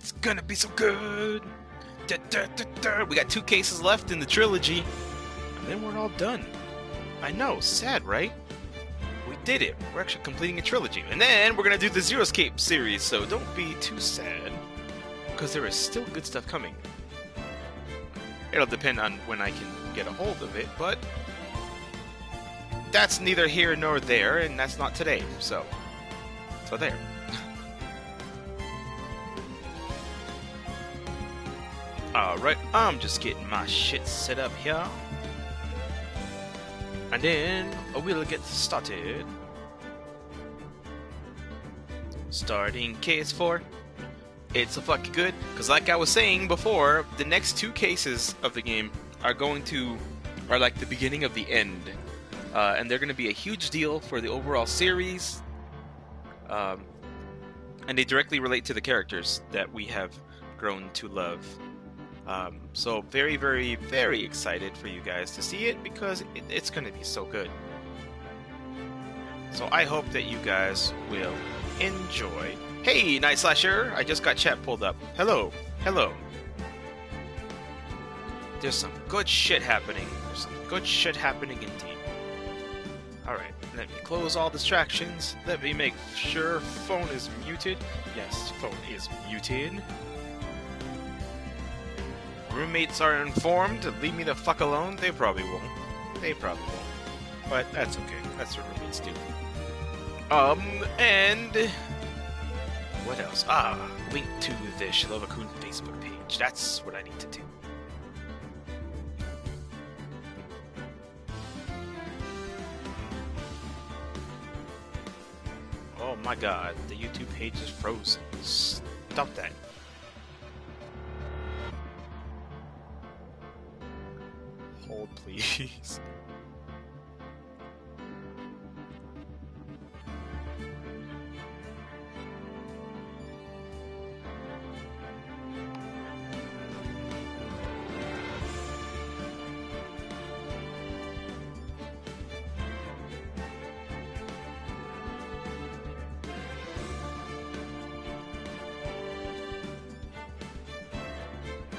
It's gonna be so good. We got 2 cases left in the trilogy, and then we're all done. I know, sad, right? We did it. We're actually completing a trilogy, and then we're gonna do the Zero Escape series. So don't be too sad, because there is still good stuff coming. It'll depend on when I can get a hold of it, but that's neither here nor there, and that's not today. So there. Alright, I'm just getting my shit set up here. And then we'll get started. Starting case 4. It's a fucking good, because like I was saying before, the next 2 cases of the game are like the beginning of the end. And they're going to be a huge deal for the overall series. And they directly relate to the characters that we have grown to love. So very, very, very excited for you guys to see it, because it's going to be so good. So I hope that you guys will enjoy. Hey, Night Slasher! I just got chat pulled up. Hello. Hello. There's some good shit happening. There's some good shit happening indeed. Alright, let me close all distractions. Let me make sure phone is muted. Yes, phone is muted. Roommates are informed to leave me the fuck alone. They probably won't. They probably won't. But that's okay. That's what roommates do. And what else? Link to the Shilova-kun Facebook page. That's what I need to do. Oh my god, the YouTube page is frozen. Stop that. Hold, please.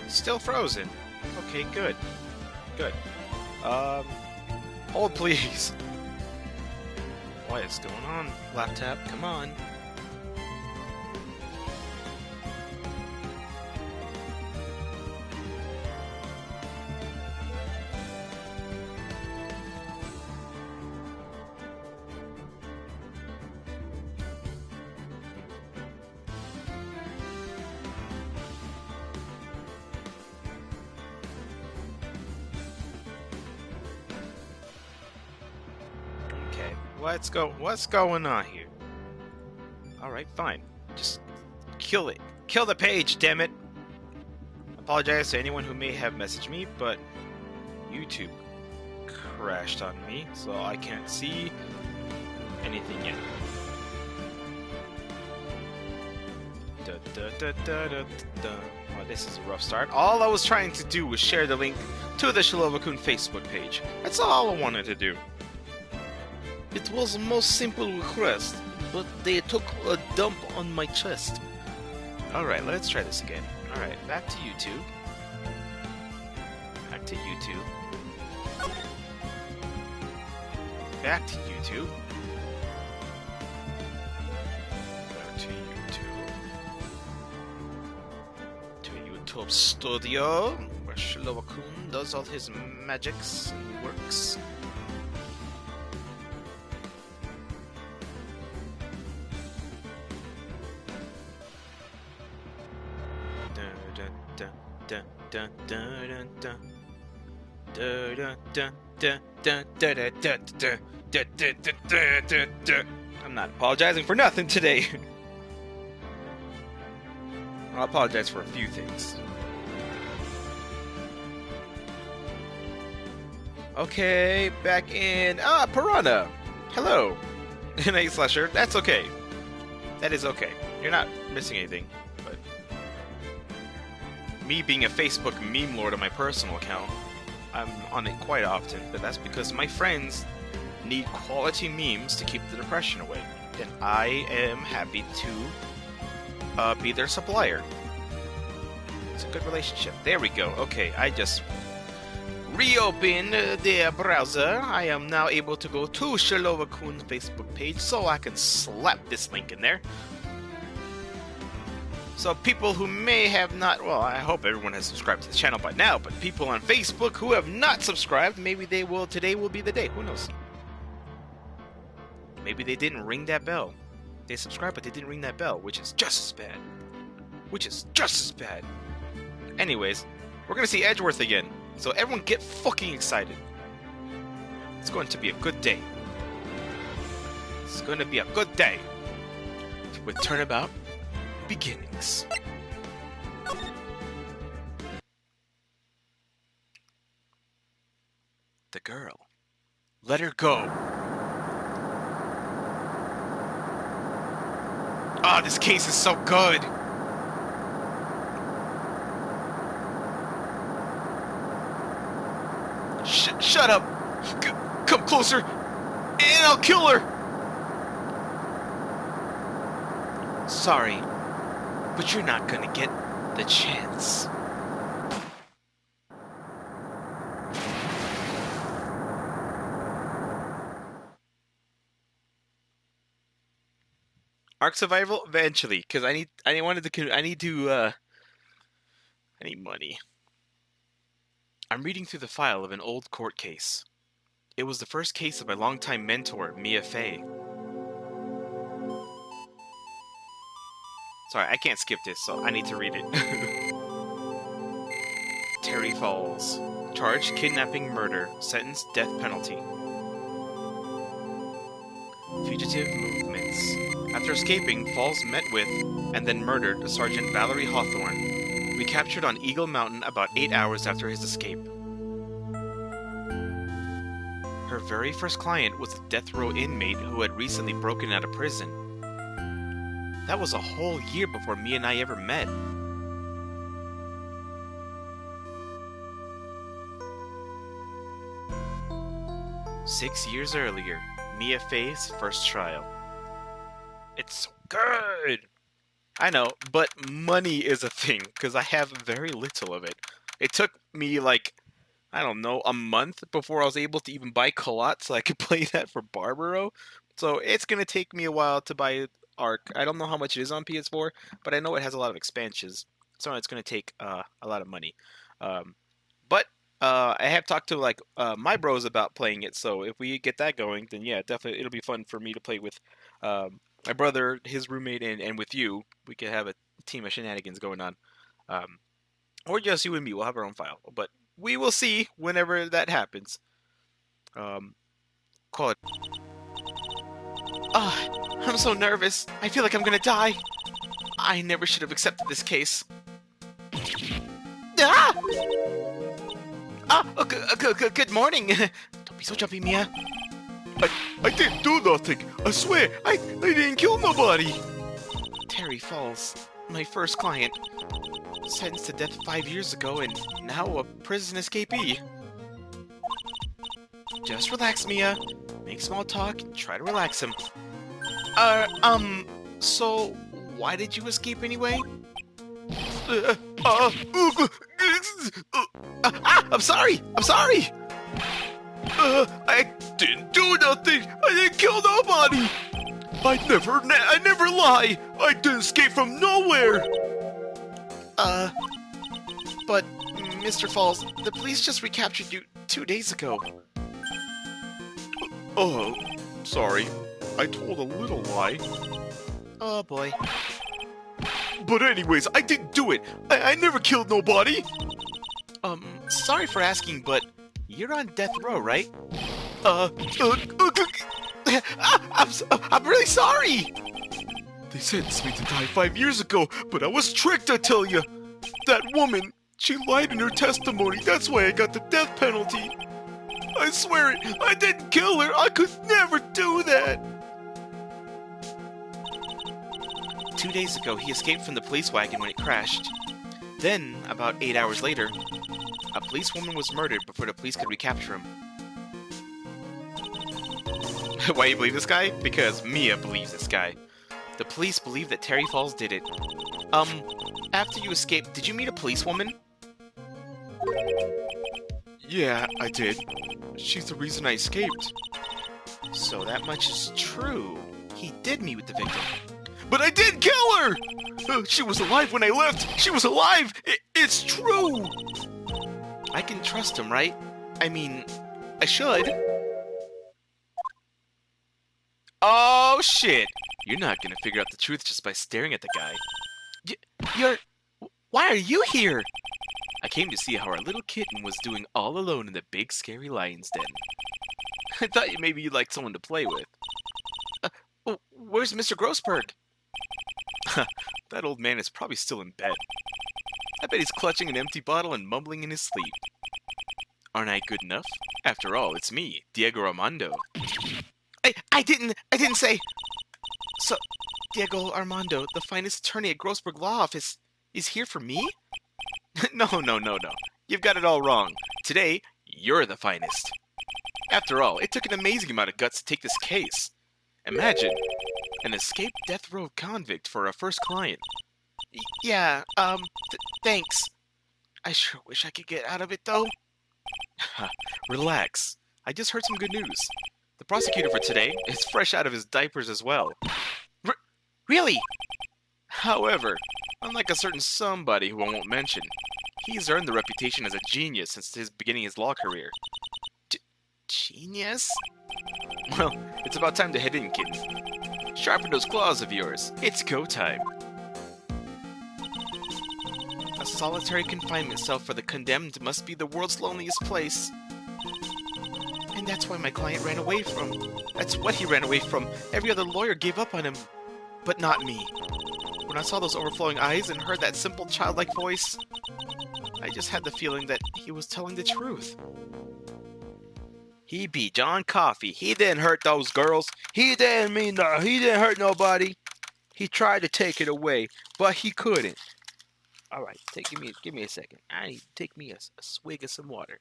Still frozen. Okay, good. Good. Hold please. What is going on, laptop? Come on. What's going on here? Alright, fine. Just kill it. Kill the page, damn it! Apologize to anyone who may have messaged me, but YouTube crashed on me, so I can't see anything yet. Well, this is a rough start. All I was trying to do was share the link to the Shilova-kun Facebook page. That's all I wanted to do. It was the most simple request, but they took a dump on my chest. Alright, let's try this again. Alright, back to YouTube. Back to YouTube. Back to YouTube. Back to YouTube. To YouTube Studio, where Shilova-kun does all his magics and works. I'm not apologizing for nothing today. I'll apologize for a few things. Okay, back in Piranha. Hello. Night Slasher. That's okay. That is okay. You're not missing anything. Me being a Facebook meme lord on my personal account, I'm on it quite often, but that's because my friends need quality memes to keep the depression away, and I am happy to be their supplier. It's a good relationship. There we go. Okay, I just reopened the browser. I am now able to go to Shilova-kun's Facebook page, so I can slap this link in there. So people who may have not, well, I hope everyone has subscribed to the channel by now, but people on Facebook who have not subscribed, maybe they will, today will be the day, who knows? Maybe they didn't ring that bell. They subscribed, but they didn't ring that bell, which is just as bad. Which is just as bad. Anyways, we're gonna see Edgeworth again, so everyone get fucking excited. It's going to be a good day. It's going to be a good day. With turnabout beginnings. The girl. Let her go. Oh, this case is so good. Shut up. Come closer, and I'll kill her. Sorry, but you're not gonna get the chance. Arc survival eventually, because I need money. I'm reading through the file of an old court case. It was the first case of my longtime mentor, Mia Fey. Sorry, I can't skip this, so I need to read it. Terry Falls. Charged kidnapping, murder. Sentenced death penalty. Fugitive movements. After escaping, Falls met with, and then murdered, Sergeant Valerie Hawthorne. We captured on Eagle Mountain about 8 hours after his escape. Her very first client was a death row inmate who had recently broken out of prison. That was a whole year before me and I ever met. Six years earlier, Mia Fey's first trial. It's so good! I know, but money is a thing, because I have very little of it. It took me, like, I don't know, a month before I was able to even buy Colot so I could play that for Barbaro. So it's going to take me a while to buy Arc. I don't know how much it is on PS4, but I know it has a lot of expansions. So it's going to take a lot of money. But I have talked to like my bros about playing it, so if we get that going, then yeah, definitely it'll be fun for me to play with my brother, his roommate, and with you. We could have a team of shenanigans going on. Or just you and me, we'll have our own file. But we will see whenever that happens. Call it. I'm so nervous. I feel like I'm gonna die. I never should have accepted this case. Good morning. Don't be so jumpy, Mia. I didn't do nothing. I swear, I didn't kill nobody. Terry Falls, my first client. Sentenced to death 5 years ago and now a prison escapee. Just relax, Mia. Make small talk and try to relax him. So why did you escape anyway? I'm sorry! I didn't do nothing. I didn't kill nobody. I never lie. I didn't escape from nowhere. But Mr. Falls, the police just recaptured you 2 days ago. Oh, sorry. I told a little lie. Oh boy. But anyways, I didn't do it. I never killed nobody. Sorry for asking, but you're on death row, right? I'm really sorry! They sentenced me to die 5 years ago, but I was tricked, I tell you. That woman, she lied in her testimony. That's why I got the death penalty. I swear it, I didn't kill her. I could never do that. 2 days ago, he escaped from the police wagon when it crashed. Then, about 8 hours later, a policewoman was murdered before the police could recapture him. Why do you believe this guy? Because Mia believes this guy. The police believe that Terry Falls did it. After you escaped, did you meet a policewoman? Yeah, I did. She's the reason I escaped. So that much is true. He did meet with the victim. But I did kill her! She was alive when I left! She was alive! It's true! I can trust him, right? I mean, I should. Oh, shit! You're not gonna figure out the truth just by staring at the guy. You're... Why are you here? I came to see how our little kitten was doing all alone in the big scary lion's den. I thought maybe you'd like someone to play with. Where's Mr. Grossberg? That old man is probably still in bed. I bet he's clutching an empty bottle and mumbling in his sleep. Aren't I good enough? After all, it's me, Diego Armando. I didn't say... So, Diego Armando, the finest attorney at Grossberg Law Office, is here for me? No. You've got it all wrong. Today, you're the finest. After all, it took an amazing amount of guts to take this case. Imagine, an escaped death row convict for a first client. Yeah, thanks. I sure wish I could get out of it, though. Relax. I just heard some good news. The prosecutor for today is fresh out of his diapers as well. Really? However, unlike a certain somebody who I won't mention, he's earned the reputation as a genius since his beginning his law career. Genius? Well, it's about time to head in, kitten. Sharpen those claws of yours. It's go time. A solitary confinement cell for the condemned must be the world's loneliest place. And that's why my client ran away from. That's what he ran away from. Every other lawyer gave up on him. But not me. When I saw those overflowing eyes and heard that simple childlike voice, I just had the feeling that he was telling the truth. He be John Coffey. He didn't hurt those girls. He didn't hurt nobody. He tried to take it away, but he couldn't. All right, give me a second. I need to take me a swig of some water.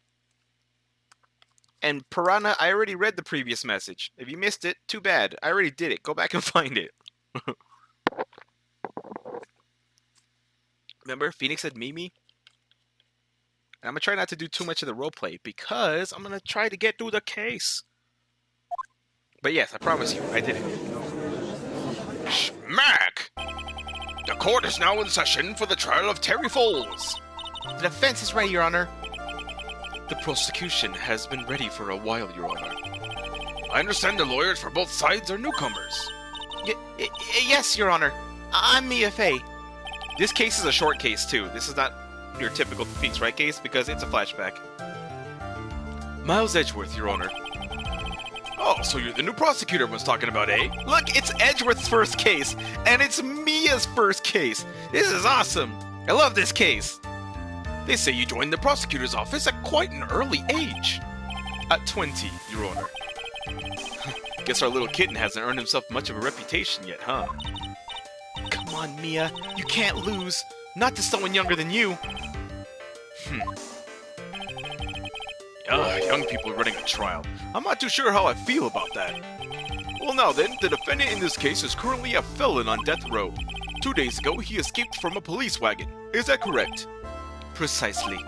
And Piranha, I already read the previous message. If you missed it, too bad. I already did it. Go back and find it. Remember, Phoenix said Mimi? And I'm going to try not to do too much of the roleplay because I'm going to try to get through the case. But yes, I promise you, I did it. Smack! The court is now in session for the trial of Terry Foles. The defense is ready, Your Honor. The prosecution has been ready for a while, Your Honor. I understand the lawyers for both sides are newcomers. Yes, Your Honor. I'm Mia Fey. This case is a short case, too. This is not your typical Phoenix Wright case because it's a flashback. Miles Edgeworth, Your Honor. Oh, so you're the new prosecutor I was talking about, eh? Look, it's Edgeworth's first case, and it's Mia's first case. This is awesome. I love this case. They say you joined the prosecutor's office at quite an early age. At 20, Your Honor. Guess our little kitten hasn't earned himself much of a reputation yet, huh? Come on, Mia. You can't lose. Not to someone younger than you. Young people running a trial. I'm not too sure how I feel about that. Well now then, the defendant in this case is currently a felon on death row. 2 days ago, he escaped from a police wagon. Is that correct? Precisely.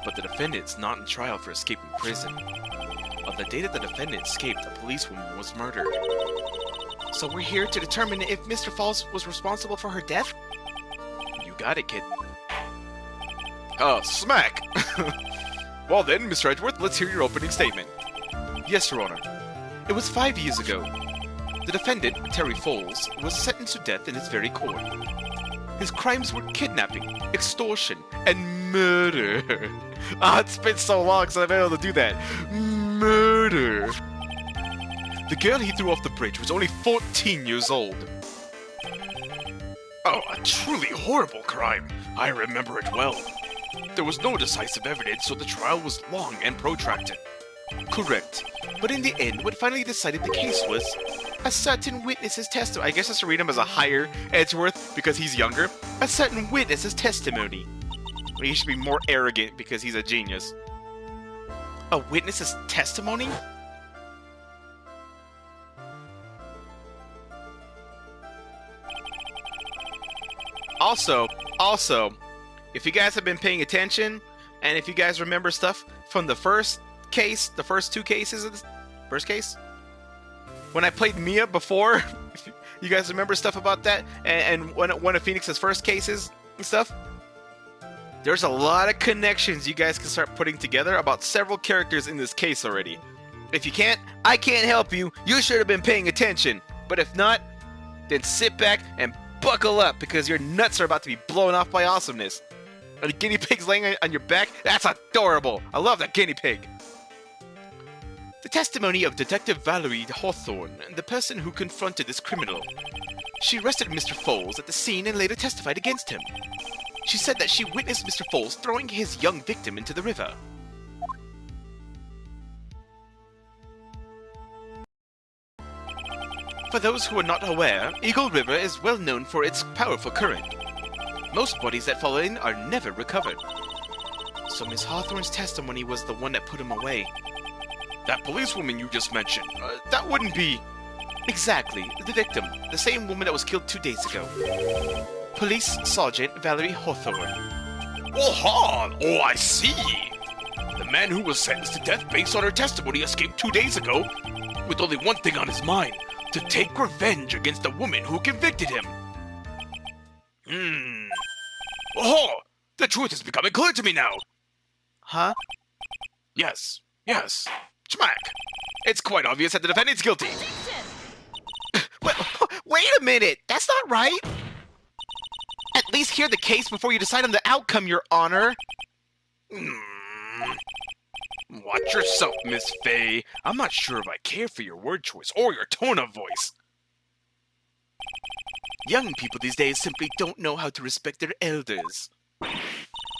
But the defendant's not in trial for escaping prison. On the day that the defendant escaped, a policewoman was murdered. So we're here to determine if Mr. Falls was responsible for her death? You got it, kid. Smack! Well then, Mr. Edgeworth, let's hear your opening statement. Yes, Your Honor. It was 5 years ago. The defendant, Terry Foles, was sentenced to death in his very court. His crimes were kidnapping, extortion, and murder. It's been so long since I've been able to do that. Murder. The girl he threw off the bridge was only 14 years old. Oh, a truly horrible crime. I remember it well. There was no decisive evidence, so the trial was long and protracted. Correct. But in the end, what finally decided the case was a certain witness's testimony. I guess I should read him as a higher Edgeworth because he's younger. A certain witness's testimony. Well, he should be more arrogant because he's a genius. A witness's testimony? Also, if you guys have been paying attention, and if you guys remember stuff from the first case, the first two cases of this, first case, when I played Mia before, you guys remember stuff about that, and one of Phoenix's first cases and stuff. There's a lot of connections you guys can start putting together about several characters in this case already. If you can't, I can't help you. You should have been paying attention. But if not, then sit back and buckle up, because your nuts are about to be blown off by awesomeness. And the guinea pig's laying on your back? That's adorable. I love that guinea pig. The testimony of Detective Valerie Hawthorne, the person who confronted this criminal. She arrested Mr. Foles at the scene and later testified against him. She said that she witnessed Mr. Foles throwing his young victim into the river. For those who are not aware, Eagle River is well known for its powerful current. Most bodies that fall in are never recovered. So Miss Hawthorne's testimony was the one that put him away. That policewoman you just mentioned, that wouldn't be... Exactly, the victim, the same woman that was killed 2 days ago. Police Sergeant Valerie Hawthorne. Oh, I see. The man who was sentenced to death based on her testimony escaped 2 days ago, with only one thing on his mind: to take revenge against the woman who convicted him. Oh, the truth is becoming clear to me now. Huh? Yes. Schmack. It's quite obvious that the defendant's guilty. Wait a minute! That's not right! At least hear the case before you decide on the outcome, Your Honor. Watch yourself, Miss Faye. I'm not sure if I care for your word choice or your tone of voice. Young people these days simply don't know how to respect their elders.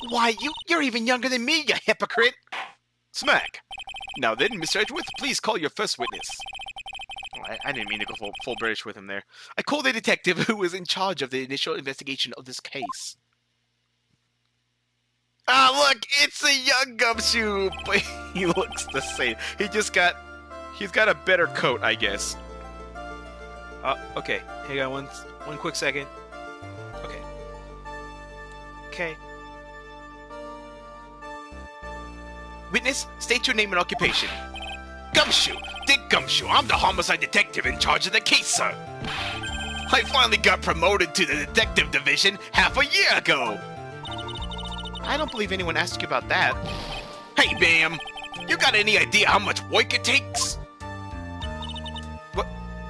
Why, you're even younger than me, you hypocrite! Smack. Now then, Mr. Edgeworth, please call your first witness. I didn't mean to go full British with him there. I called the detective who was in charge of the initial investigation of this case. Ah, look, it's a young Gumshoe, but he looks the same. He's got a better coat, I guess. Okay, hang on one quick second. Okay. Witness, state your name and occupation. Gumshoe! Dick Gumshoe! I'm the homicide detective in charge of the case, sir! I finally got promoted to the detective division half a year ago! I don't believe anyone asked you about that. Hey, ma'am! You got any idea how much work it takes?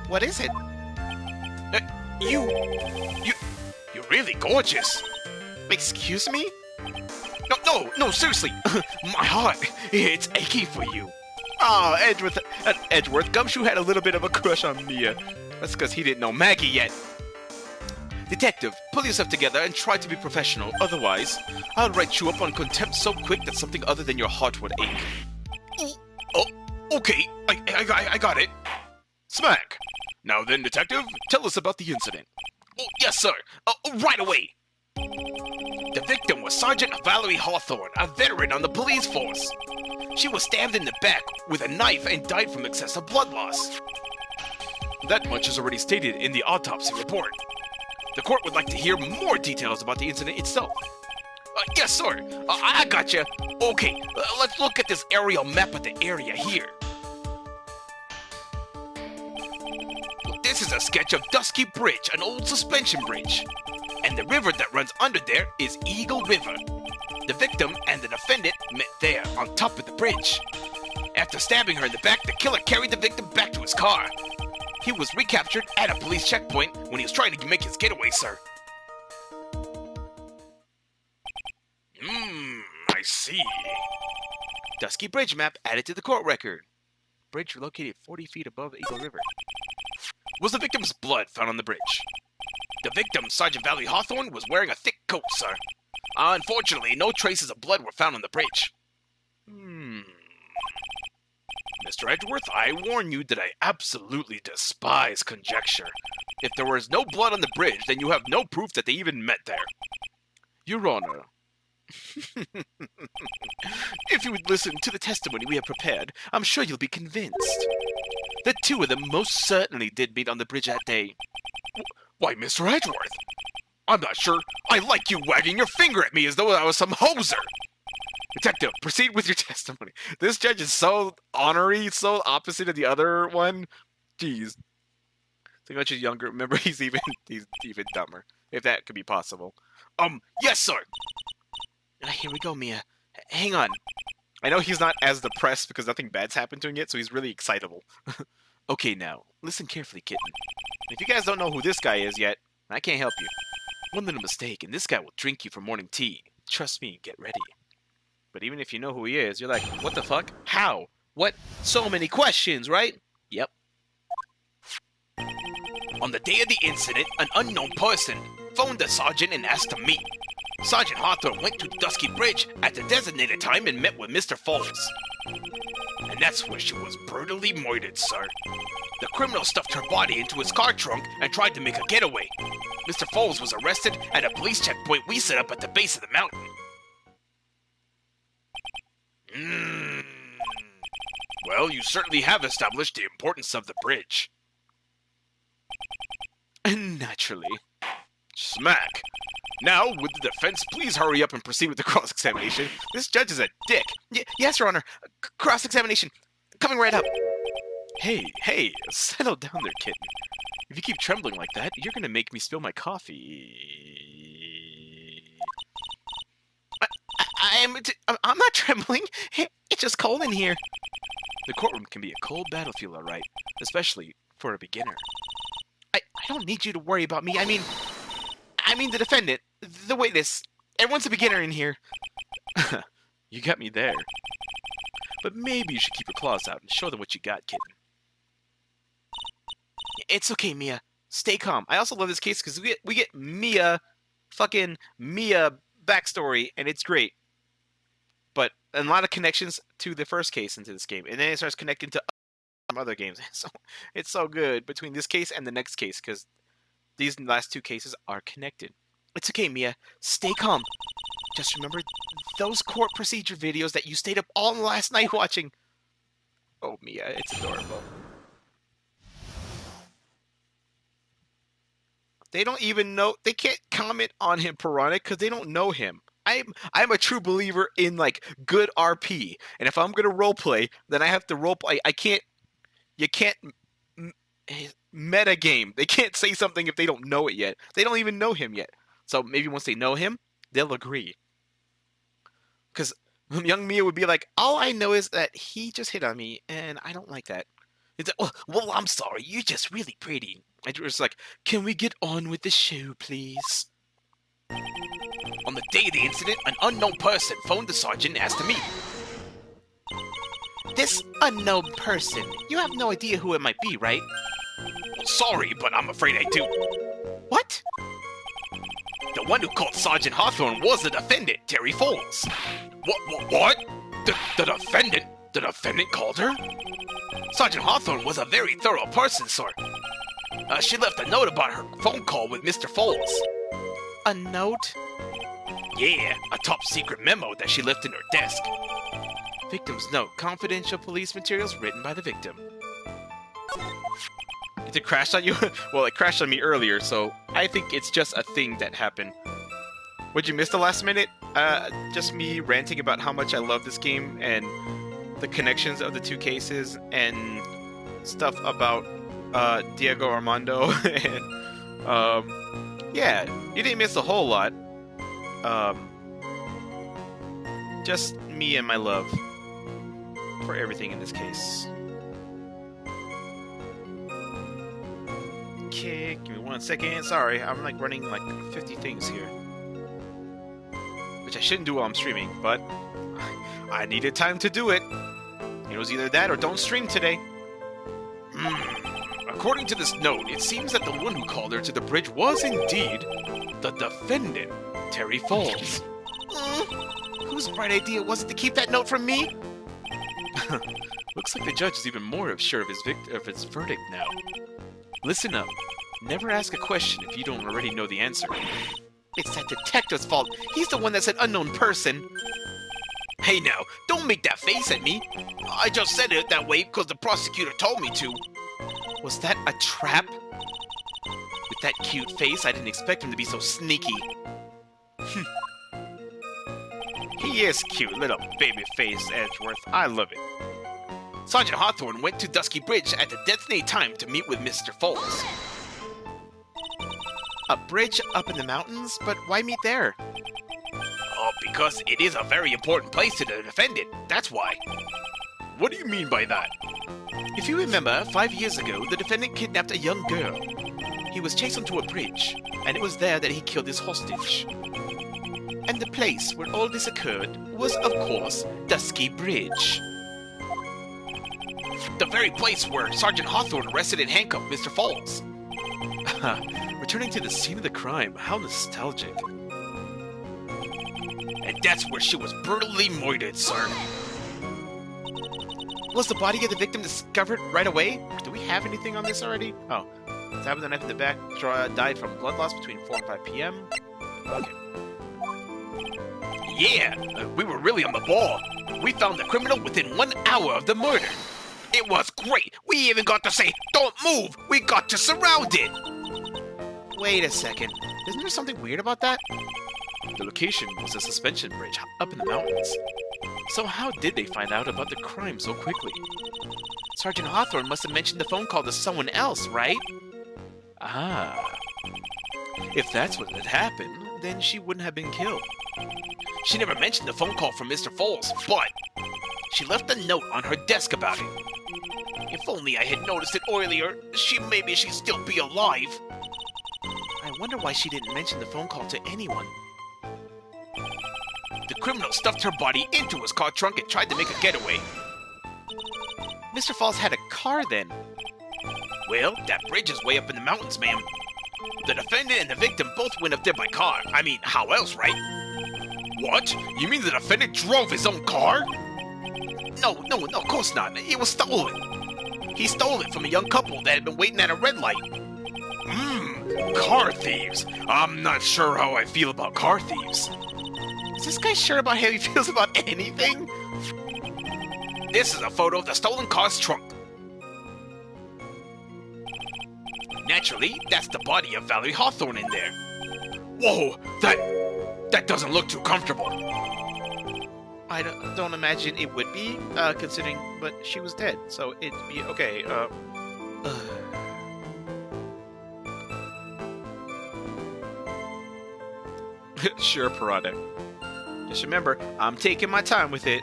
What is it? You're really gorgeous! Excuse me? No, seriously! My heart, it's aching for you. Oh, Edgeworth. Gumshoe had a little bit of a crush on Mia. That's because he didn't know Maggie yet. Detective, pull yourself together and try to be professional. Otherwise, I'll write you up on contempt so quick that something other than your heart would ache. Oh, okay. I got it. Smack. Now then, detective, tell us about the incident. Oh, yes, sir. Right away. The victim was Sergeant Valerie Hawthorne, a veteran on the police force. She was stabbed in the back with a knife and died from excessive blood loss. That much is already stated in the autopsy report. The court would like to hear more details about the incident itself. Yes, sir. I gotcha. Okay, let's look at this aerial map of the area here. This is a sketch of Dusky Bridge, an old suspension bridge. And the river that runs under there is Eagle River. The victim and the defendant met there, on top of the bridge. After stabbing her in the back, the killer carried the victim back to his car. He was recaptured at a police checkpoint when he was trying to make his getaway, sir. I see. Dusky Bridge map added to the court record. Bridge located 40 feet above the Eagle River. Was the victim's blood found on the bridge? The victim, Sergeant Valerie Hawthorne, was wearing a thick coat, sir. Unfortunately, no traces of blood were found on the bridge. Mr. Edgeworth, I warn you that I absolutely despise conjecture. If there was no blood on the bridge, then you have no proof that they even met there. Your Honor, if you would listen to the testimony we have prepared, I'm sure you'll be convinced. The two of them most certainly did meet on the bridge that day. Why, Mr. Edgeworth? I'm not sure. I like you wagging your finger at me as though I was some hoser. Detective, proceed with your testimony. This judge is so honorary, so opposite of the other one. Jeez. So much younger. Remember, he's even dumber. If that could be possible. Yes, sir. Here we go, Mia. Hang on. I know he's not as depressed because nothing bad's happened to him yet, so he's really excitable. Okay, now, listen carefully, kitten. If you guys don't know who this guy is yet, I can't help you. One little mistake, and this guy will drink you for morning tea. Trust me, get ready. But even if you know who he is, you're like, what the fuck? How? What? So many questions, right? Yep. On the day of the incident, an unknown person phoned the sergeant and asked to meet. Sergeant Hawthorne went to Dusky Bridge at the designated time and met with Mr. Falls. And that's where she was brutally murdered, sir. The criminal stuffed her body into his car trunk and tried to make a getaway. Mr. Falls was arrested at a police checkpoint we set up at the base of the mountain. Well, you certainly have established the importance of the bridge. Naturally. Smack. Now, would the defense please hurry up and proceed with the cross-examination? This judge is a dick. Yes, Your Honor. Cross-examination. Coming right up. Hey, settle down there, kitten. If you keep trembling like that, you're gonna make me spill my coffee. I'm not trembling. It's just cold in here. The courtroom can be a cold battlefield, all right, especially for a beginner. I don't need you to worry about me. I mean the defendant, the witness. Everyone's a beginner in here. You got me there. But maybe you should keep your claws out and show them what you got, kitten. It's okay, Mia. Stay calm. I also love this case because we get Mia backstory, and it's great. But a lot of connections to the first case into this game, and then it starts connecting to other games. So it's so good between this case and the next case because these last two cases are connected. It's okay, Mia. Stay calm. Just remember those court procedure videos that you stayed up all last night watching. Oh, Mia, it's adorable. They don't even know. They can't comment on him, Piranha, because they don't know him. I'm a true believer in like good RP, and if I'm gonna roleplay, then I have to roleplay. You can't meta game. They can't say something if they don't know it yet. They don't even know him yet. So maybe once they know him, they'll agree. Because young Mia would be like, all I know is that he just hit on me, and I don't like that. It's like, well, I'm sorry. You're just really pretty. I was like, can we get on with the show, please? On the day of the incident, an unknown person phoned the sergeant and asked to meet. This unknown person, you have no idea who it might be, right? Well, sorry, but I'm afraid I do. What? The one who called Sergeant Hawthorne was the defendant, Terry Foles. What? The defendant? The defendant called her? Sergeant Hawthorne was a very thorough person, sir. She left a note about her phone call with Mr. Foles. A note? Yeah, a top secret memo that she left in her desk. Victim's note. Confidential police materials written by the victim. Did it crash on you? Well, it crashed on me earlier, so I think it's just a thing that happened. What'd you miss the last minute? Just me ranting about how much I love this game and the connections of the two cases and stuff about Diego Armando and yeah, you didn't miss a whole lot. Just me and my love for everything in this case. Okay, give me 1 second. Sorry, I'm like running like 50 things here. Which I shouldn't do while I'm streaming, but I needed time to do it. It was either that or don't stream today. According to this note, it seems that the one who called her to the bridge was indeed the defendant, Terry Foles. Whose bright idea was it to keep that note from me? Looks like the judge is even more sure of his verdict now. Listen up. Never ask a question if you don't already know the answer. It's that detective's fault. He's the one that said unknown person. Hey now, don't make that face at me. I just said it that way because the prosecutor told me to. Was that a trap? With that cute face, I didn't expect him to be so sneaky. He is cute, little baby face, Edgeworth. I love it. Sergeant Hawthorne went to Dusky Bridge at the designated time to meet with Mr. Foles. A bridge up in the mountains? But why meet there? Oh, because it is a very important place to the defendant. That's why. What do you mean by that? If you remember, 5 years ago, the defendant kidnapped a young girl. He was chased onto a bridge, and it was there that he killed his hostage. And the place where all this occurred was, of course, Dusky Bridge. The very place where Sergeant Hawthorne arrested and handcuffed Mr. Foles. Returning to the scene of the crime, how nostalgic. And that's where she was brutally murdered, sir. Was the body of the victim discovered right away? Do we have anything on this already? Oh. Stabbed with a knife in the back, died from blood loss between 4 and 5 p.m. Okay. Yeah, we were really on the ball. We found the criminal within 1 hour of the murder. It was great. We even got to say, "Don't move." We got to surround it. Wait a second. Isn't there something weird about that? The location was a suspension bridge up in the mountains. So how did they find out about the crime so quickly? Sergeant Hawthorne must have mentioned the phone call to someone else, right? Ah. If that's what had happened, then she wouldn't have been killed. She never mentioned the phone call from Mr. Foles, but she left a note on her desk about it. If only I had noticed it earlier, maybe she'd still be alive. I wonder why she didn't mention the phone call to anyone. The criminal stuffed her body into his car trunk and tried to make a getaway. Mr. Foles had a car then. Well, that bridge is way up in the mountains, ma'am. The defendant and the victim both went up there by car. I mean, how else, right? What? You mean the defendant drove his own car? No, of course not. It was stolen. He stole it from a young couple that had been waiting at a red light. Car thieves. I'm not sure how I feel about car thieves. Is this guy sure about how he feels about anything? This is a photo of the stolen car's trunk. Naturally, that's the body of Valerie Hawthorne in there. Whoa, that doesn't look too comfortable. I don't imagine it would be, considering, but she was dead, so it'd be okay. Sure, Parada. Just remember, I'm taking my time with it,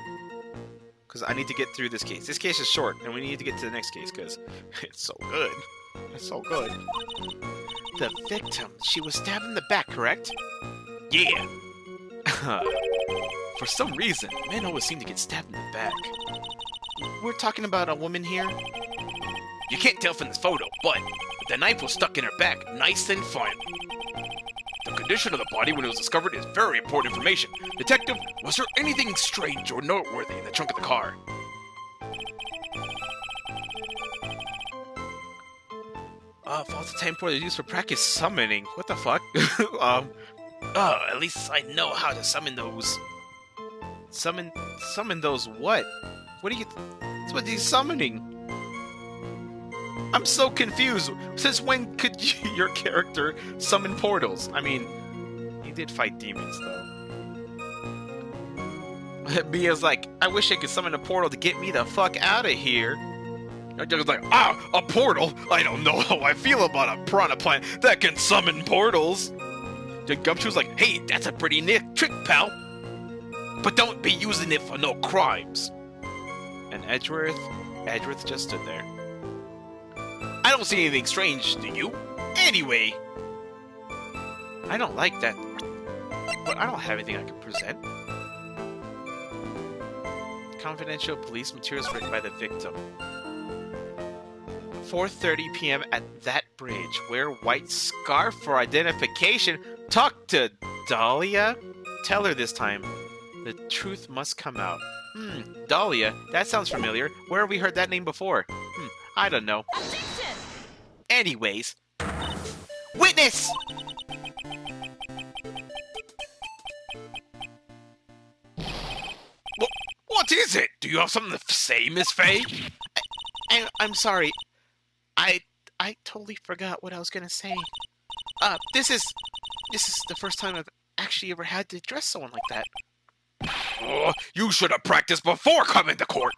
because I need to get through this case. This case is short, and we need to get to the next case, because it's so good. It's so good. The victim, she was stabbed in the back, correct? Yeah. For some reason, men always seem to get stabbed in the back. We're talking about a woman here? You can't tell from this photo, but the knife was stuck in her back, nice and fine. The condition of the body when it was discovered is very important information. Detective, was there anything strange or noteworthy in the trunk of the car? False time portal used for practice summoning. What the fuck? At least I know how to summon those. Summon those what? What are you? What are you summoning? I'm so confused. Since when could your character summon portals? I mean, he did fight demons though. Mia's like, I wish I could summon a portal to get me the fuck out of here. It's like, a portal? I don't know how I feel about a piranha plant that can summon portals. Then Gumshoe's like, hey, that's a pretty neat trick, pal. But don't be using it for no crimes. And Edgeworth just stood there. I don't see anything strange, do you? Anyway. I don't like that. But I don't have anything I can present. Confidential police materials written by the victim. 4:30 p.m. at that bridge. Wear white scarf for identification. Talk to Dahlia? Tell her this time. The truth must come out. Dahlia? That sounds familiar. Where have we heard that name before? I don't know. Objection! Anyways. Witness! What is it? Do you have something to say, Miss Faye? I'm sorry. I totally forgot what I was gonna say. This is the first time I've actually ever had to address someone like that. Oh, you should have practiced before coming to court.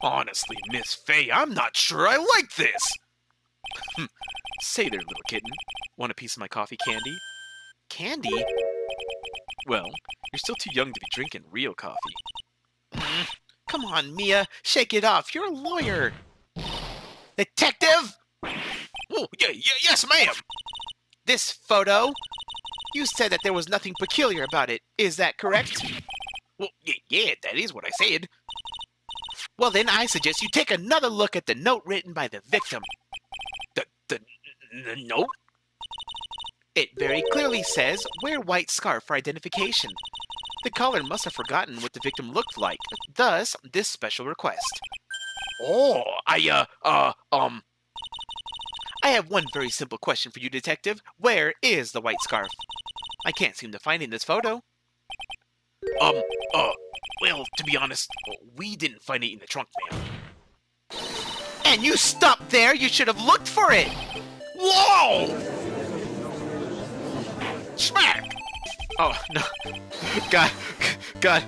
Honestly, Miss Faye, I'm not sure I like this. Say there, little kitten. Want a piece of my coffee candy? Candy? Well, you're still too young to be drinking real coffee. Come on, Mia. Shake it off. You're a lawyer. Detective! Oh, yes, ma'am. This photo? You said that there was nothing peculiar about it. Is that correct? Well, yeah, that is what I said. Well, then I suggest you take another look at the note written by the victim. The note? It very clearly says, wear white scarf for identification. The caller must have forgotten what the victim looked like, thus this special request. Oh, I have one very simple question for you, detective. Where is the white scarf? I can't seem to find it in this photo. Well, to be honest, we didn't find it in the trunk, ma'am. And you stopped there! You should have looked for it! Whoa! Smack! Oh, no. God.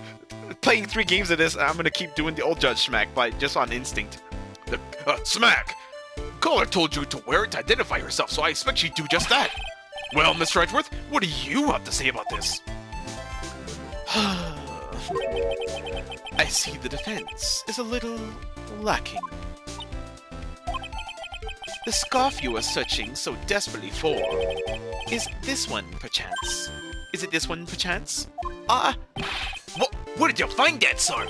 Playing 3 games of this, I'm gonna keep doing the old Judge Smack, just on instinct. Smack! Caller told you to wear it to identify herself, so I expect she'd do just that. Well, Mr. Edgeworth, what do you have to say about this? I see the defense is a little lacking. The scarf you are searching so desperately for is this one, perchance. Is it this one, perchance? Where did you find that, sir?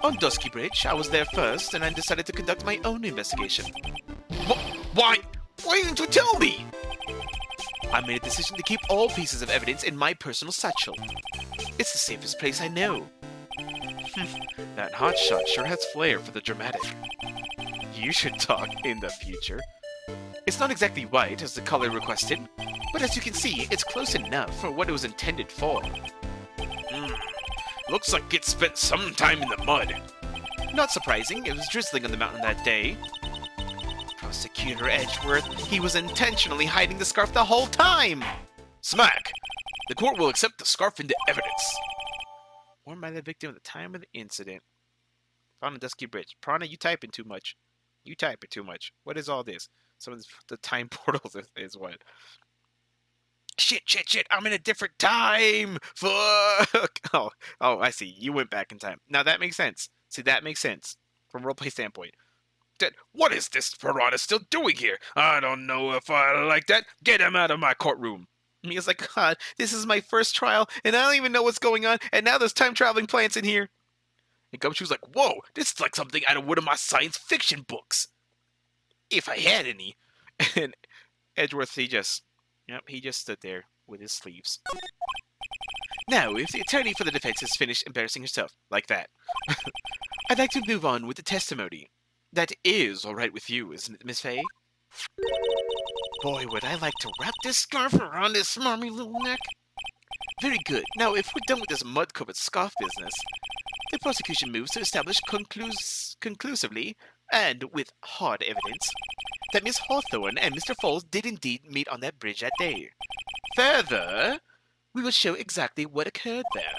On Dusky Bridge, I was there first, and I decided to conduct my own investigation. Why didn't you tell me? I made a decision to keep all pieces of evidence in my personal satchel. It's the safest place I know. That hotshot sure has flair for the dramatic. You should talk in the future. It's not exactly white as the color requested, but as you can see, it's close enough for what it was intended for. Looks like it spent some time in the mud. Not surprising, it was drizzling on the mountain that day. Prosecutor Edgeworth, he was intentionally hiding the scarf the whole time! Smack! The court will accept the scarf into evidence. Worn by the victim at the time of the incident. Found on Dusky Bridge. Prana, you typing too much. You typing too much. What is all this? Some of the time portals is what? Shit, I'm in a different time! Fuck! Oh, I see. You went back in time. Now that makes sense. See, that makes sense. From a roleplay standpoint. What is this piranha still doing here? I don't know if I like that. Get him out of my courtroom. Mia's like, God, this is my first trial, and I don't even know what's going on, and now there's time-traveling plants in here. And Gumshoe's like, whoa, this is like something out of one of my science fiction books. If I had any. And Edgeworth, he just stood there with his sleeves. Now, if the attorney for the defense has finished embarrassing herself, like that, I'd like to move on with the testimony. That is all right with you, isn't it, Miss Faye? Boy, would I like to wrap this scarf around his smarmy little neck. Very good. Now, if we're done with this mud-covered scarf business, the prosecution moves to establish conclusively, and with hard evidence, that Miss Hawthorne and Mr. Falls did indeed meet on that bridge that day. Further, we will show exactly what occurred there.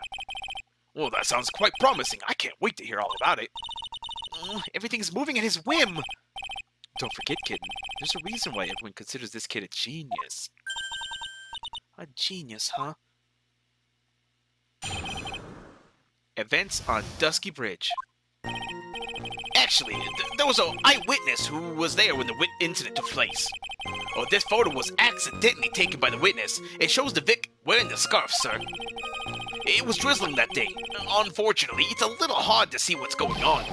Well, that sounds quite promising. I can't wait to hear all about it. Everything's moving at his whim. Don't forget, kitten, there's a reason why everyone considers this kid a genius. A genius, huh? Events on Dusky Bridge. Actually, there was an eyewitness who was there when the incident took place. Oh, this photo was accidentally taken by the witness. It shows the Vic wearing the scarf, sir. It was drizzling that day. Unfortunately, it's a little hard to see what's going on.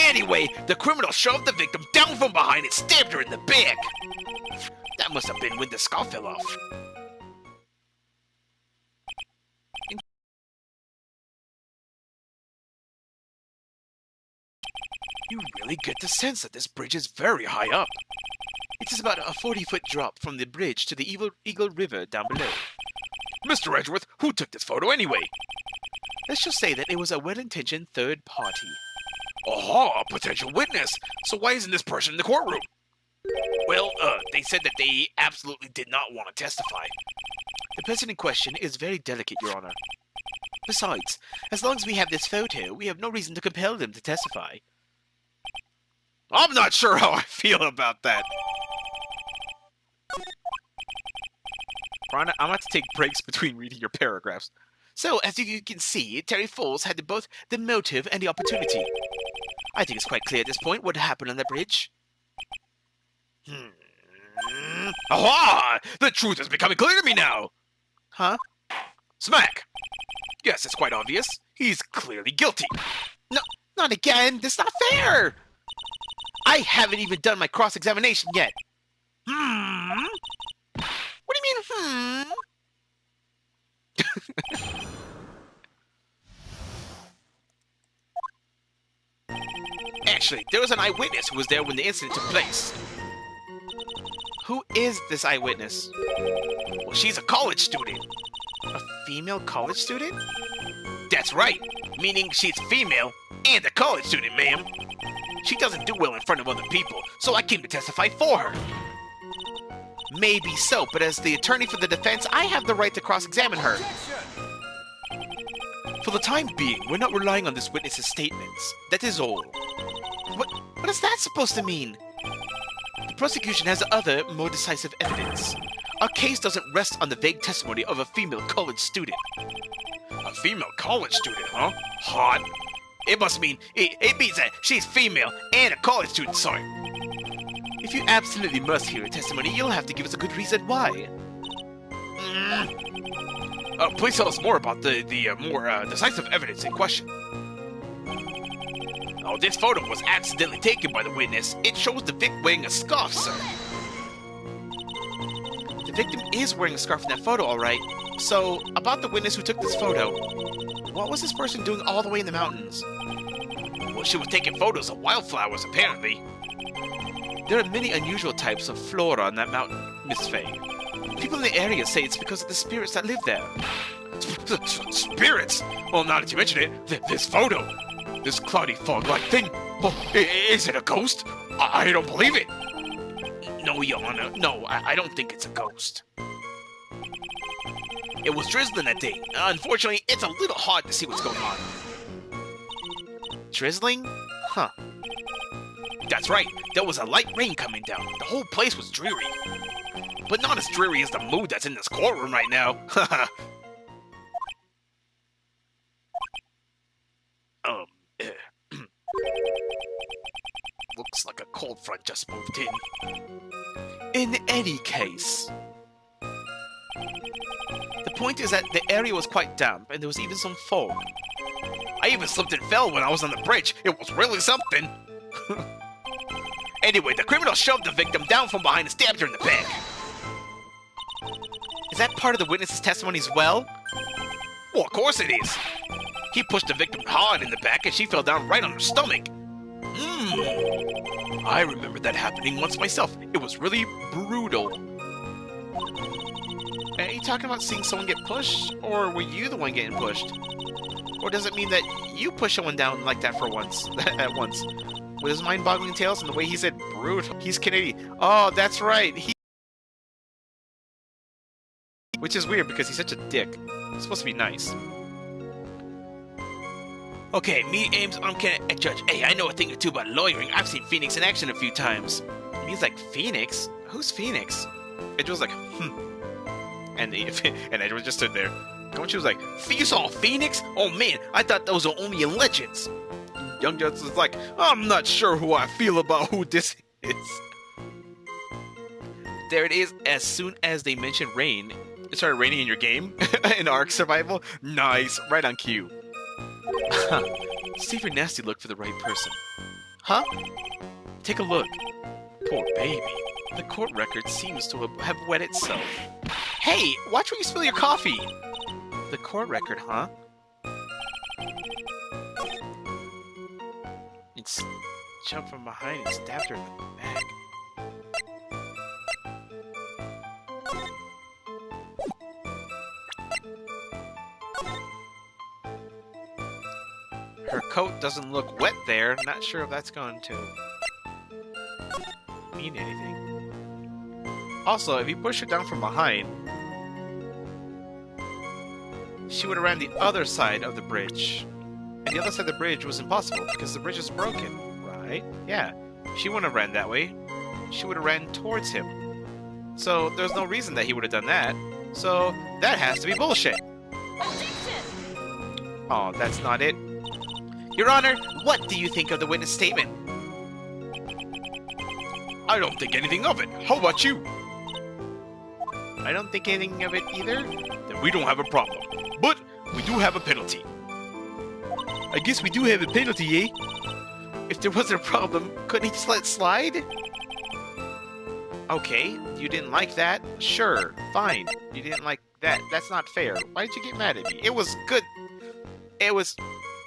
Anyway, the criminal shoved the victim down from behind and stabbed her in the back. That must have been when the scarf fell off. You really get the sense that this bridge is very high up. It is about a 40-foot drop from the bridge to the Eagle River down below. Mr. Edgeworth, who took this photo anyway? Let's just say that it was a well-intentioned third party. Oh, a potential witness. So why isn't this person in the courtroom? Well, they said that they absolutely did not want to testify. The person in question is very delicate, Your Honor. Besides, as long as we have this photo, we have no reason to compel them to testify. I'm not sure how I feel about that. Rhonda, I'm going to have to take breaks between reading your paragraphs. So, as you can see, Terry Foles had both the motive and the opportunity. I think it's quite clear at this point what happened on the bridge. Aha! The truth is becoming clear to me now! Huh? Smack! Yes, it's quite obvious. He's clearly guilty. No, not again. That's not fair! I haven't even done my cross-examination yet. What do you mean, Actually, there was an eyewitness who was there when the incident took place. Who is this eyewitness? Well, she's a college student. A female college student? That's right, meaning she's female and a college student, ma'am. She doesn't do well in front of other people, so I came to testify for her. Maybe so, but as the attorney for the defense, I have the right to cross-examine her. For the time being, we're not relying on this witness's statements. That is all. What is that supposed to mean? The prosecution has other, more decisive evidence. Our case doesn't rest on the vague testimony of a female college student. A female college student, huh? Hot. It must mean, it means that she's female and a college student, sorry. If you absolutely must hear her testimony, you'll have to give us a good reason why. Please tell us more about the more decisive evidence in question. Oh, this photo was accidentally taken by the witness. It shows the victim wearing a scarf, sir. The victim is wearing a scarf in that photo, alright. So, about the witness who took this photo, what was this person doing all the way in the mountains? Well, she was taking photos of wildflowers, apparently. There are many unusual types of flora on that mountain, Miss Faye. People in the area say it's because of the spirits that live there. Spirits? Well, now that you mention it, this photo, this cloudy fog-like thing, well, is it a ghost? I don't believe it. No, Your Honor, no, I don't think it's a ghost. It was drizzling that day. Unfortunately, it's a little hard to see what's going on. Drizzling? Huh. That's right, there was a light rain coming down. The whole place was dreary. But not as dreary as the mood that's in this courtroom right now. Looks like a cold front just moved in. In any case, the point is that the area was quite damp and there was even some fog. I even slipped and fell when I was on the bridge. It was really something. Anyway, the criminal shoved the victim down from behind and stabbed her in the back. Is that part of the witness's testimony as well? Well, of course it is. He pushed the victim hard in the back and she fell down right on her stomach. I remember that happening once myself. It was really brutal. Are you talking about seeing someone get pushed? Or were you the one getting pushed? Or does it mean that you push someone down like that for once? At once? With his mind-boggling tales and the way he said brutal. He's Canadian. Oh, that's right. Which is weird because he's such a dick. He's supposed to be nice. Okay, me, Ames, I'm Kenneth, Judge. Hey, I know a thing or two about lawyering. I've seen Phoenix in action a few times. He's like, Phoenix? Who's Phoenix? Edgeworth was like, And Edgeworth just stood there. Coach was like, you saw Phoenix? Oh man, I thought those were only in legends. Young Judge was like, I'm not sure who I feel about who this is. There it is. As soon as they mentioned rain, it started raining in your game? In Ark Survival? Nice. Right on cue. Save your nasty look for the right person. Huh? Take a look. Poor baby. The court record seems to have wet itself. Hey, watch where you spill your coffee. The court record, huh? It's jumped from behind and stabbed her in the back. Her coat doesn't look wet there. Not sure if that's going to... mean anything. Also, if you push her down from behind, she would have ran the other side of the bridge. And the other side of the bridge was impossible because the bridge is broken, right? Yeah. She wouldn't have ran that way. She would have ran towards him. So there's no reason that he would have done that. So that has to be bullshit. Oh, that's not it. Your Honor, what do you think of the witness statement? I don't think anything of it. How about you? I don't think anything of it either. Then we don't have a problem. But we do have a penalty. I guess we do have a penalty, eh? If there wasn't a problem, couldn't he just let it slide? Okay, you didn't like that? Sure, fine. You didn't like that. That's not fair. Why did you get mad at me? It was good. It was...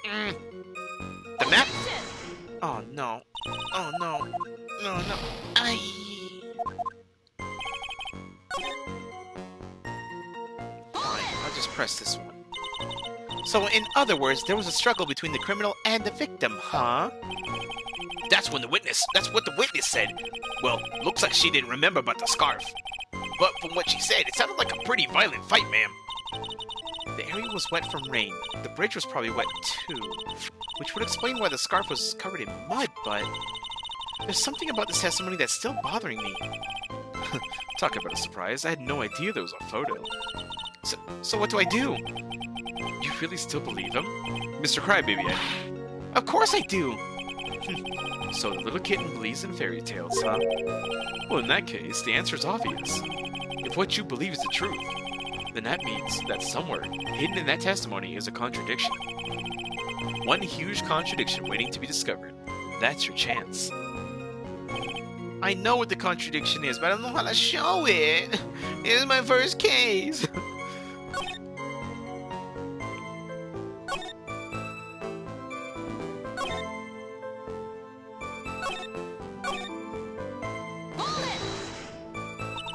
The map? Oh, no. Oh, no. No, no. Fine, I'll just press this one. So, in other words, there was a struggle between the criminal and the victim, huh? That's what the witness said. Well, looks like she didn't remember about the scarf. But from what she said, it sounded like a pretty violent fight, ma'am. The area was wet from rain. The bridge was probably wet too, which would explain why the scarf was covered in mud, but there's something about this testimony that's still bothering me. Talk about a surprise. I had no idea there was a photo. So what do I do? You really still believe him? Mr. Crybaby, I mean. Of course I do! So the little kitten believes in fairy tales, huh? Well, in that case, the answer is obvious. If what you believe is the truth, then that means that somewhere, hidden in that testimony, is a contradiction. One huge contradiction waiting to be discovered. That's your chance. I know what the contradiction is, but I don't know how to show it. This is my first case.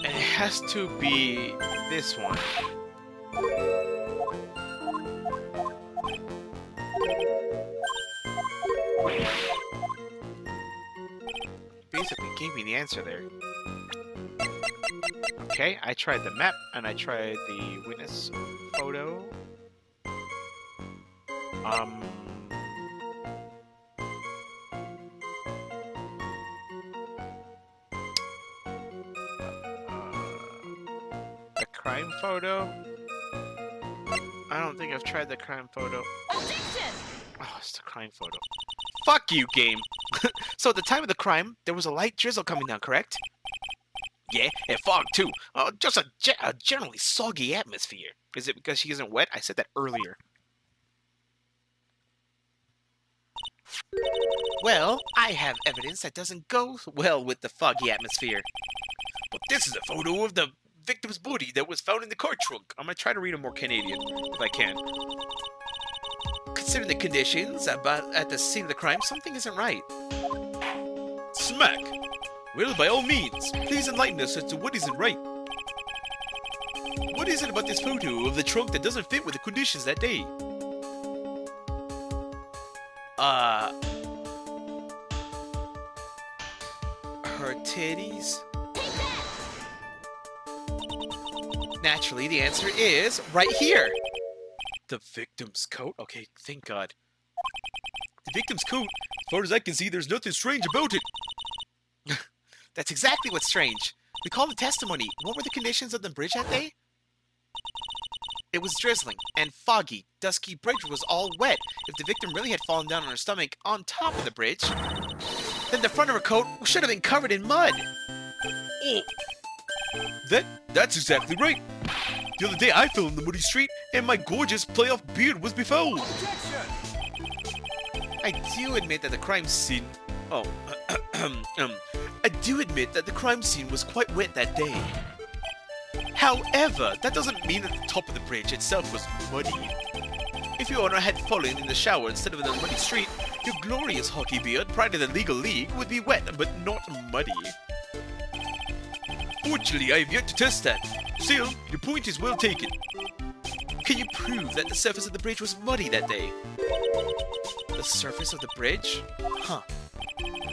And it has to be this one. Basically gave me the answer there. Okay, I tried the map and I tried the witness photo. The crime photo? I don't think I've tried the crime photo. Oh, it's the crime photo. Fuck you, game! So at the time of the crime, there was a light drizzle coming down, correct? Yeah, and fog too. Just a generally soggy atmosphere. Is it because she isn't wet? I said that earlier. Well, I have evidence that doesn't go well with the foggy atmosphere. But this is a photo of the victim's body that was found in the car trunk. I'm gonna try to read a more Canadian, if I can. Considering the conditions at the scene of the crime, something isn't right. Smack! Well, by all means, please enlighten us as to what isn't right. What is it about this photo of the trunk that doesn't fit with the conditions that day? Her titties? Naturally, the answer is right here. The victim's coat? Okay, thank God. The victim's coat? As far as I can see, there's nothing strange about it. That's exactly what's strange. Recall the testimony. What were the conditions of the bridge that day? It was drizzling and foggy. Dusky bridge was all wet. If the victim really had fallen down on her stomach on top of the bridge, then the front of her coat should have been covered in mud. Oh, that's exactly right. The other day I fell in the muddy street and my gorgeous playoff beard was befouled. I do admit that the crime scene... Oh, I do admit that the crime scene was quite wet that day. However, that doesn't mean that the top of the bridge itself was muddy. If your owner had fallen in the shower instead of in the muddy street, your glorious hockey beard prior to the legal league would be wet but not muddy. Fortunately, I have yet to test that. Still, your point is well taken. Can you prove that the surface of the bridge was muddy that day? The surface of the bridge? Huh.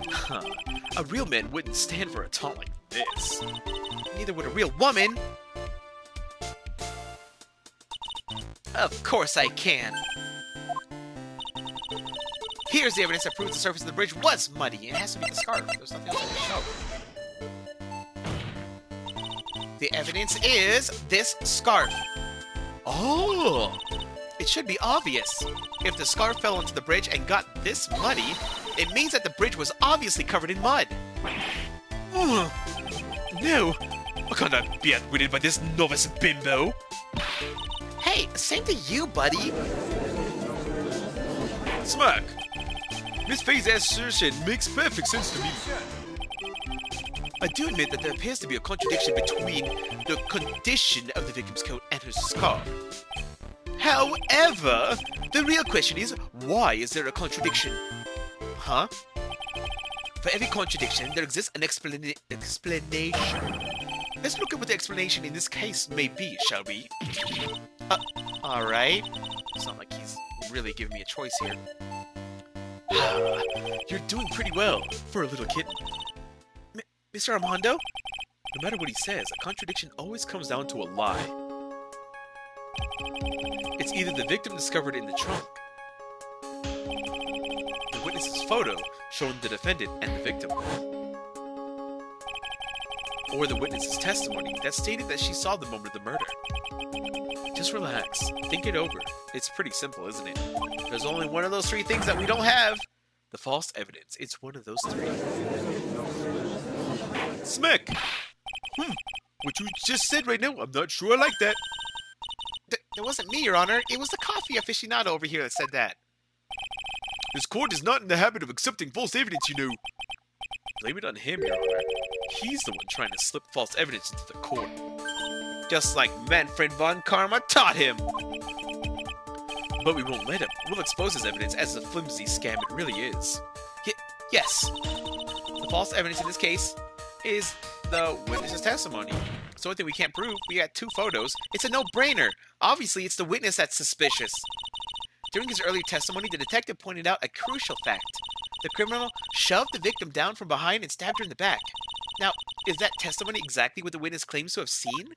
Huh. A real man wouldn't stand for a taunt like this. Neither would a real woman. Of course I can. Here's the evidence that proves the surface of the bridge was muddy. It has to be the scarf. There's nothing else I can show. The evidence is this scarf. Oh! It should be obvious. If the scarf fell into the bridge and got this muddy, it means that the bridge was obviously covered in mud. No, I cannot be outwitted by this novice bimbo. Hey, same to you, buddy. Smack! Miss Faye's assertion makes perfect sense to me. I do admit that there appears to be a contradiction between the condition of the victim's coat and her scarf. However, the real question is, why is there a contradiction? Huh? For every contradiction, there exists an explanation. Let's look at what the explanation in this case may be, shall we? Alright. It's not like he's really giving me a choice here. You're doing pretty well for a little kitten. Mr. Armando? No matter what he says, a contradiction always comes down to a lie. It's either the victim discovered in the trunk, the witness's photo showing the defendant and the victim, or the witness's testimony that stated that she saw the moment of the murder. Just relax. Think it over. It's pretty simple, isn't it? There's only one of those three things that we don't have. The false evidence. It's one of those three. Smack! What you just said right now, I'm not sure I like that. That wasn't me, Your Honor. It was the coffee aficionado over here that said that. This court is not in the habit of accepting false evidence, you know. Blame it on him, Your Honor. He's the one trying to slip false evidence into the court. Just like Manfred von Karma taught him! But we won't let him. We'll expose his evidence as the flimsy scam it really is. Yes! The false evidence in this case is the witness's testimony. It's the only thing we can't prove. We got two photos. It's a no-brainer. Obviously, it's the witness that's suspicious. During his earlier testimony, the detective pointed out a crucial fact. The criminal shoved the victim down from behind and stabbed her in the back. Now, is that testimony exactly what the witness claims to have seen?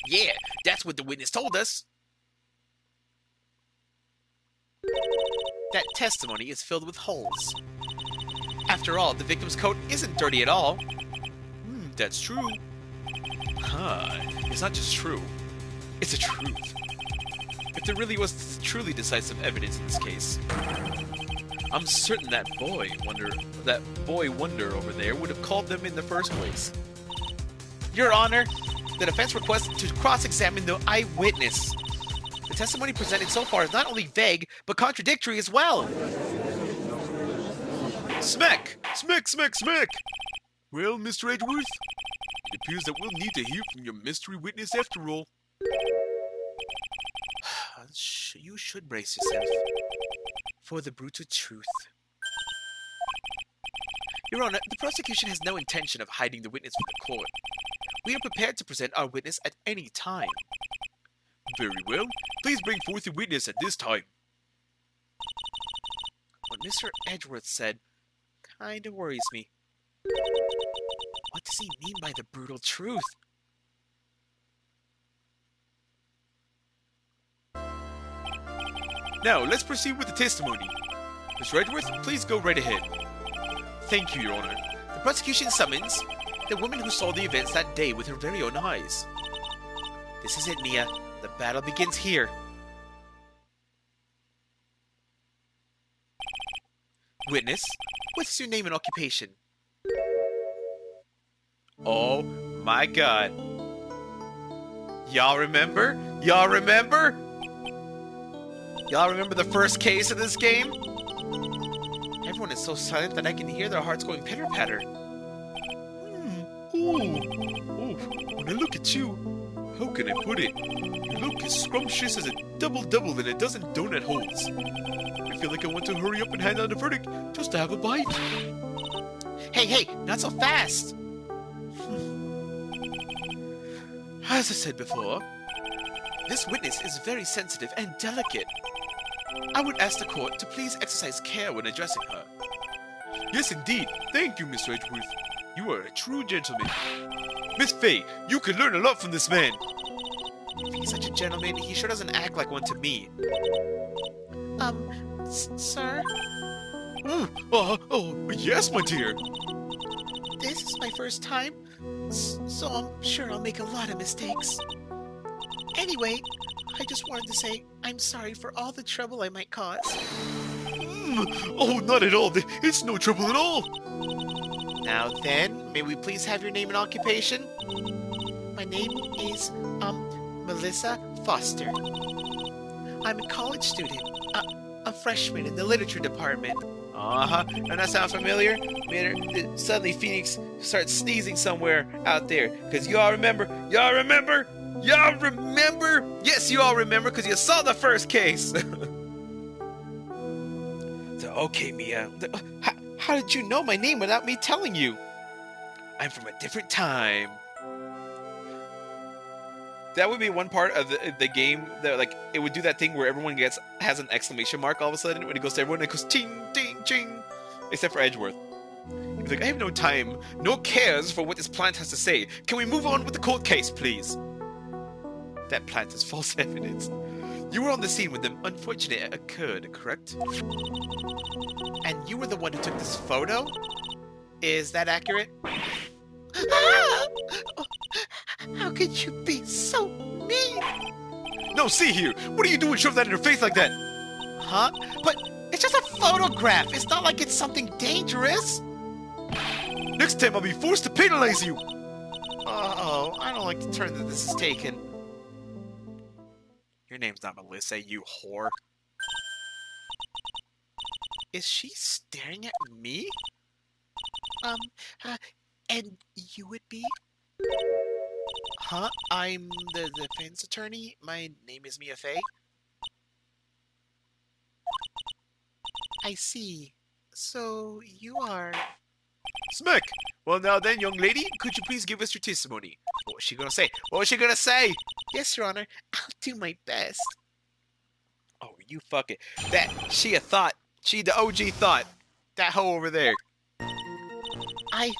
Yeah, that's what the witness told us. That testimony is filled with holes. After all, the victim's coat isn't dirty at all. That's true. It's not just true. It's a truth. If there really was truly decisive evidence in this case, I'm certain that boy wonder over there would have called them in the first place. Your Honor, the defense requests to cross-examine the eyewitness. The testimony presented so far is not only vague, but contradictory as well. Smack! Smack, smack, smack! Well, Mr. Edgeworth, it appears that we'll need to hear from your mystery witness after all. You should brace yourself for the brutal truth. Your Honor, the prosecution has no intention of hiding the witness from the court. We are prepared to present our witness at any time. Very well. Please bring forth your witness at this time. What Mr. Edgeworth said kinda worries me. What does he mean by the brutal truth? Now, let's proceed with the testimony. Mr. Edgeworth, please go right ahead. Thank you, Your Honor. The prosecution summons the woman who saw the events that day with her very own eyes. This is it, Mia. The battle begins here. Witness, what's your name and occupation? Oh my God. Y'all remember? Y'all remember? Y'all remember the first case of this game? Everyone is so silent that I can hear their hearts going pitter-patter. When I look at you, how can I put it? You look as scrumptious as a double-double in a dozen donut holes. I feel like I want to hurry up and hand down the verdict just to have a bite. Hey, not so fast! As I said before, this witness is very sensitive and delicate. I would ask the court to please exercise care when addressing her. Yes, indeed. Thank you, Mr. Edgeworth. You are a true gentleman. Miss Faye, you could learn a lot from this man. If he's such a gentleman, he sure doesn't act like one to me. Sir? Yes, my dear. This is my first time, so I'm sure I'll make a lot of mistakes. Anyway, I just wanted to say I'm sorry for all the trouble I might cause. Oh, not at all. It's no trouble at all. Now then, may we please have your name and occupation? My name is, Melissa Foster. I'm a college student, a freshman in the literature department. Doesn't that sound familiar? Suddenly Phoenix starts sneezing somewhere out there. Because you all remember? Y'all remember? Y'all remember? Yes, you all remember because you saw the first case. So, okay, Mia. How did you know my name without me telling you? I'm from a different time. That would be one part of the game that, like, it would do that thing where everyone has an exclamation mark all of a sudden when it goes to everyone. It goes ting, ting, ting, except for Edgeworth. He's like, I have no time, no cares for what this plant has to say. Can we move on with the court case, please? That plant is false evidence. You were on the scene when the unfortunate occurred, correct? And you were the one who took this photo? Is that accurate? How could you be so mean? No, see here. What are you doing? Shove that in her face like that. Huh? But it's just a photograph. It's not like it's something dangerous. Next time I'll be forced to penalize you. Uh-oh. I don't like the turn that this is taken. Your name's not Melissa, you whore. Is she staring at me? And you would be? Huh? I'm the defense attorney. My name is Mia Faye. I see. So, you are... Smack! Well, now then, young lady, could you please give us your testimony? What was she gonna say? What was she gonna say? Yes, Your Honor. I'll do my best. Oh, you fuck it. That, she a thought. She the OG thought. That hoe over there. I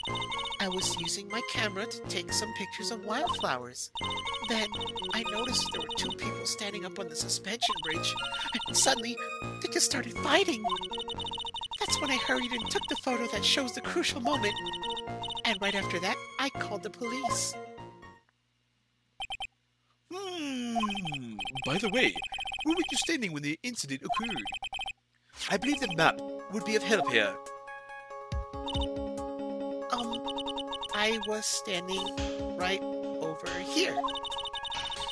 was using my camera to take some pictures of wildflowers. Then I noticed there were two people standing up on the suspension bridge, and suddenly they just started fighting. That's when I hurried and took the photo that shows the crucial moment. And right after that, I called the police. By the way, where were you standing when the incident occurred? I believe the map would be of help here. I was standing right over here.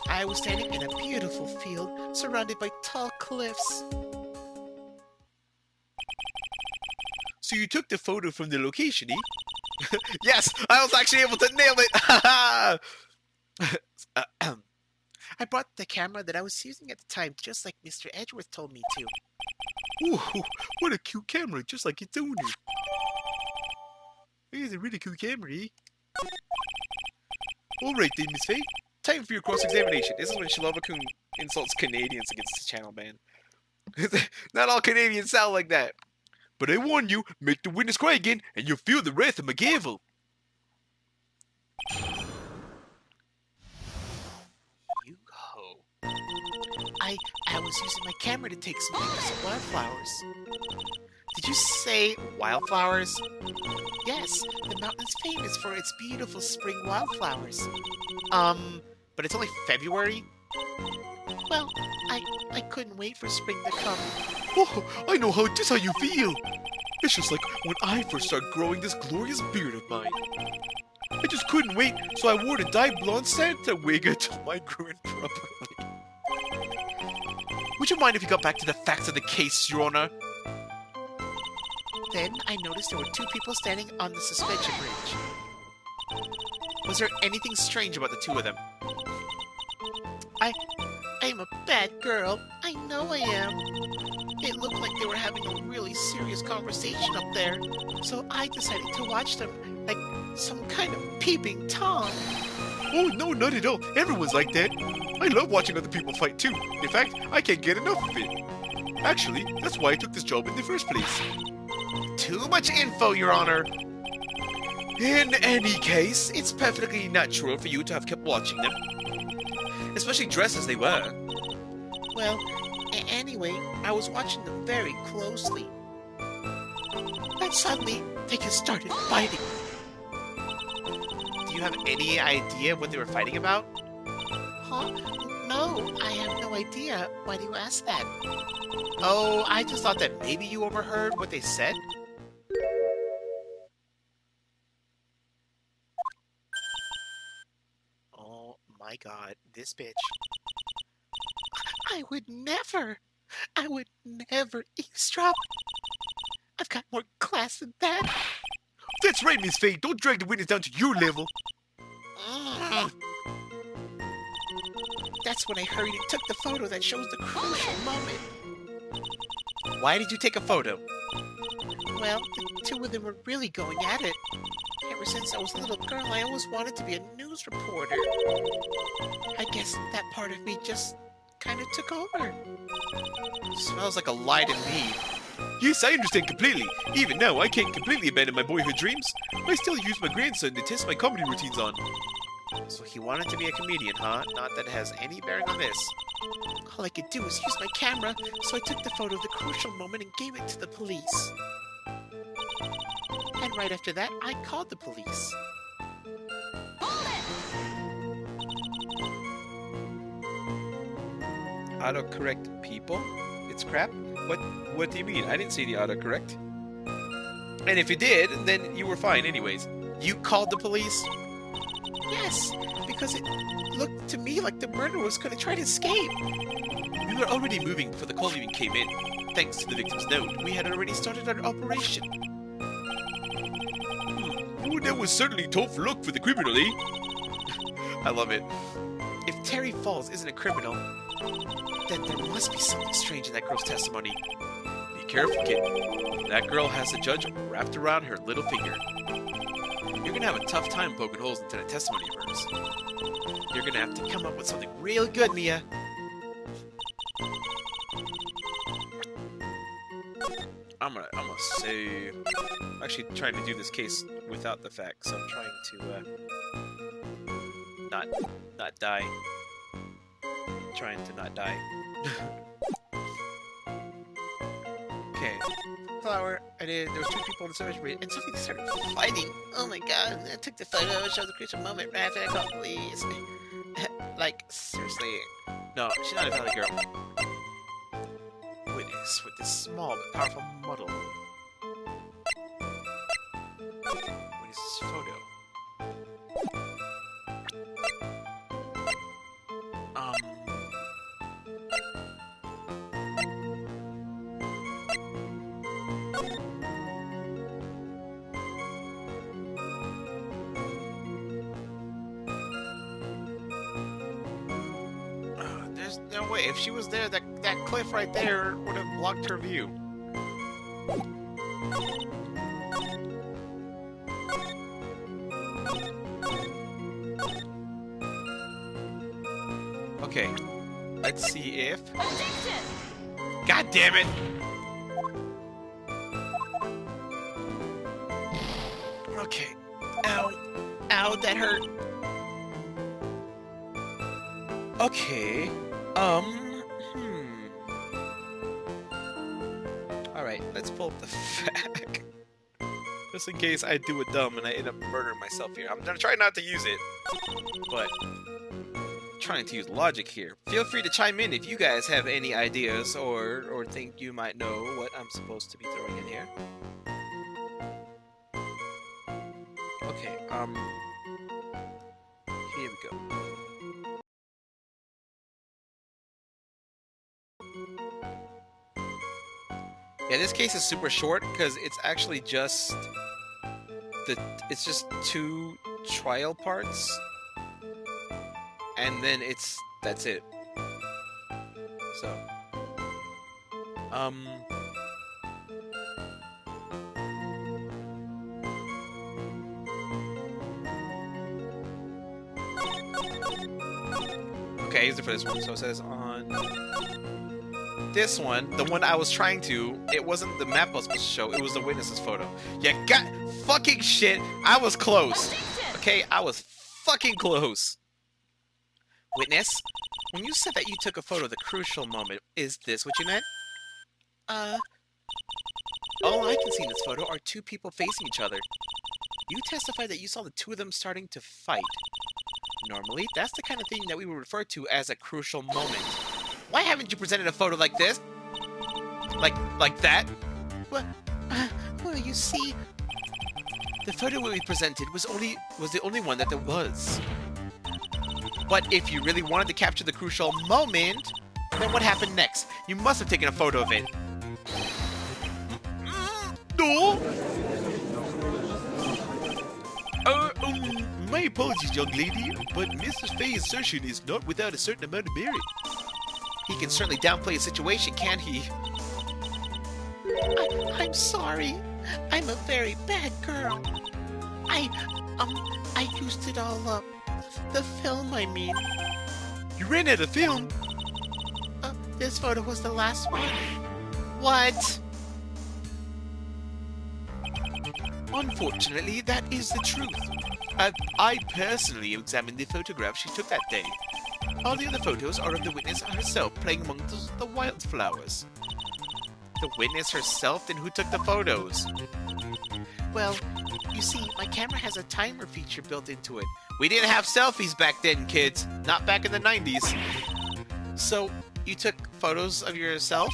I was standing in a beautiful field surrounded by tall cliffs. So you took the photo from the location, eh? Yes, I was actually able to nail it! I brought the camera that I was using at the time, just like Mr. Edgeworth told me to. Ooh, what a cute camera, just like its owner. It's a really cool camera, eh? Alright then, Miss Faye. Time for your cross-examination. This is when Shilova-kun insults Canadians against the channel ban. Not all Canadians sound like that. But I warn you, make the witness cry again, and you'll feel the wrath of my gavel. You ho. I was using my camera to take some pictures of wildflowers. Did you say wildflowers? Yes, the mountain's famous for its beautiful spring wildflowers. But it's only February? Well, I couldn't wait for spring to come. Oh, I know just how you feel. It's just like when I first started growing this glorious beard of mine. I just couldn't wait, so I wore the dyed blonde Santa wig until mine grew in properly. Would you mind if you got back to the facts of the case, Your Honor? Then I noticed there were two people standing on the suspension bridge. Was there anything strange about the two of them? I'm a bad girl. I know I am. It looked like they were having a really serious conversation up there, so I decided to watch them like some kind of peeping Tom. Oh, no, not at all. Everyone's like that. I love watching other people fight too. In fact, I can't get enough of it. Actually, that's why I took this job in the first place. Too much info, Your Honor. In any case, it's perfectly natural for you to have kept watching them. Especially dressed as they were. Well, anyway, I was watching them very closely. And suddenly, they just started fighting. Do you have any idea what they were fighting about? Huh? No, I have no idea. Why do you ask that? Oh, I just thought that maybe you overheard what they said. Oh my god, this bitch. I would never eavesdrop. I've got more class than that. That's right, Miss Faye. Don't drag the witness down to your level. That's when I hurried and took the photo that shows the crucial moment. Why did you take a photo? Well, the two of them were really going at it. Ever since I was a little girl, I always wanted to be a news reporter. I guess that part of me just kind of took over. Smells like a lie to me. Yes, I understand completely. Even now, I can't completely abandon my boyhood dreams. I still use my grandson to test my comedy routines on. So he wanted to be a comedian, huh? Not that it has any bearing on this. All I could do was use my camera, so I took the photo of the crucial moment and gave it to the police. And right after that, I called the police. Autocorrect people? It's crap? What do you mean? I didn't see the autocorrect. And if you did, then you were fine anyways. You called the police? Yes, because it looked to me like the murderer was going to try to escape. We were already moving before the call even came in. Thanks to the victim's note, we had already started our operation. Oh, that was certainly tough luck for the criminal, eh? I love it. If Terry Falls isn't a criminal, then there must be something strange in that girl's testimony. Be careful, kid. That girl has the judge wrapped around her little finger. You're gonna have a tough time poking holes into that testimony of hers. You're gonna have to come up with something real good, Mia. I'm gonna save. I'm actually trying to do this case without the facts. So I'm trying to not die. Trying to not die. Okay. Flower, there was two people in the cemetery, and suddenly they started fighting. Oh my god, I took the photo, showed the crucial moment right after I called the police. Like, seriously. No, she's not a valley girl. Witness with this small but powerful model. What is this photo? There's no way. If she was there, that cliff right there would have blocked her view. Okay, let's see if... God damn it! Okay. Ow. Ow, that hurt. Okay. Alright, let's pull up the fact. Just in case I do it dumb and I end up murdering myself here. I'm gonna try not to use it, but I'm trying to use logic here. Feel free to chime in if you guys have any ideas or think you might know what I'm supposed to be throwing in here. Okay, here we go. Yeah, this case is super short because it's actually just it's just 2 trial parts, and then that's it. So, okay, here's it for this one. So it says on this one, the one I was trying to, it wasn't the map I was supposed to show, it was the witness's photo. You got fucking shit. I was close. Okay, I was fucking close. Witness, when you said that you took a photo of the crucial moment, is this what you meant? All I can see in this photo are two people facing each other. You testified that you saw the two of them starting to fight. Normally, that's the kind of thing that we would refer to as a crucial moment. Why haven't you presented a photo like this? Like that? Well, you see, the photo we presented was the only one that there was. But if you really wanted to capture the crucial moment, then what happened next? You must have taken a photo of it. No! My apologies, young lady, but Mr. Faye's assertion is not without a certain amount of merit. He can certainly downplay a situation, can't he? I'm sorry. I'm a very bad girl. I used it all up. The film, I mean. You ran out of film? This photo was the last one. What? Unfortunately, that is the truth. I personally examined the photographs she took that day. All the other photos are of the witness herself playing among the wildflowers. The witness herself? Then who took the photos? Well, you see, my camera has a timer feature built into it. We didn't have selfies back then, kids. Not back in the 90s. So, you took photos of yourself?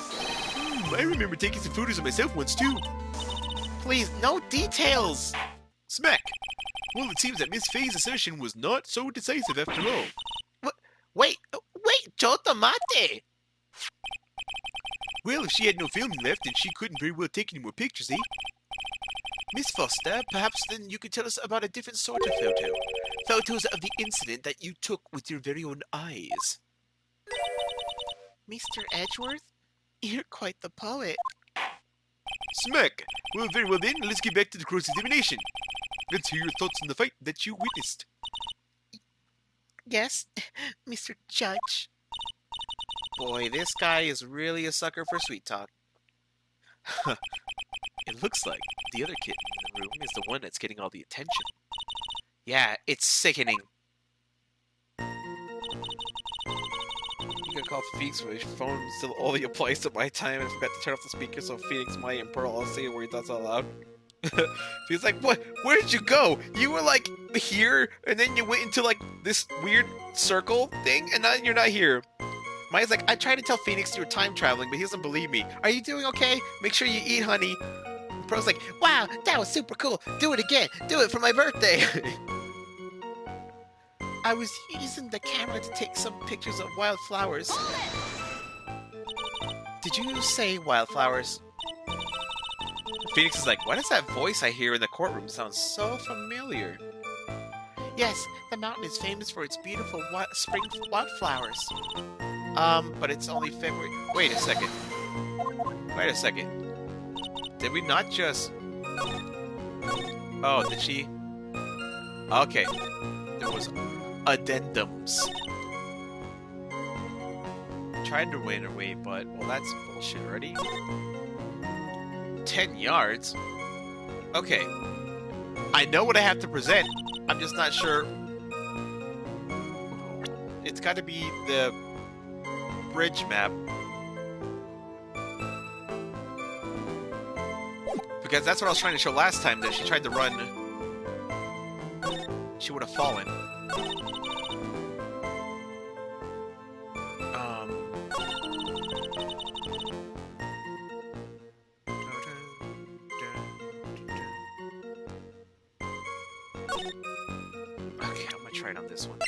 I remember taking some photos of myself once too. Please, no details! Smack! Well, it seems that Miss Faye's assertion was not so decisive after all. Wait, Chotomate! Well, if she had no filming left, then she couldn't very well take any more pictures, eh? Miss Foster, perhaps then you could tell us about a different sort of photo. Photos of the incident that you took with your very own eyes. Mr. Edgeworth? You're quite the poet. Smack! Well, very well then, let's get back to the cross-examination. Let's hear your thoughts on the fight that you witnessed. Yes, Mr. Judge. Boy, this guy is really a sucker for sweet talk. It looks like the other kid in the room is the one that's getting all the attention. Yeah, it's sickening. You can call Phoenix for his phone still only applies to my time and forgot to turn off the speaker so Phoenix might and Pearl all say where he thoughts out loud. He's like, what? Where did you go? You were like here, and then you went into like this weird circle thing, and now you're not here. Maya's like, I tried to tell Phoenix you were time traveling, but he doesn't believe me. Are you doing okay? Make sure you eat, honey. And Pearl's like, wow, that was super cool. Do it again. Do it for my birthday. I was using the camera to take some pictures of wildflowers. Did you say wildflowers? Phoenix is like, why does that voice I hear in the courtroom sound so familiar? Yes, the mountain is famous for its beautiful spring wildflowers. But it's only February. Wait a second. Wait a second. Did we not just... Oh, did she? Okay. There was addendums. Tried to win away, but... Well, that's bullshit already. 10 yards? Okay. I know what I have to present. I'm just not sure. It's got to be the bridge map. Because that's what I was trying to show last time, that she tried to run. She would have fallen. Okay, I'm gonna try it on this one.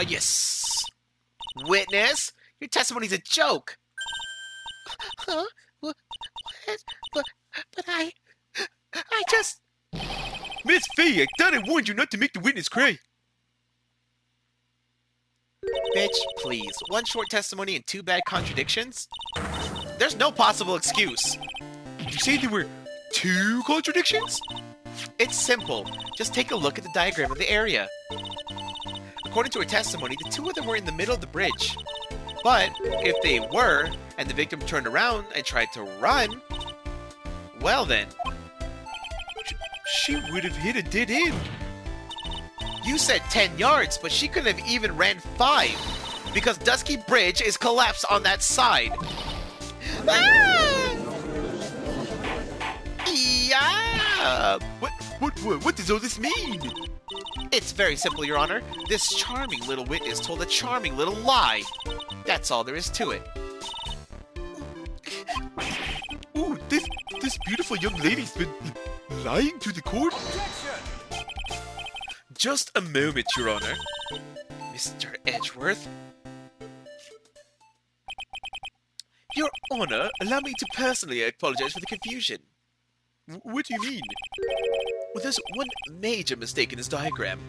Yes! Witness, your testimony's a joke! Huh? What? But I just... Miss Faye, I thought I warned you not to make the witness cry. Bitch, please. One short testimony and two bad contradictions? There's no possible excuse. Did you say there were 2 contradictions? It's simple. Just take a look at the diagram of the area. According to her testimony, the two of them were in the middle of the bridge. But if they were, and the victim turned around and tried to run, well then, She would have hit a dead end. you said 10 yards, but she could have even ran 5, because Dusky Bridge is collapsed on that side. Ah! Yeah! What does all this mean? It's very simple, Your Honor. This charming little witness told a charming little lie. That's all there is to it. Ooh, this beautiful young lady's been lying to the court? Just a moment, Your Honor. Mr. Edgeworth? Your Honor, allow me to personally apologize for the confusion. What do you mean? Well, there's one major mistake in this diagram.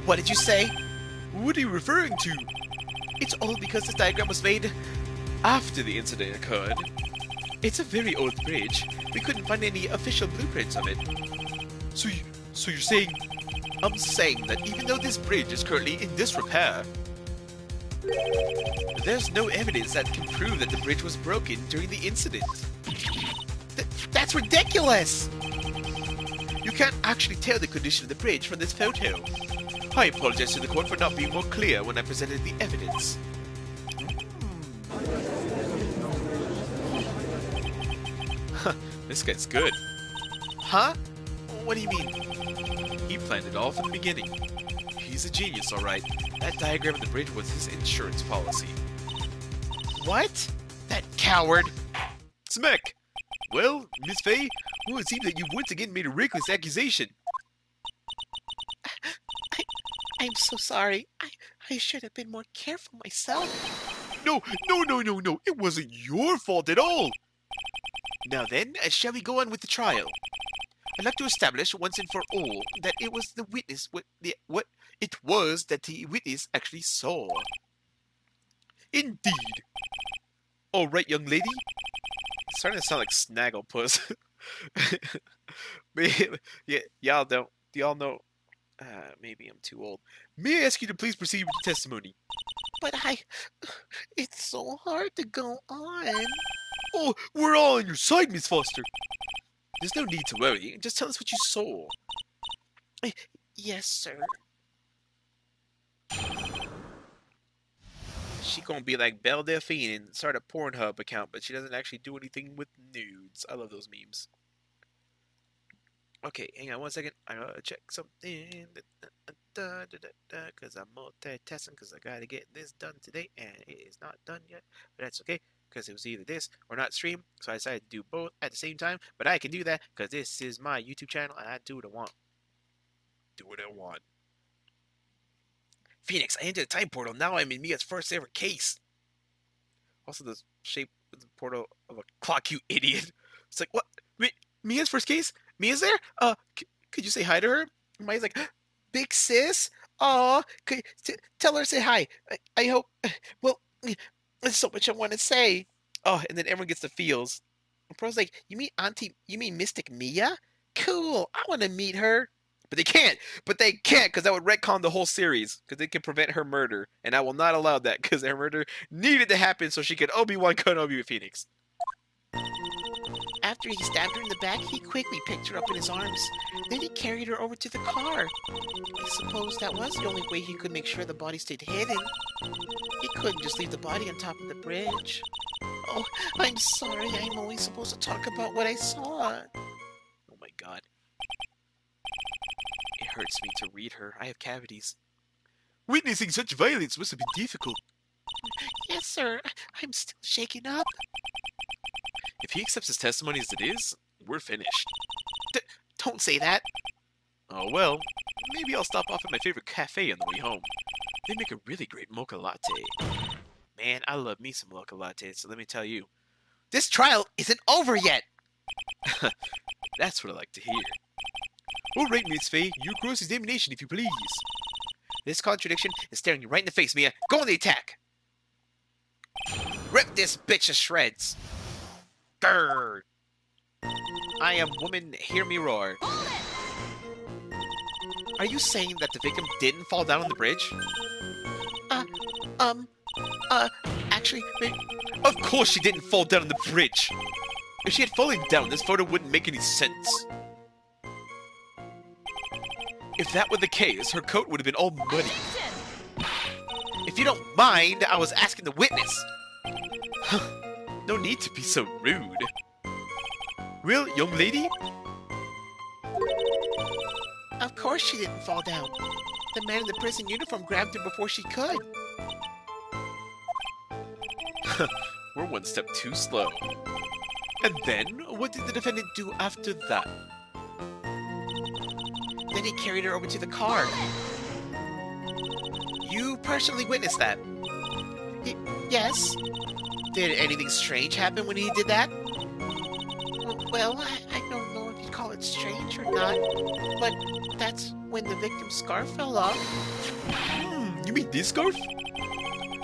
What did you say? What are you referring to? It's all because this diagram was made after the incident occurred. It's a very old bridge. We couldn't find any official blueprints of it. So you're saying... I'm saying that even though this bridge is currently in disrepair, there's no evidence that can prove that the bridge was broken during the incident. That's ridiculous! You can't actually tell the condition of the bridge from this photo. I apologize to the court for not being more clear when I presented the evidence. This guy's good. Huh? What do you mean? He planned it all from the beginning. He's a genius, alright. That diagram of the bridge was his insurance policy. What? That coward! Smack! Well, Miss Faye, it seems that you once again made a reckless accusation. I'm so sorry. I should have been more careful myself. No, it wasn't your fault at all. Now then, shall we go on with the trial? I'd like to establish once and for all that it was the witness what it was that the witness actually saw. Indeed. All right, young lady. It's starting to sound like Snagglepuss. Y'all know. Maybe I'm too old. May I ask you to please proceed with your testimony? But it's so hard to go on. Oh, we're all on your side, Miss Foster. There's no need to worry. Just tell us what you saw. Yes, sir. She gonna be like Belle Delphine and start a Pornhub account, but she doesn't actually do anything with nudes. I love those memes. Okay, hang on one second. I gotta check something. Because I'm multitasking because I gotta get this done today, and it is not done yet. But that's okay, because it was either this or not stream. So I decided to do both at the same time. But I can do that because this is my YouTube channel, and I do what I want. Do what I want. Phoenix, I entered a time portal. Now I'm in Mia's first ever case. Also, the shape of the portal of a clock, you idiot. It's like, what? Wait, Mia's first case? Mia's there? Could you say hi to her? Mia's like, big sis? Aw, tell her to say hi. I hope, well, there's so much I want to say. Oh, and then everyone gets the feels. And Pro's like, you mean Mystic Mia? Cool, I want to meet her. But they can't, because that would retcon the whole series, because they can prevent her murder. And I will not allow that, because her murder needed to happen so she could Obi-Wan Kenobi with Phoenix. After he stabbed her in the back, he quickly picked her up in his arms. Then he carried her over to the car. I suppose that was the only way he could make sure the body stayed hidden. He couldn't just leave the body on top of the bridge. Oh, I'm sorry. I'm only supposed to talk about what I saw. Oh my god. It hurts me to read her. I have cavities. Witnessing such violence must have been difficult. Yes, sir. I'm still shaken up. If he accepts his testimony as it is, we're finished. Don't say that. Oh well, maybe I'll stop off at my favorite cafe on the way home. They make a really great mocha latte. Man, I love me some mocha lattes, so let me tell you. This trial isn't over yet. That's what I like to hear. All right, Miss Faye, your cross-examination, if you please. This contradiction is staring you right in the face, Mia. Go on the attack. Rip this bitch to shreds. Grrr. I am woman, hear me roar. Are you saying that the victim didn't fall down on the bridge? Actually, Of course she didn't fall down on the bridge! If she had fallen down, this photo wouldn't make any sense. If that were the case, her coat would have been all muddy. If you don't mind, I was asking the witness. No need to be so rude. Well, young lady? of course she didn't fall down. The man in the prison uniform grabbed her before she could. We're one step too slow. And then, what did the defendant do after that? Then he carried her over to the car. You personally witnessed that. Yes. Did anything strange happen when he did that? Well, I don't know if you call it strange or not, but that's when the victim's scarf fell off. You mean this scarf?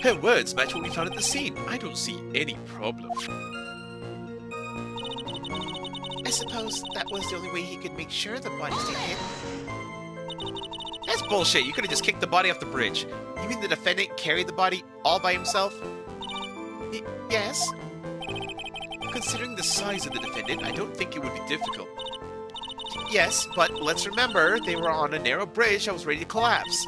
Her words match what we found at the scene. I don't see any problem. I suppose that was the only way he could make sure the body stayed hidden. That's bullshit. You could have just kicked the body off the bridge. You mean the defendant carried the body all by himself? Yes. Considering the size of the defendant, I don't think it would be difficult. Yes, but let's remember, they were on a narrow bridge that was ready to collapse.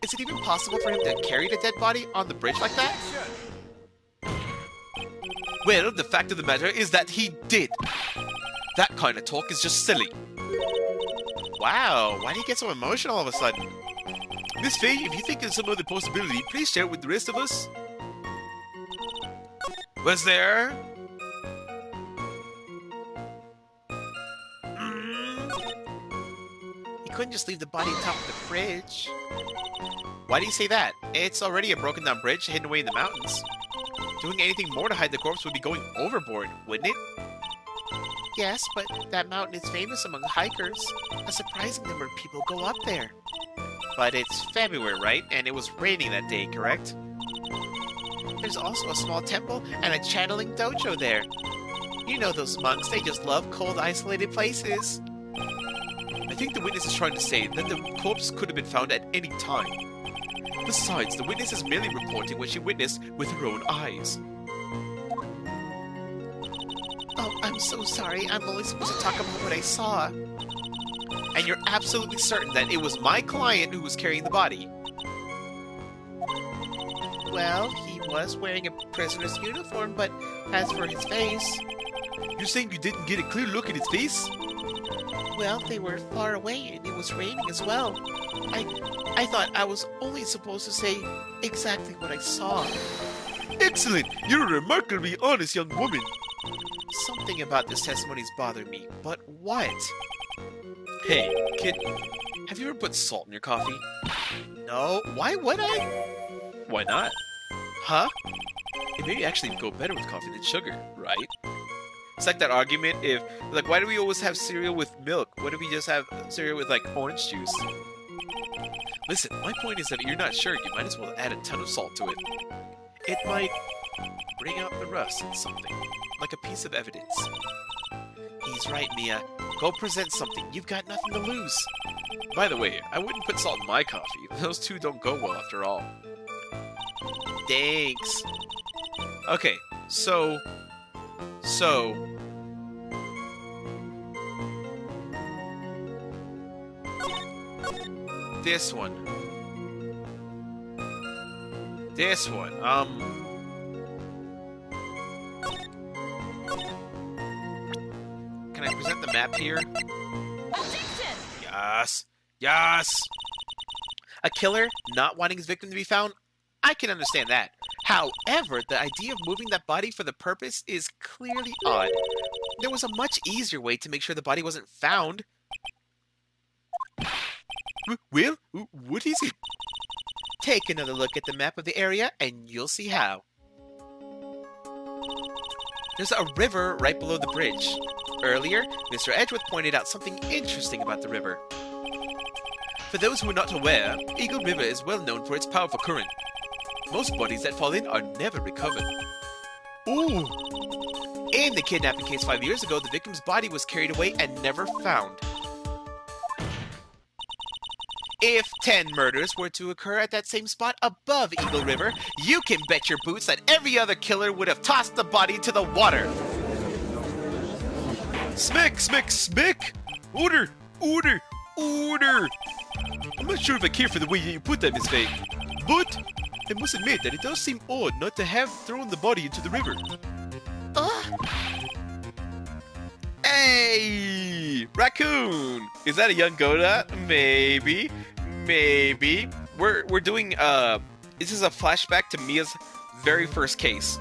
Is it even possible for him to carry the dead body on the bridge like that? Well, the fact of the matter is that he did. That kind of talk is just silly. Wow, why do you get so emotional all of a sudden? Miss Faye, if you think there's some other possibility, please share it with the rest of us. Was there? He couldn't just leave the body on top of the bridge. Why do you say that? It's already a broken down bridge hidden away in the mountains. Doing anything more to hide the corpse would be going overboard, wouldn't it? Yes, but that mountain is famous among hikers. A surprising number of people go up there. But it's February, right? And it was raining that day, correct? There's also a small temple and a channeling dojo there. You know those monks, they just love cold, isolated places. I think the witness is trying to say that the corpse could have been found at any time. Besides, the witness is merely reporting what she witnessed with her own eyes. Oh, I'm so sorry. I'm only supposed to talk about what I saw. And you're absolutely certain that it was my client who was carrying the body? Well, he was wearing a prisoner's uniform, but as for his face... You're saying you didn't get a clear look at his face? Well, they were far away and it was raining as well. I thought I was only supposed to say exactly what I saw. Excellent! You're a remarkably honest young woman. Something about this testimony's bothered me, but what? Hey, kid, have you ever put salt in your coffee? No, why would I? Why not? Huh? It may actually go better with coffee than sugar, right? It's like that argument if, like, why do we always have cereal with milk? Why don't we just have cereal with, like, orange juice? Listen, my point is that if you're not sure, you might as well add a ton of salt to it. It might bring out the rust in something, like a piece of evidence. He's right, Mia. Go present something. You've got nothing to lose. By the way, I wouldn't put salt in my coffee. Those two don't go well after all. Thanks. Okay, so... This one. This one. Can I present the map here? Yes. Yes. A killer not wanting his victim to be found? I can understand that. However, the idea of moving that body for the purpose is clearly odd. There was a much easier way to make sure the body wasn't found. Well, what is it? Take another look at the map of the area and you'll see how. There's a river right below the bridge. Earlier, Mr. Edgeworth pointed out something interesting about the river. For those who are not aware, Eagle River is well known for its powerful current. Most bodies that fall in are never recovered. Ooh! In the kidnapping case 5 years ago, the victim's body was carried away and never found. If 10 murders were to occur at that same spot above Eagle River, you can bet your boots that every other killer would have tossed the body into the water. Smack, smack, smack! Order, order, order! I'm not sure if I care for the way you put that, Miss Faye, but I must admit that it does seem odd not to have thrown the body into the river. Hey! Raccoon! Is that a young Goda? Maybe. Maybe. We're doing, this is a flashback to Mia's very first case.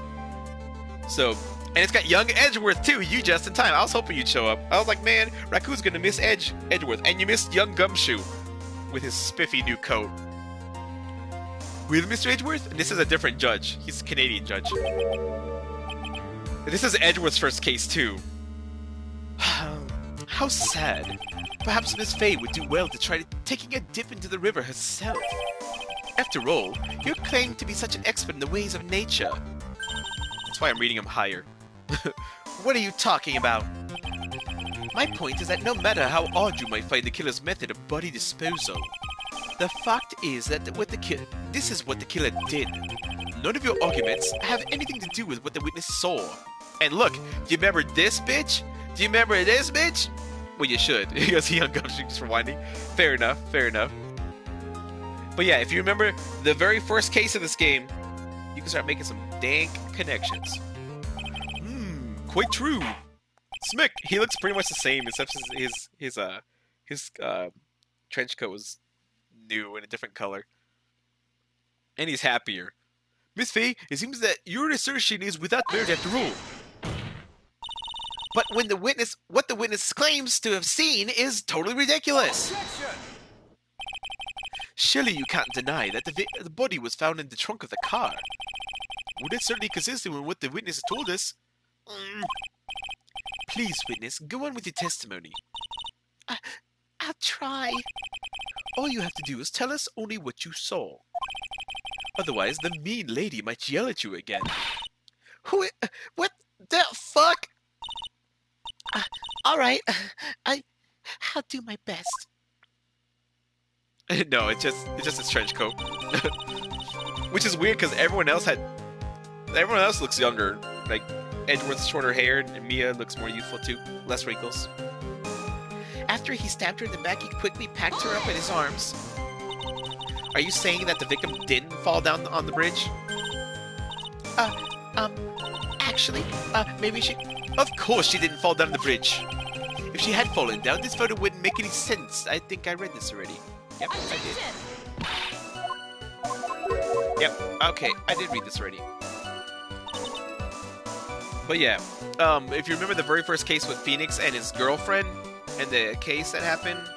So, and it's got young Edgeworth too, you just in time. I was hoping you'd show up. I was like, man, Raccoon's gonna miss Edgeworth, and you missed young Gumshoe with his spiffy new coat. Really, Mr. Edgeworth? And this is a different judge. He's a Canadian judge. This is Edgeworth's first case too. How sad. Perhaps Miss Faye would do well to try taking a dip into the river herself. After all, you claim to be such an expert in the ways of nature. That's why I'm reading him higher. What are you talking about? My point is that no matter how odd you might find the killer's method of body disposal, the fact is that this is what the killer did. None of your arguments have anything to do with what the witness saw. And look, do you remember this bitch? Do you remember this bitch? Well, you should, because young Gumshoe's rewinding. Fair enough, fair enough. But yeah, if you remember the very first case of this game, you can start making some dank connections. Quite true. Smick, he looks pretty much the same, except his trench coat was new and a different color. And he's happier. Miss Faye, it seems that your assertion is without merit after all. But when what the witness claims to have seen is totally ridiculous. Surely you can't deny that the body was found in the trunk of the car. Well, that's certainly consistent with what the witness has told us. Please, witness, go on with your testimony. I'll try. All you have to do is tell us only what you saw. Otherwise, the mean lady might yell at you again. What the fuck? All right, I'll do my best. No, it's just his trench coat, which is weird because everyone else looks younger. Like Edgeworth's shorter hair, and Mia looks more youthful too, less wrinkles. After he stabbed her in the back, he quickly packed her up in his arms. Are you saying that the victim didn't fall down on the bridge? Actually, maybe she... Of course she didn't fall down the bridge. If she had fallen down, this photo wouldn't make any sense. I think I read this already. Yep, I did. Yep, okay, I did read this already. But yeah, if you remember the very first case with Phoenix and his girlfriend, and the case that happened,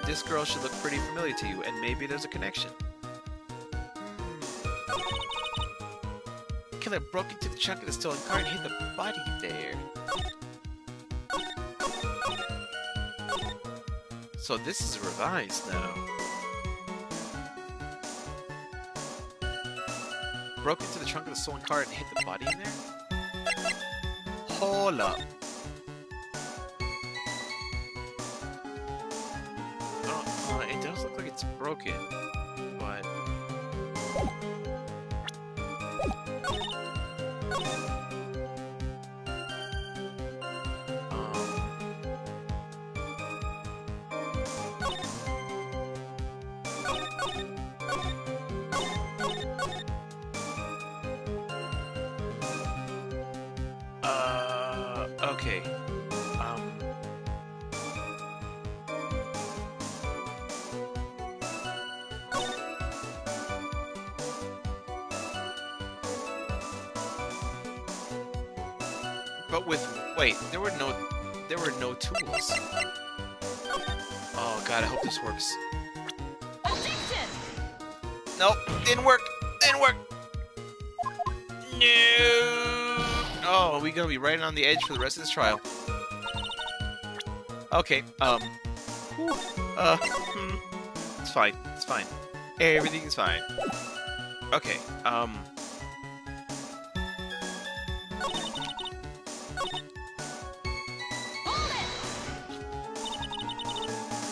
this girl should look pretty familiar to you, and maybe there's a connection. Killer broke into the trunk of the stolen car and hid the body there. So this is revised now. Broke into the trunk of the stolen car and hid the body in there? Hold up. Oh, it does look like it's broken, but... Okay. But wait, there were no tools. Oh god, I hope this works. Nope, didn't work. No. Oh, we're gonna be right on the edge for the rest of this trial. Okay, it's fine. Everything is fine. Okay,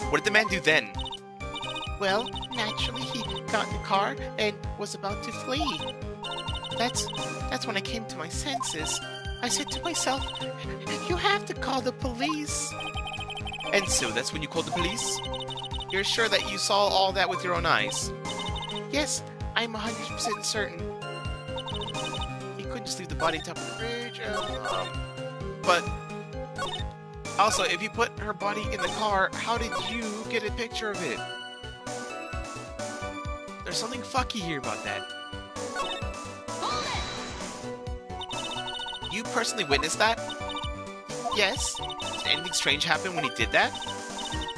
what did the man do then? Well, naturally, he got in the car and was about to flee. That's when I came to my senses. I said to myself, you have to call the police. And so that's when you called the police? You're sure that you saw all that with your own eyes? Yes, I'm 100% certain. You couldn't just leave the body on top of the bridge. But also, if you put her body in the car, how did you get a picture of it? There's something fucky here about that. You personally witnessed that? Yes. Did anything strange happen when he did that?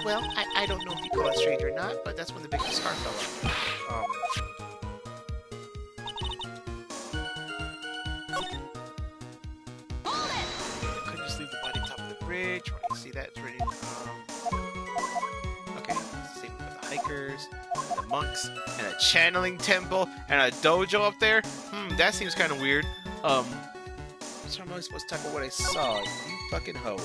Well, I don't know if you call it strange or not, but that's when the victim's car fell off. Couldn't just leave the body on top of the bridge. Right, you see that? It's ready. Okay, same with the hikers, the monks, and a channeling temple, and a dojo up there. That seems kind of weird. So I'm only supposed to talk about what I saw. You fucking hoe.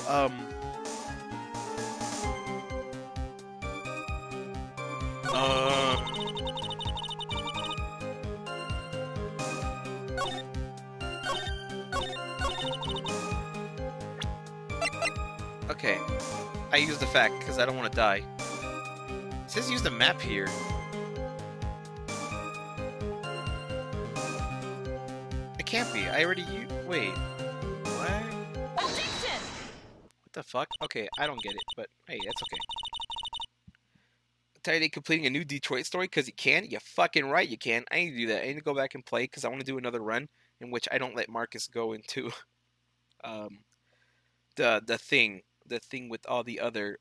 Okay. I use the fact because I don't want to die. It says use the map here. It can't be. I already used. Wait. What? What the fuck? Okay, I don't get it, but hey, that's okay. Tired of completing a new Detroit story because you can? You're fucking right you can. I need to do that. I need to go back and play because I want to do another run in which I don't let Marcus go into the thing with all the other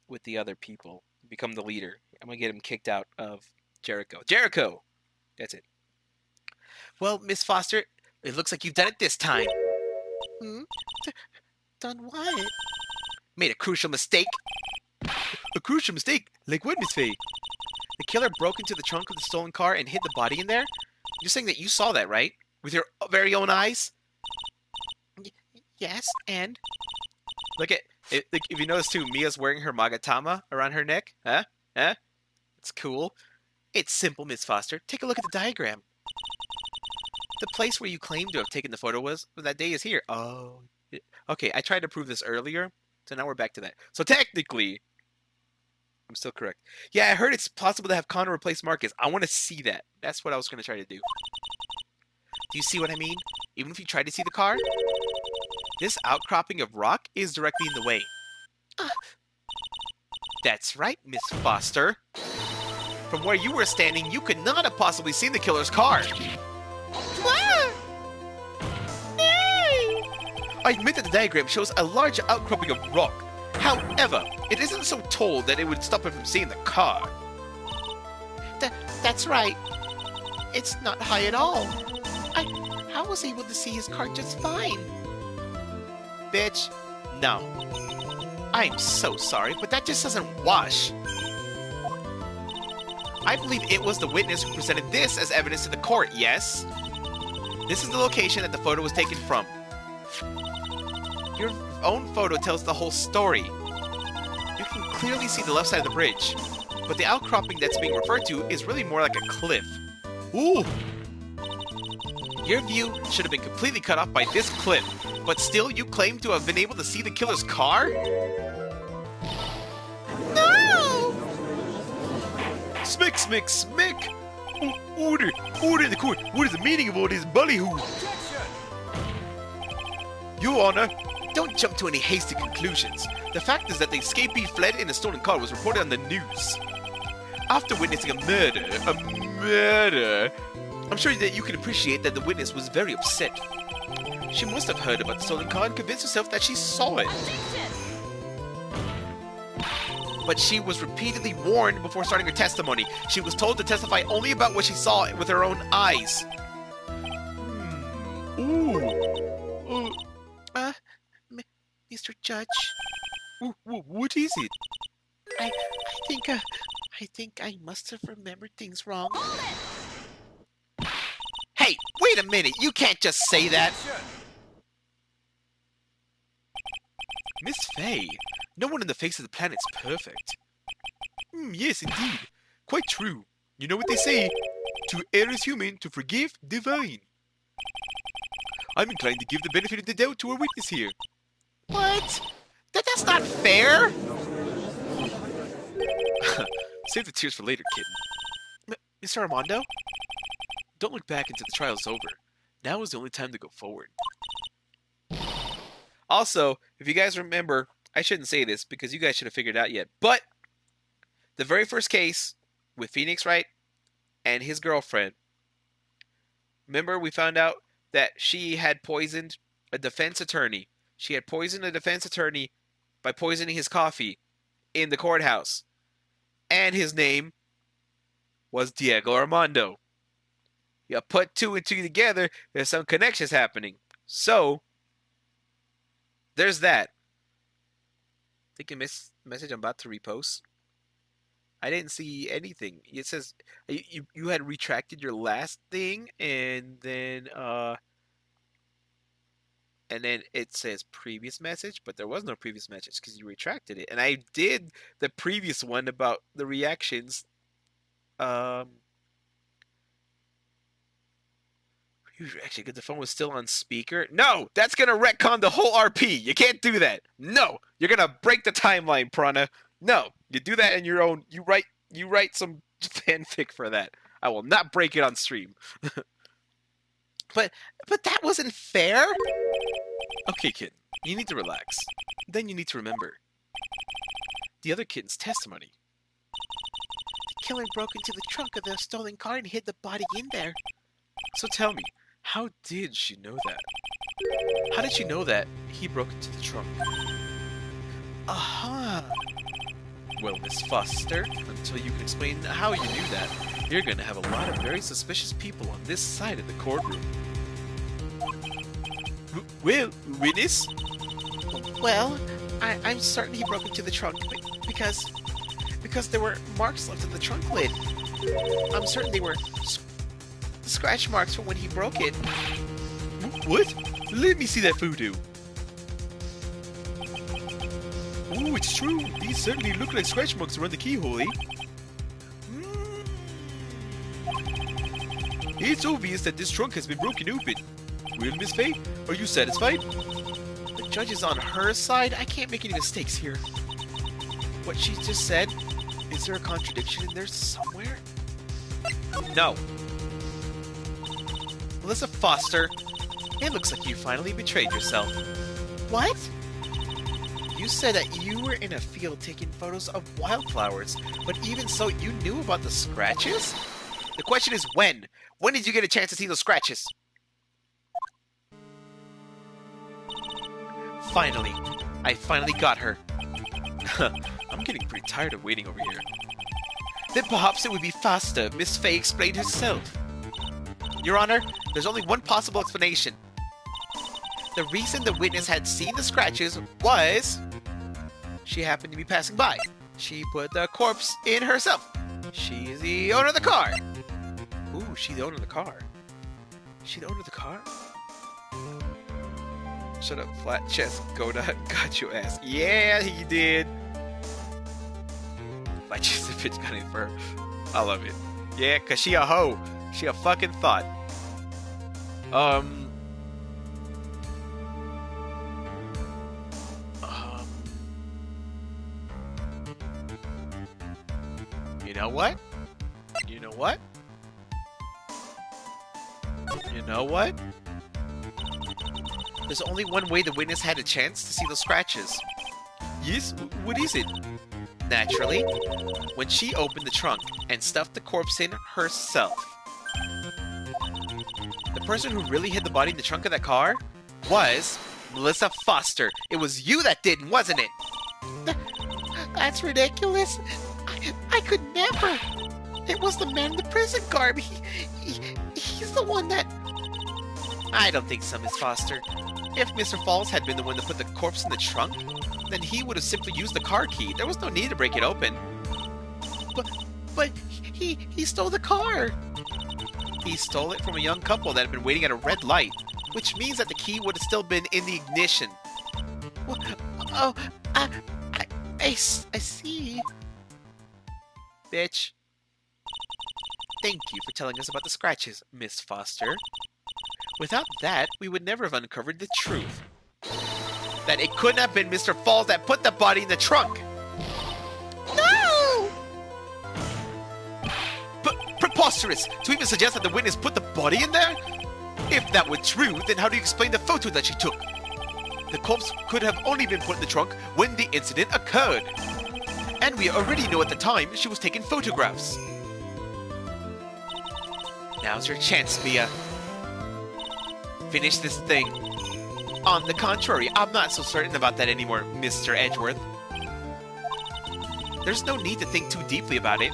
with the other people. Become the leader. I'm gonna get him kicked out of Jericho. Jericho! That's it. Well, Miss Foster, it looks like you've done it this time. Done what? Made a crucial mistake. A crucial mistake? Like what, Miss Faye? The killer broke into the trunk of the stolen car and hid the body in there? You're saying that you saw that, right? With your very own eyes? Yes, and? Look at it. Like, if you notice too, Mia's wearing her magatama around her neck. Huh? It's cool. It's simple, Miss Foster. Take a look at the diagram. The place where you claim to have taken the photo was that day is here. Oh. Okay, I tried to prove this earlier, so now we're back to that. So technically, I'm still correct. Yeah, I heard it's possible to have Connor replace Marcus. I want to see that. That's what I was going to try to do. Do you see what I mean? Even if you try to see the car, this outcropping of rock is directly in the way. That's right, Miss Foster. From where you were standing, you could not have possibly seen the killer's car. I admit that the diagram shows a large outcropping of rock. However, it isn't so tall that it would stop him from seeing the car. That's right. It's not high at all. I was able to see his car just fine. Bitch, no. I'm so sorry, but that just doesn't wash. I believe it was the witness who presented this as evidence to the court, yes? This is the location that the photo was taken from. Your own photo tells the whole story. You can clearly see the left side of the bridge, but the outcropping that's being referred to is really more like a cliff. Ooh! Your view should have been completely cut off by this cliff, but still you claim to have been able to see the killer's car? No! Smick, smick, smick! Order in the court! What is the meaning of all this ballyhoo? Your Honor, don't jump to any hasty conclusions. The fact is that the escapee fled in a stolen car was reported on the news. After witnessing a murder, I'm sure that you can appreciate that the witness was very upset. She must have heard about the stolen car and convinced herself that she saw it. But she was repeatedly warned before starting her testimony. She was told to testify only about what she saw with her own eyes. Mr. Judge. What is it? I think I must have remembered things wrong. Hey, wait a minute! You can't just say that! Miss Faye, no one on the face of the planet's perfect. Yes, indeed. Quite true. You know what they say? To err is human, to forgive, divine. I'm inclined to give the benefit of the doubt to our witness here. What? That's not fair! Save the tears for later, kitten. Mr. Armando? Don't look back until the trial's over. Now is the only time to go forward. Also, if you guys remember, I shouldn't say this because you guys should have figured it out yet, but the very first case with Phoenix Wright and his girlfriend, remember we found out that she had poisoned a defense attorney. She had poisoned a defense attorney by poisoning his coffee in the courthouse. And his name was Diego Armando. You put two and two together, there's some connections happening. So, there's that. Think you missed the message I'm about to repost? I didn't see anything. It says you had retracted your last thing, and then it says previous message, but there was no previous message because you retracted it. And I did the previous one about the reactions. Actually, because the phone was still on speaker. No, that's gonna retcon the whole RP. You can't do that. No, you're gonna break the timeline, Prana. No, you do that in your own. You write some fanfic for that. I will not break it on stream. But that wasn't fair. Okay, kitten, you need to relax. Then you need to remember the other kitten's testimony. The killer broke into the trunk of the stolen car and hid the body in there. So tell me, how did she know that? How did she know that he broke into the trunk? Aha! Well, Miss Foster, until you can explain how you knew that, you're going to have a lot of very suspicious people on this side of the courtroom. Well, witness? Well, I'm certain he broke into the trunk because there were marks left in the trunk lid. I'm certain they were scratch marks from when he broke it. What? Let me see that voodoo. Oh, it's true. These certainly look like scratch marks around the keyhole, eh? It's obvious that this trunk has been broken open. Well, Miss Faye, are you satisfied? The judge is on her side. I can't make any mistakes here. What she just said, is there a contradiction in there somewhere? No. Melissa Foster, it looks like you finally betrayed yourself. What? You said that you were in a field taking photos of wildflowers, but even so, you knew about the scratches? The question is when? When did you get a chance to see those scratches? Finally. I finally got her. I'm getting pretty tired of waiting over here. Then perhaps it would be faster if Miss Faye explained herself. Your Honor, there's only one possible explanation. The reason the witness had seen the scratches was she happened to be passing by. She put the corpse in herself. She's the owner of the car. Ooh, she's the owner of the car. She the owner of the car? Shut up, flat chest. Goda got your ass. Yeah, he did. My chest a bitch got it for her. I love it. Yeah, cause she a hoe. She a fucking thought. You know what? You know what? You know what? There's only one way the witness had a chance to see those scratches. Yes? What is it? Naturally, when she opened the trunk and stuffed the corpse in herself. The person who really hid the body in the trunk of that car was Melissa Foster. It was you that did, wasn't it? That's ridiculous. I could never. It was the man in the prison garb. He's the one that... I don't think so, Miss Foster. If Mr. Falls had been the one to put the corpse in the trunk, then he would have simply used the car key. There was no need to break it open. But he stole the car. He stole it from a young couple that had been waiting at a red light, which means that the key would have still been in the ignition. Oh, I see. bitch. Thank you for telling us about the scratches, Miss Foster. Without that, we would never have uncovered the truth. That it couldn't have been Mr. Falls that put the body in the trunk. No! But preposterous! To even suggest that the witness put the body in there? If that were true, then how do you explain the photo that she took? The corpse could have only been put in the trunk when the incident occurred. And we already know at the time she was taking photographs. Now's your chance, Mia. Finish this thing. On the contrary, I'm not so certain about that anymore, Mr. Edgeworth. There's no need to think too deeply about it.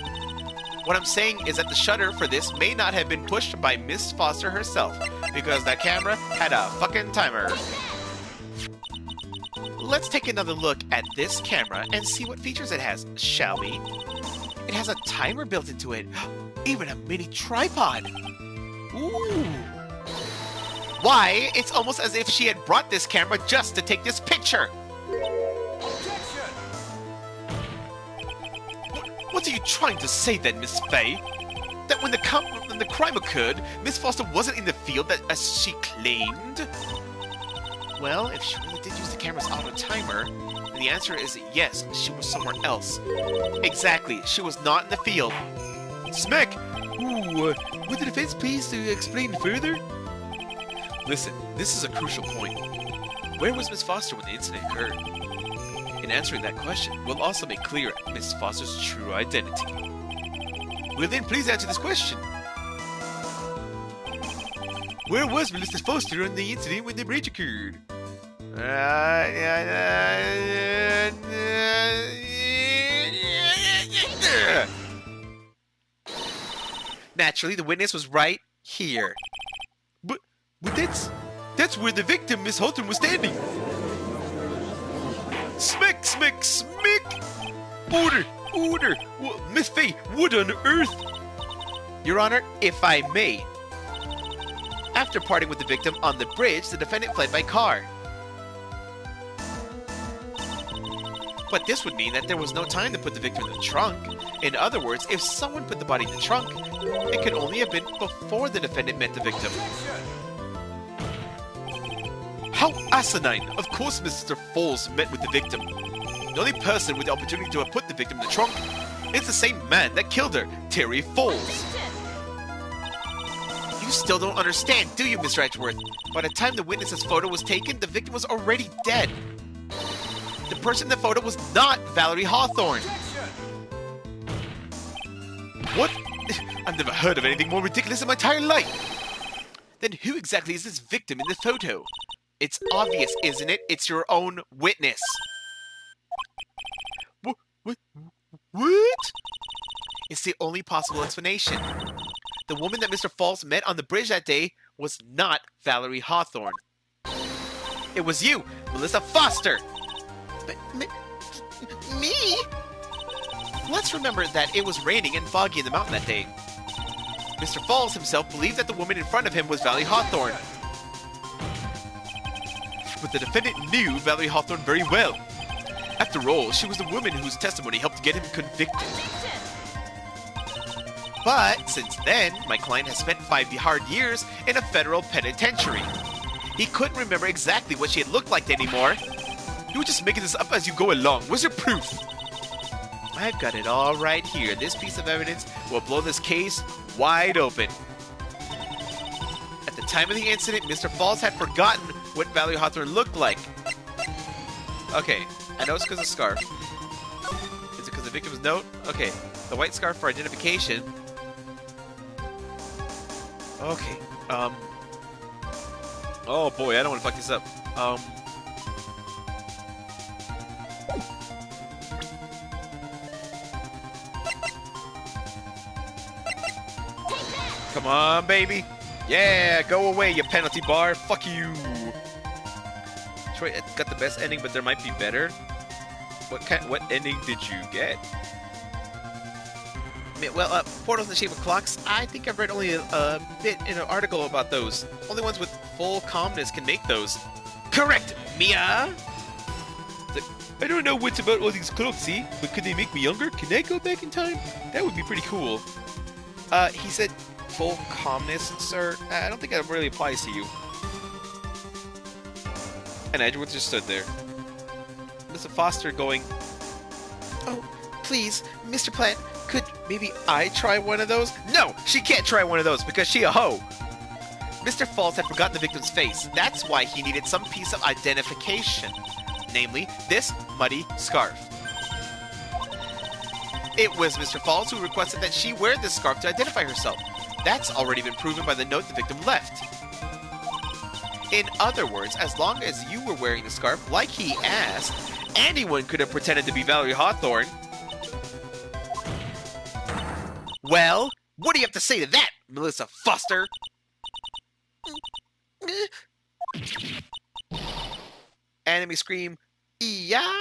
What I'm saying is that the shutter for this may not have been pushed by Miss Foster herself, because that camera had a fucking timer. Let's take another look at this camera and see what features it has, shall we? It has a timer built into it. Even a mini tripod. Ooh. Why, it's almost as if she had brought this camera just to take this picture. What are you trying to say then, Miss Faye? That when the crime occurred, Miss Foster wasn't in the field as she claimed? Well, if she really did use the camera's auto timer, then the answer is yes, she was somewhere else. Exactly, she was not in the field. Smack! Ooh, would the defense please explain further? Listen, this is a crucial point. Where was Miss Foster when the incident occurred? In answering that question, we'll also make clear Miss Foster's true identity. Well then, please answer this question. Where was Melissa Foster on the incident when the breach occurred? Naturally, the witness was right here. But that's where the victim, Miss Houghton, was standing. Smack, smack, smack! Order, order! Miss Faye, what on earth? Your Honor, if I may. After parting with the victim on the bridge, the defendant fled by car. But this would mean that there was no time to put the victim in the trunk. In other words, if someone put the body in the trunk, it could only have been before the defendant met the victim. How asinine! Of course Mr. Falls met with the victim. The only person with the opportunity to have put the victim in the trunk is the same man that killed her, Terry Falls. You still don't understand, do you, Mr. Edgeworth? By the time the witness's photo was taken, the victim was already dead. The person in the photo was not Valerie Hawthorne. What? I've never heard of anything more ridiculous in my entire life. Then who exactly is this victim in the photo? It's obvious, isn't it? It's your own witness. What? It's the only possible explanation. The woman that Mr. Falls met on the bridge that day was not Valerie Hawthorne. It was you, Melissa Foster. Me? Let's remember that it was raining and foggy in the mountain that day. Mr. Falls himself believed that the woman in front of him was Valerie Hawthorne. But the defendant knew Valerie Hawthorne very well. After all, she was the woman whose testimony helped get him convicted. But since then, my client has spent 5 hard years in a federal penitentiary. He couldn't remember exactly what she had looked like anymore. You were just making this up as you go along. Where's your proof? I've got it all right here. This piece of evidence will blow this case wide open. At the time of the incident, Mr. Falls had forgotten what Valerie Hawthorne looked like. Okay, I know it's because of the scarf. Is it because of the victim's note? Okay, the white scarf for identification. Okay, oh boy, I don't want to fuck this up. Come on, baby. Yeah, go away, you penalty bar. Fuck you. Troy got the best ending, but there might be better. What ending did you get? Well, portals in the shape of clocks. I think I've read only a bit in an article about those. Only ones with full calmness can make those. Correct, Mia. It's like, I don't know what's about all these clothes, see? But could they make me younger? Can I go back in time? That would be pretty cool. He said full calmness, sir. I don't think that really applies to you. And Edgeworth just stood there. Mr. Foster going, Oh, please, Mr. Plant, could maybe I try one of those? No, she can't try one of those because she a hoe. Mr. Falls had forgotten the victim's face. That's why he needed some piece of identification. Namely, this muddy scarf. It was Mr. Falls who requested that she wear this scarf to identify herself. That's already been proven by the note the victim left. In other words, as long as you were wearing the scarf like he asked, anyone could have pretended to be Valerie Hawthorne. Well, what do you have to say to that, Melissa Foster? Enemy scream, yeah,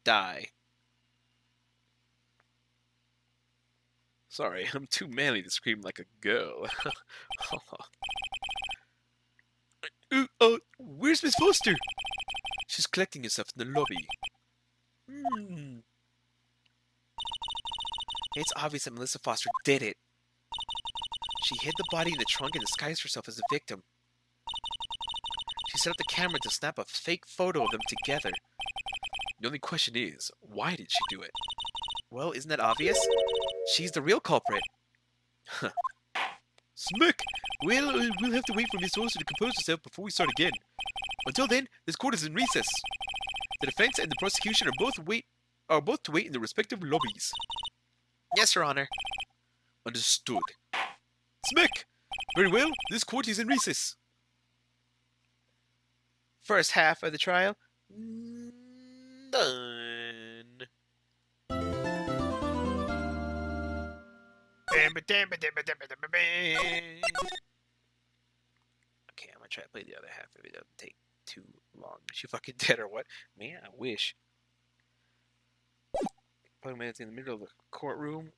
die. sorry, I'm too manly to scream like a girl. Where's Miss Foster? She's collecting herself in the lobby. It's obvious that Melissa Foster did it. She hid the body in the trunk and disguised herself as the victim. She set up the camera to snap a fake photo of them together. The only question is, why did she do it? Well, isn't that obvious? She's the real culprit. Smack! Well, we'll have to wait for Miss Foster to compose herself before we start again. Until then, this court is in recess. The defense and the prosecution are both to wait in their respective lobbies. Yes, Your Honor. Understood. Smack! Very well, this court is in recess. First half of the trial done. Okay, I'm gonna try to play the other half if it doesn't take too long. Is she fucking dead or what? Man, I wish. Putting minutes in the middle of the courtroom.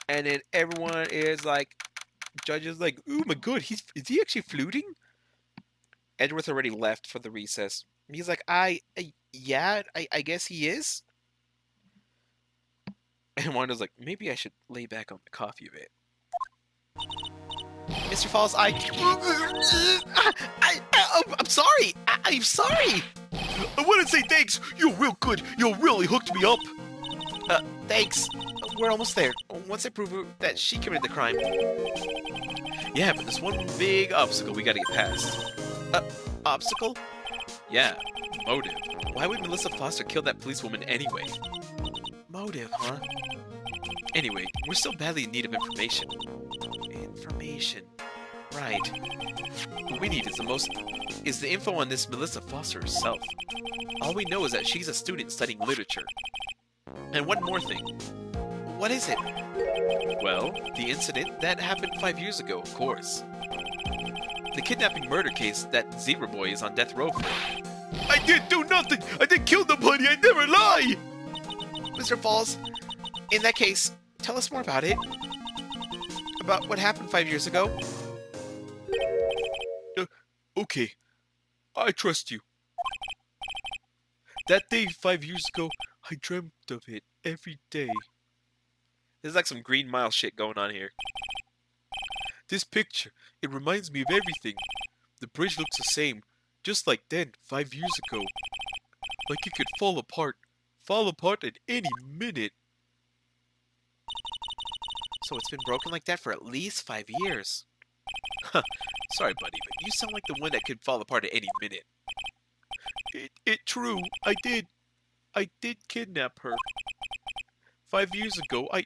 And then everyone is like, judges like, oh my god, is he actually fluting? Edgeworth already left for the recess. He's like, yeah, I guess he is. And Wanda's like, maybe I should lay back on the coffee a bit. Mr. Falls, I'm sorry. I'm sorry. I want to say thanks. You're real good. You really hooked me up. Thanks. We're almost there. Once I prove that she committed the crime. Yeah, but there's one big obstacle we gotta get past. Obstacle? Yeah, motive. Why would Melissa Foster kill that policewoman anyway? Motive, huh? Anyway, we're still badly in need of information. Information. Right. What we need is the info on this Melissa Foster herself. All we know is that she's a student studying literature. And one more thing. What is it? Well, the incident that happened 5 years ago, of course. The kidnapping murder case that Zebra Boy is on death row for. I didn't do nothing. I didn't kill nobody. I never lie. Mr. Falls, in that case, tell us more about it. About what happened 5 years ago. Okay. I trust you. That day 5 years ago, I dreamt of it every day. There's like some Green Mile shit going on here. This picture, it reminds me of everything. The bridge looks the same, just like then, 5 years ago. Like it could fall apart at any minute. So it's been broken like that for at least 5 years. Sorry, buddy, but you sound like the one that could fall apart at any minute. It true, I did kidnap her. 5 years ago, I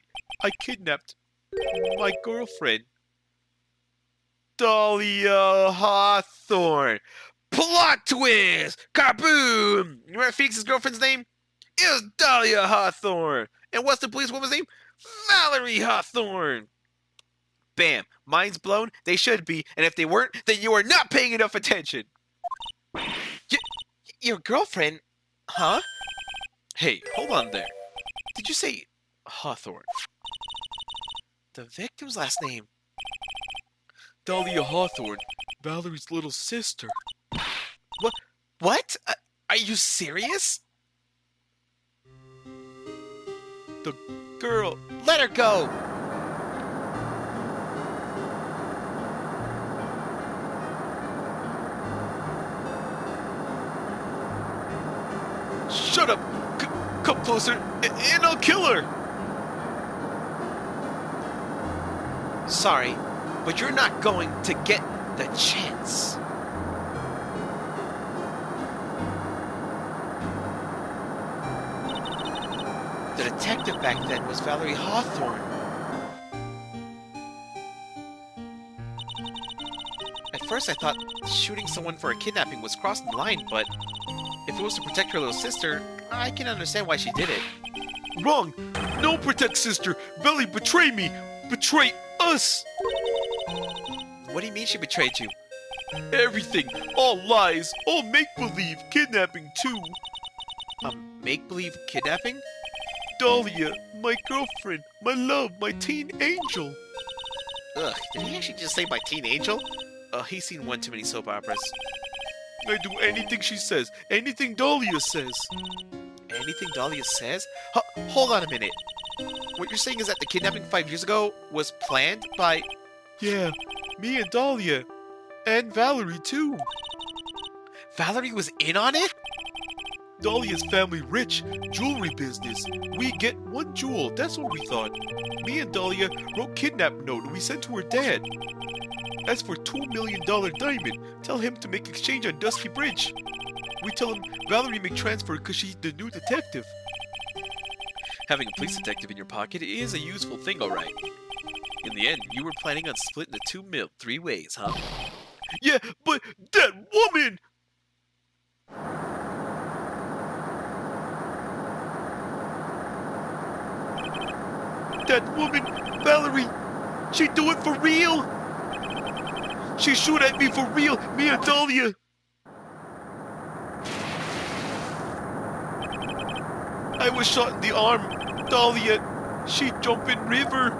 kidnapped my girlfriend. Dahlia Hawthorne. Plot twist! Kaboom! You remember Phoenix's girlfriend's name? It was Dahlia Hawthorne. And what's the policewoman's name? Valerie Hawthorne. Bam. Mind's blown? They should be. And if they weren't, then you are not paying enough attention. Your girlfriend? Huh? Hey, hold on there. Did you say Hawthorne? the victim's last name? Dahlia Hawthorne, Valerie's little sister. What? Are you serious? The girl. Let her go! Shut up! Come closer, and I'll kill her! Sorry, but you're not going to get the chance. The detective back then was Valerie Hawthorne. At first I thought shooting someone for a kidnapping was crossing the line, but if it was to protect her little sister, I can understand why she did it. Wrong! No protect sister! Belly betray me! Betray us! What do you mean she betrayed you? Everything! All lies! All make-believe! Kidnapping too! Make-believe kidnapping? Dahlia, my girlfriend, my love, my teen angel! Ugh, did he actually just say my teen angel? He's seen one too many soap operas. I do anything she says, anything Dahlia says. Anything Dahlia says? Hold on a minute. What you're saying is that the kidnapping 5 years ago was planned by... Yeah, me and Dahlia. And Valerie, too. Valerie was in on it? Dahlia's family rich, jewelry business. We get 1 jewel, that's what we thought. Me and Dahlia wrote kidnap note and we sent to her dad. As for $2 million diamond, tell him to make exchange on Dusky Bridge. We tell him Valerie make transfer because she's the new detective. Having a police detective in your pocket is a useful thing, alright. In the end, you were planning on splitting the 2 mil 3 ways, huh? Yeah, but that woman! That woman, Valerie, she do it for real? She shoot at me for real, me and Dahlia. I was shot in the arm. Dahlia, she jump in river.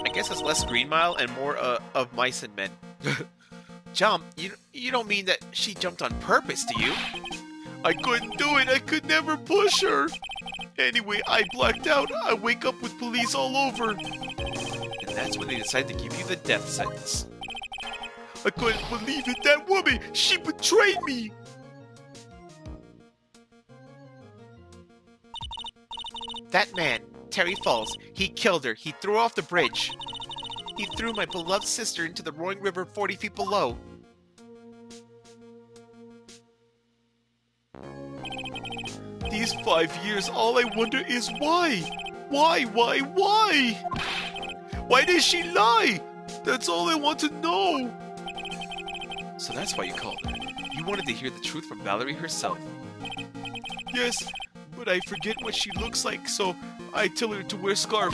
I guess it's less Green Mile and more of Mice and Men. Jump? You don't mean that she jumped on purpose, do you? I couldn't do it. I could never push her. Anyway, I blacked out. I wake up with police all over. And that's when they decide to give you the death sentence. I couldn't believe it. That woman, she betrayed me. That man, Terry Falls, he killed her. He threw her off the bridge. He threw my beloved sister into the roaring river 40 feet below. These 5 years, all I wonder is why? Why? Why did she lie? That's all I want to know. So that's why you called her. You wanted to hear the truth from Valerie herself. Yes, but I forget what she looks like, so I tell her to wear scarf.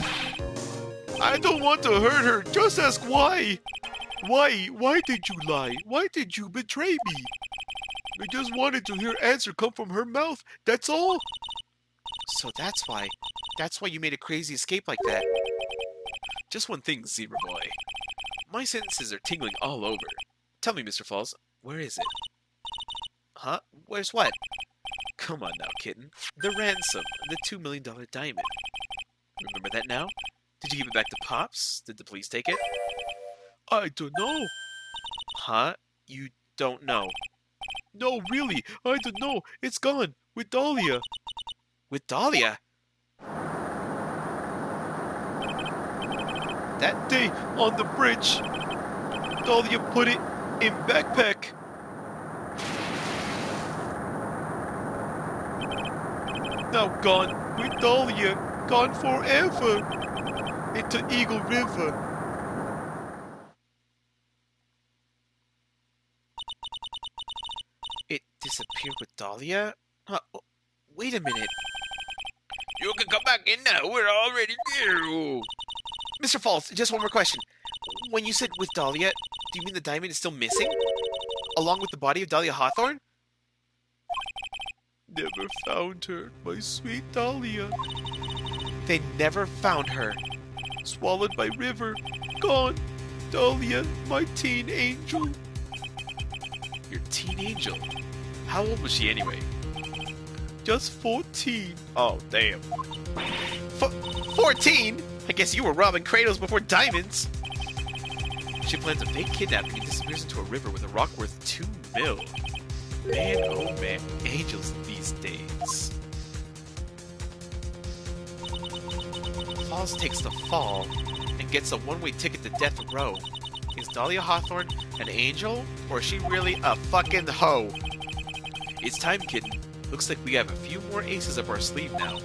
I don't want to hurt her. Just ask why. Why did you lie? Why did you betray me? I just wanted to hear answer come from her mouth. That's all. So that's why you made a crazy escape like that. Just one thing, Zebra Boy. My sentences are tingling all over. Tell me, Mr. Falls, where is it? Huh? Where's what? Come on now, kitten. The ransom, the $2 million diamond. Remember that now? Did you give it back to Pops? Did the police take it? I don't know. Huh? You don't know? No, really, I don't know. It's gone with Dahlia. With Dahlia? That day on the bridge, Dahlia put it in backpack. Now gone with Dahlia, gone forever into Eagle River. It disappeared with Dahlia? Huh, wait a minute. You can come back in now. We're already here. Mr. Falls, just one more question. When you said with Dahlia, do you mean the diamond is still missing? Along with the body of Dahlia Hawthorne? Never found her, my sweet Dahlia. They never found her. Swallowed by river, gone. Dahlia, my teen angel. Your teen angel? How old was she anyway? Just 14. Oh, damn. 14? I guess you were robbing cradles before diamonds. She plans a fake kidnapping and disappears into a river with a rock worth 2 mil. Man, oh man, angels these days. Falls takes the fall and gets a one-way ticket to death row. Is Dahlia Hawthorne an angel, or is she really a fucking hoe? It's time, kitten. Looks like we have a few more aces up our sleeve now.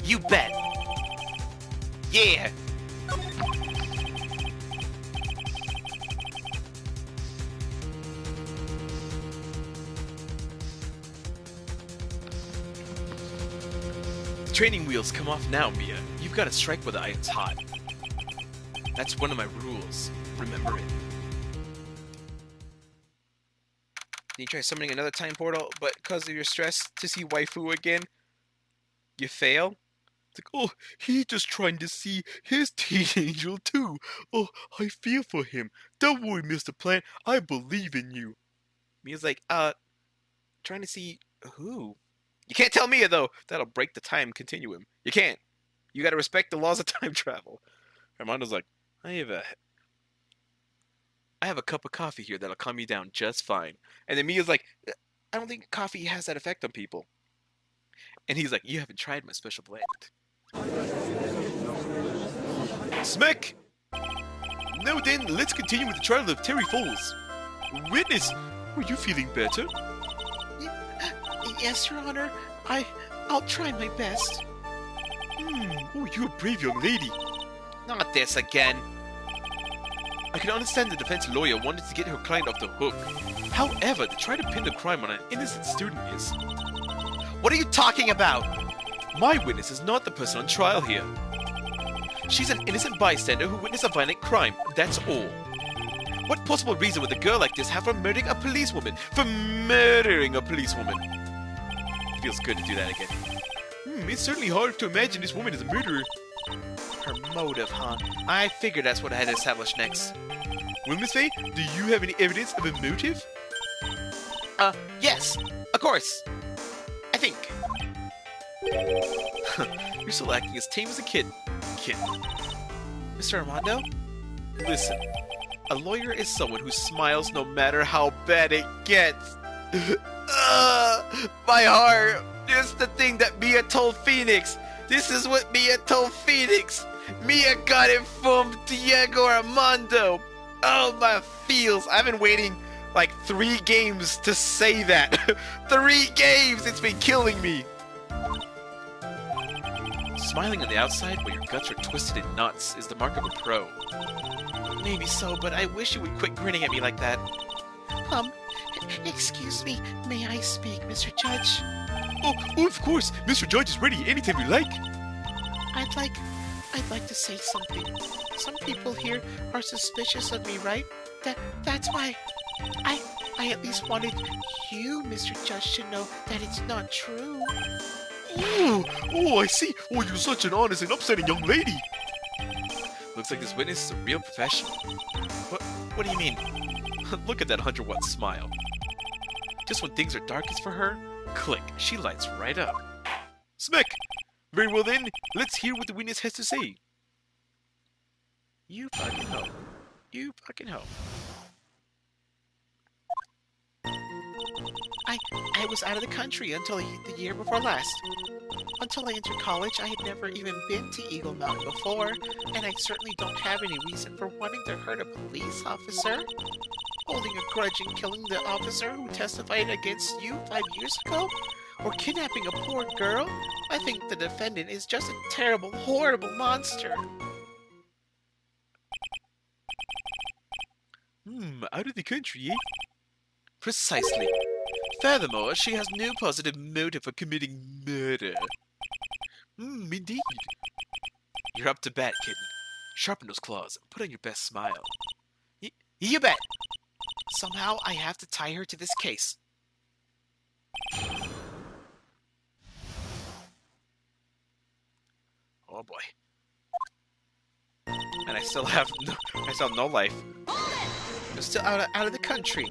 You bet! Yeah! The training wheels come off now, Mia. You've got to strike while the iron's hot. That's one of my rules. Remember it. You try summoning another time portal, but because of your stress to see waifu again, you fail? It's like, oh, he's just trying to see his teen angel too. Oh, I feel for him. Don't worry, Mr. Plant. I believe in you. Mia's like, trying to see who? You can't tell Mia, though. That'll break the time continuum. You can't. You gotta respect the laws of time travel. Armando's like, I have a cup of coffee here that'll calm you down just fine. And then Mia's like, I don't think coffee has that effect on people. And he's like, you haven't tried my special blend. Smack! Now then, let's continue with the trial of Terry Falls. Witness, are you feeling better? Yes, Your Honor. I'll try my best. Oh, you're a brave young lady. Not this again. I can understand the defense lawyer wanted to get her client off the hook. However, to try to pin the crime on an innocent student is... What are you talking about? My witness is not the person on trial here. She's an innocent bystander who witnessed a violent crime, that's all. What possible reason would a girl like this have for murdering a policewoman? For murdering a policewoman? It feels good to do that again. It's certainly hard to imagine this woman as a murderer. Her motive, huh? I figured that's what I had to establish next. Well, Miss Faye, do you have any evidence of a motive? Yes, of course. I think. You're still acting as tame as a kid. Mr. Armando? Listen, a lawyer is someone who smiles no matter how bad it gets. My heart! Just the thing that Mia told Phoenix. This is what Mia told Phoenix. Mia got it from Diego Armando. Oh, my feels. I've been waiting like 3 games to say that. 3 games! It's been killing me. Smiling on the outside while your guts are twisted in knots is the mark of a pro. Maybe so, but I wish you would quit grinning at me like that. Excuse me. May I speak, Mr. Judge? Oh, of course. Mr. Judge is ready anytime you like. I'd like to say something. Some people here are suspicious of me, right? That's why I at least wanted you, Mr. Judge, to know that it's not true. Oh, I see. Oh, you're such an honest and upsetting young lady. Looks like this witness is a real professional. What do you mean? Look at that 100-watt smile. Just when things are darkest for her, click, she lights right up. Smack! Very well then, let's hear what the witness has to say. You fucking hoe. You fucking hoe. I was out of the country until the year before last. Until I entered college, I had never even been to Eagle Mountain before, and I certainly don't have any reason for wanting to hurt a police officer. Holding a grudge and killing the officer who testified against you 5 years ago? Or kidnapping a poor girl? I think the defendant is just a terrible, horrible monster. Out of the country, eh? Precisely. Furthermore, she has no positive motive for committing murder. Indeed. You're up to bat, kitten. Sharpen those claws and put on your best smile. You bet! Somehow I have to tie her to this case. Oh boy. And I still have no life. You're still out of the country.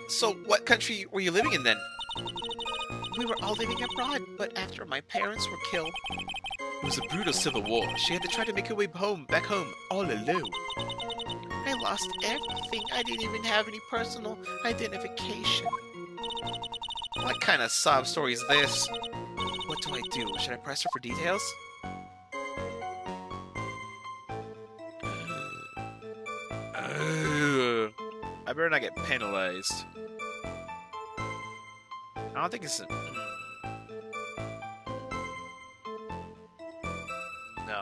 So what country were you living in then? We were all living abroad, but after my parents were killed, It was a brutal civil war. She had to try to make her way back home, all alone. I lost everything. I didn't even have any personal identification. What kind of sob story is this? What do I do? Should I press her for details? I better not get penalized. I don't think it's a... No,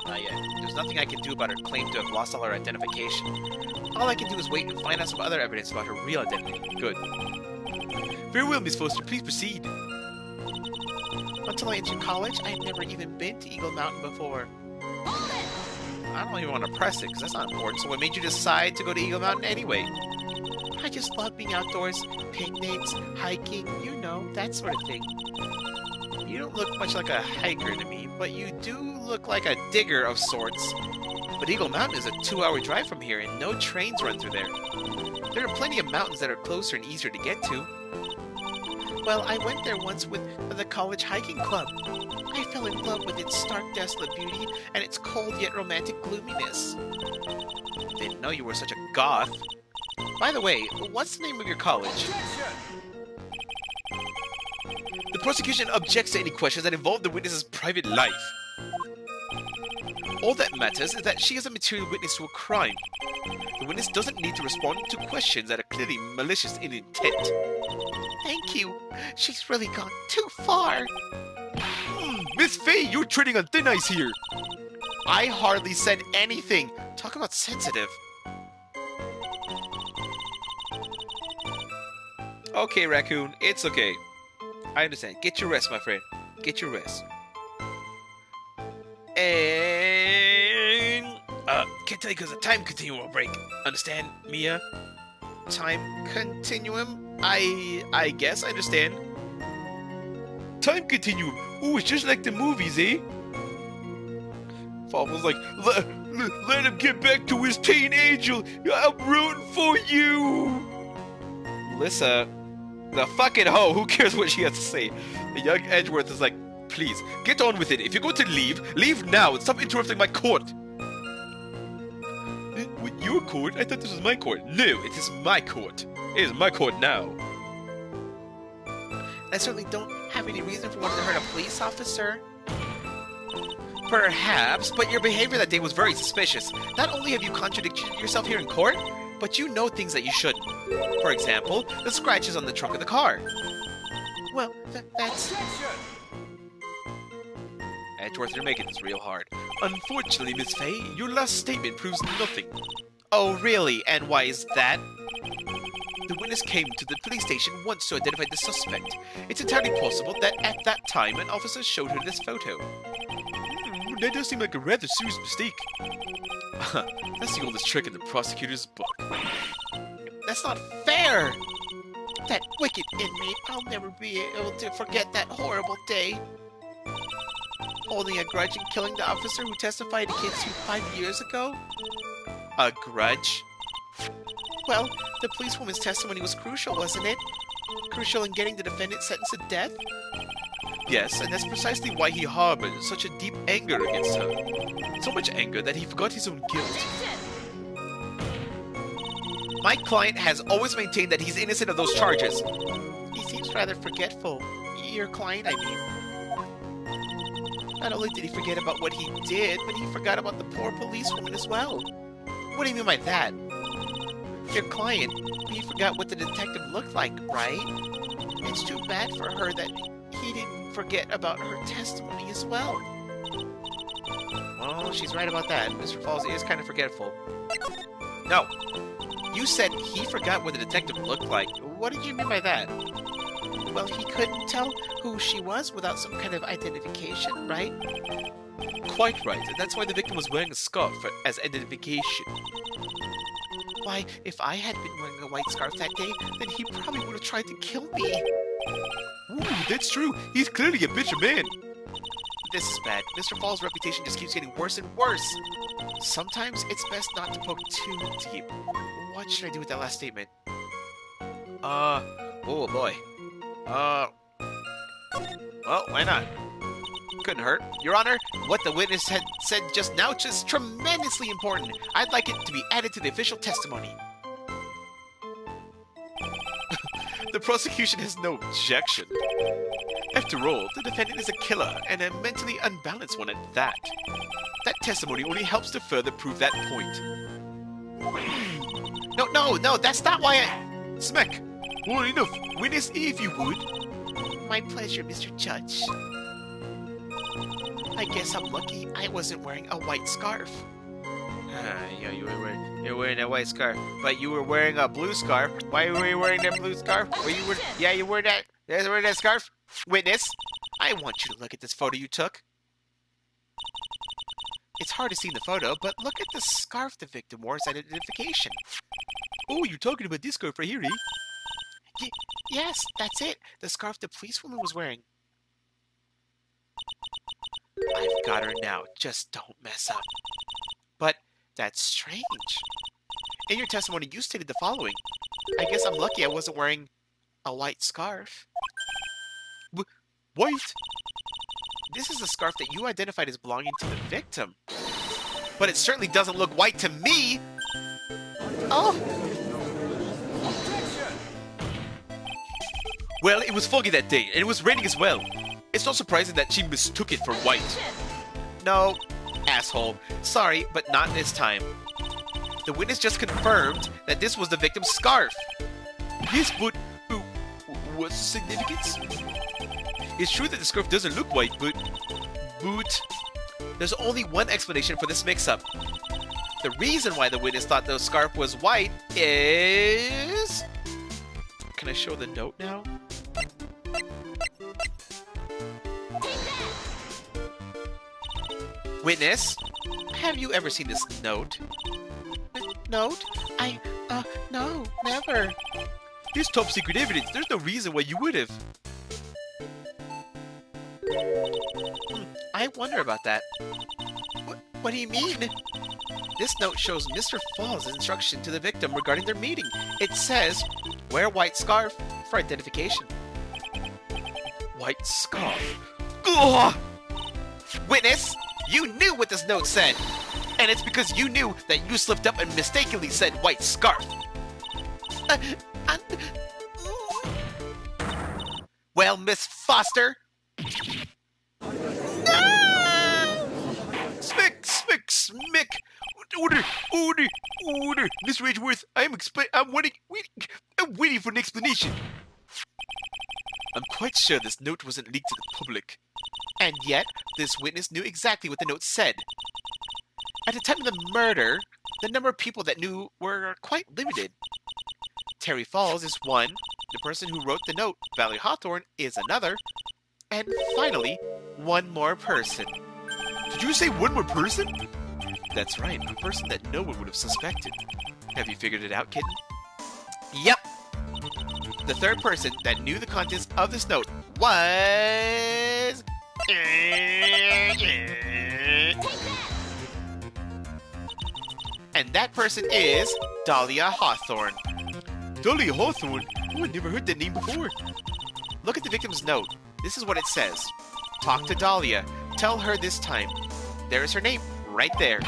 not yet. There's nothing I can do about her claim to have lost all her identification. All I can do is wait and find out some other evidence about her real identity. Good. Farewell, Miss Foster. Please proceed. Until I entered college, I had never even been to Eagle Mountain before. I don't even want to press it, because that's not important. So what made you decide to go to Eagle Mountain anyway? I just love being outdoors, picnics, hiking, you know, that sort of thing. You don't look much like a hiker to me, but you do look like a digger of sorts. But Eagle Mountain is a 2-hour drive from here, and no trains run through there. There are plenty of mountains that are closer and easier to get to. Well, I went there once with the college hiking club. I fell in love with its stark, desolate beauty and its cold yet romantic gloominess. Didn't know you were such a goth. By the way, what's the name of your college? The prosecution objects to any questions that involve the witness's private life. All that matters is that she is a material witness to a crime. The witness doesn't need to respond to questions that are clearly malicious in intent. Thank you. She's really gone too far. Miss Faye, you're treading on thin ice here. I hardly said anything. Talk about sensitive. Okay, Raccoon, it's okay. I understand. Get your rest, my friend. Get your rest. And... can't tell you because the time continuum will break. Understand, Mia? Time continuum? I guess I understand. Time continuum. Oh, it's just like the movies, eh? Father was like, let him get back to his teen angel. I'm rooting for you. Melissa, the fucking hoe, who cares what she has to say? The young Edgeworth is like, please, get on with it. If you're going to leave, leave now and stop interrupting my court. Your court? I thought this was my court. No, it is my court. It is my court now. I certainly don't have any reason for wanting to hurt a police officer. Perhaps, but your behavior that day was very suspicious. Not only have you contradicted yourself here in court, but you know things that you shouldn't. For example, the scratches on the trunk of the car. Well, that's... Edgeworth, you're making this real hard. Unfortunately, Miss Faye, your last statement proves nothing. Oh, really? And why is that? The witness came to the police station once to identify the suspect. It's entirely possible that at that time an officer showed her this photo. That does seem like a rather serious mistake. That's the oldest trick in the prosecutor's book. That's not fair! That wicked inmate, I'll never be able to forget that horrible day. Holding a grudge and killing the officer who testified against you 5 years ago? A grudge? Well, the policewoman's testimony was crucial, wasn't it? Crucial in getting the defendant sentenced to death? Yes, and that's precisely why he harbored such a deep anger against her. So much anger that he forgot his own guilt. My client has always maintained that he's innocent of those charges. He seems rather forgetful. Your client, I mean. Not only did he forget about what he did, but he forgot about the poor policewoman as well. What do you mean by that? Your client, he forgot what the detective looked like, right? It's too bad for her that he didn't forget about her testimony as well. Well, she's right about that. Mr. Falls is kind of forgetful. No. You said he forgot what the detective looked like. What did you mean by that? Well, he couldn't tell who she was without some kind of identification, right? Quite right. That's why the victim was wearing a scarf as identification. Why, if I had been wearing a white scarf that day, then he probably would have tried to kill me. Ooh, that's true. He's clearly a bitter man. This is bad. Mr. Falls' reputation just keeps getting worse and worse. Sometimes it's best not to poke too deep. What should I do with that last statement? Oh boy. Well, why not? Couldn't hurt. Your Honor, what the witness had said just now is tremendously important. I'd like it to be added to the official testimony. The prosecution has no objection. After all, the defendant is a killer, and a mentally unbalanced one at that. That testimony only helps to further prove that point. No, that's not why I... Smack! Well, enough. Witness, if you would. My pleasure, Mr. Judge. I guess I'm lucky I wasn't wearing a white scarf. Yeah, you're wearing a white scarf, but you were wearing a blue scarf. Why were you wearing that blue scarf? You wore that scarf? Witness, I want you to look at this photo you took. It's hard to see in the photo, but look at the scarf the victim wore as identification. Oh, you're talking about this scarf right here, eh? Yes, that's it. The scarf the policewoman was wearing. I've got her now. Just don't mess up. But that's strange. In your testimony, you stated the following. I guess I'm lucky I wasn't wearing a white scarf. White? This is a scarf that you identified as belonging to the victim. But it certainly doesn't look white to me! Oh! Well, it was foggy that day, and it was raining as well. It's not surprising that she mistook it for white. No, asshole. Sorry, but not this time. The witness just confirmed that this was the victim's scarf. Yes, but... what's the significance? It's true that the scarf doesn't look white, but... There's only one explanation for this mix-up. The reason why the witness thought the scarf was white is... Can I show the note now? Witness, have you ever seen this note? Note? No, never. It's top secret evidence. There's no reason why you would have. I wonder about that. What do you mean? This note shows Mr. Falls' instruction to the victim regarding their meeting. It says, wear white scarf for identification. White scarf? Ugh! Witness, you knew what this note said. And it's because you knew that you slipped up and mistakenly said white scarf. Well, Miss Foster. Smick! Order! Mr. Edgeworth, I'm waiting for an explanation. I'm quite sure this note wasn't leaked to the public. And yet, this witness knew exactly what the note said. At the time of the murder, the number of people that knew were quite limited. Terry Falls is one, the person who wrote the note, Valerie Hawthorne, is another, and finally, one more person. Did you say one more person? That's right, a person that no one would have suspected. Have you figured it out, kitten? Yep. The third person that knew the contents of this note was... And that person is Dahlia Hawthorne. Dahlia Hawthorne? Oh, I never heard that name before. Look at the victim's note. This is what it says. Talk to Dahlia. Tell her this time. There is her name, right there.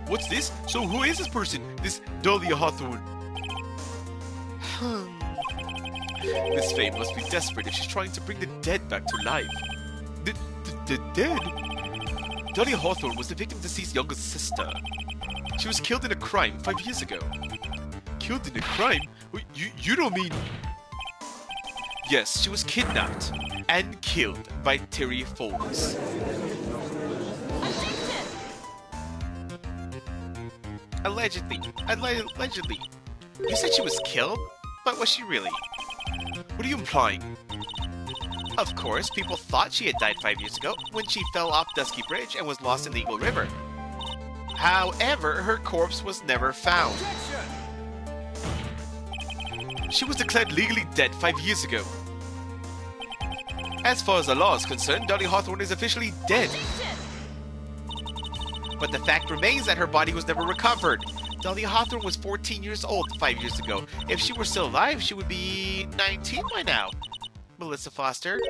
What's this? So who is this person? This Dahlia Hawthorne? Miss Faye must be desperate if she's trying to bring the dead back to life. The dead? Dahlia Hawthorne was the victim's deceased younger sister. She was killed in a crime 5 years ago. Killed in a crime? You don't mean... Yes, she was kidnapped and killed by Terry Falls. Allegedly. You said she was killed? But was she really? What are you implying? Of course, people thought she had died 5 years ago when she fell off Dusky Bridge and was lost in the Eagle River. However, her corpse was never found. She was declared legally dead 5 years ago. As far as the law is concerned, Dolly Hawthorne is officially dead. But the fact remains that her body was never recovered. Dolly Hawthorne was 14 years old 5 years ago. If she were still alive, she would be 19 by now. Melissa Foster,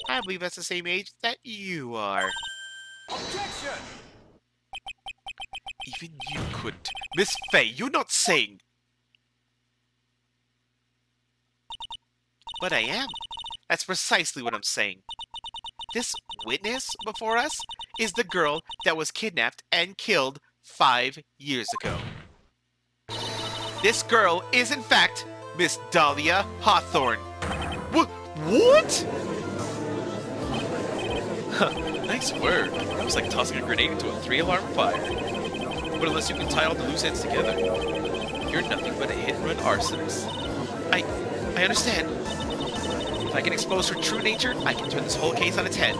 I believe that's the same age that you are. Objection! Even you couldn't. Miss Faye, you're not saying... But I am. That's precisely what I'm saying. This witness before us is the girl that was kidnapped and killed 5 years ago. This girl is, in fact, Miss Dahlia Hawthorne. What? Nice work. That was like tossing a grenade into a 3-alarm fire. But unless you can tie all the loose ends together, you're nothing but a hit-and-run arsonist. I understand. If I can expose her true nature, I can turn this whole case on its head.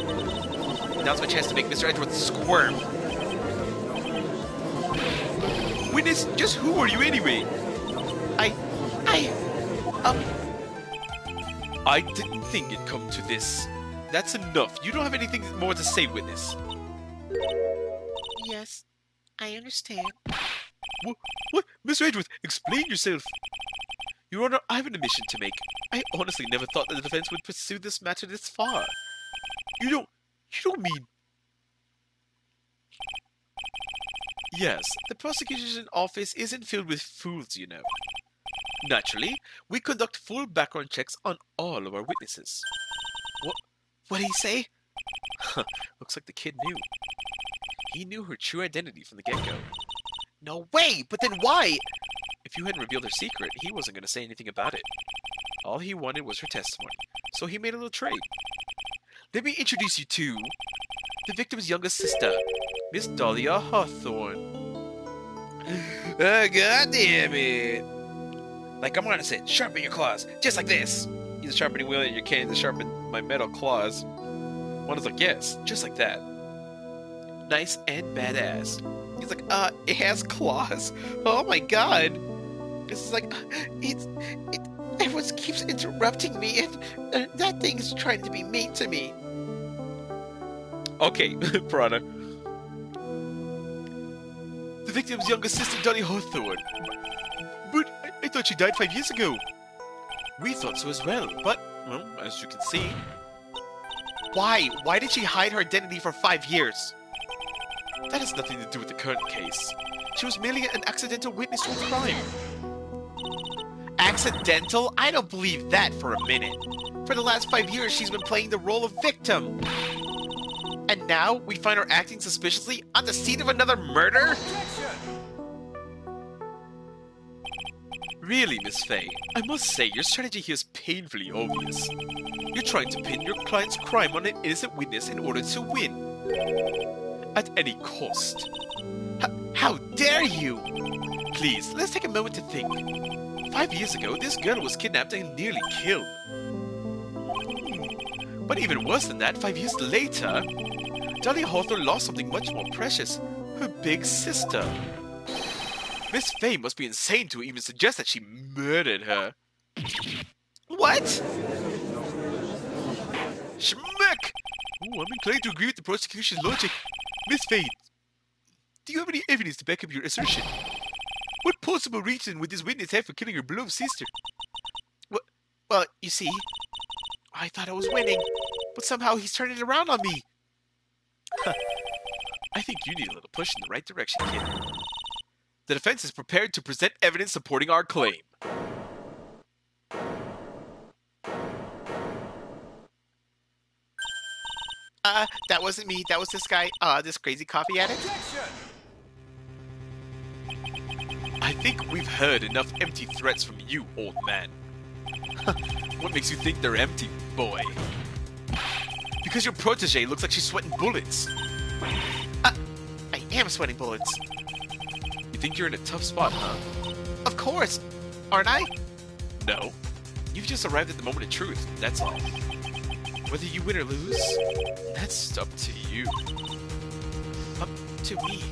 Now's my chance to make Mr. Edgeworth squirm. Witness, just who are you anyway? I didn't think it'd come to this. That's enough. You don't have anything more to say, witness. Yes, I understand. What? Mr. Edgeworth, explain yourself. Your Honor, I have an admission to make. I honestly never thought that the defense would pursue this matter this far. You don't mean... Yes, the prosecution office isn't filled with fools, you know. Naturally, we conduct full background checks on all of our witnesses. What did he say? Looks like the kid knew. He knew her true identity from the get-go. No way! But then why? If you hadn't revealed her secret, he wasn't going to say anything about it. All he wanted was her testimony, so he made a little trade. Let me introduce you to the victim's youngest sister, Miss Dahlia Hawthorne. God damn it! Like I'm gonna say, sharpen your claws, just like this. He's a sharpening wheel and your cane to sharpen my metal claws. One is like, yes, just like that. Nice and badass. He's like, it has claws. Oh my god. This is like, Everyone keeps interrupting me, and that thing's trying to be mean to me. Okay, Piranha. The victim's youngest sister, Dolly Hawthorne. But I thought she died 5 years ago. We thought so as well, but, well, as you can see... Why? Why did she hide her identity for 5 years? That has nothing to do with the current case. She was merely an accidental witness to a crime. Accidental? I don't believe that for a minute. For the last 5 years, she's been playing the role of victim. And now, we find her acting suspiciously on the scene of another murder? Really, Miss Faye, I must say your strategy here is painfully obvious. You're trying to pin your client's crime on an innocent witness in order to win. At any cost. How dare you? Please, let's take a moment to think. 5 years ago, this girl was kidnapped and nearly killed. But even worse than that, 5 years later, Dolly Hawthorne lost something much more precious, her big sister. Miss Faye must be insane to even suggest that she murdered her. What? Schmuck! Ooh, I'm inclined to agree with the prosecution's logic. Miss Faye, do you have any evidence to back up your assertion? What possible reason would this witness have for killing her beloved sister? Well, you see, I thought I was winning, but somehow he's turning it around on me. I think you need a little push in the right direction, kid. The defense is prepared to present evidence supporting our claim. That wasn't me. That was this guy, this crazy coffee addict. I think we've heard enough empty threats from you, old man. What makes you think they're empty, boy? Because your protege looks like she's sweating bullets. I am sweating bullets. You think you're in a tough spot, huh? Of course. Aren't I? No. You've just arrived at the moment of truth, that's all. Whether you win or lose, that's up to you. Up to me.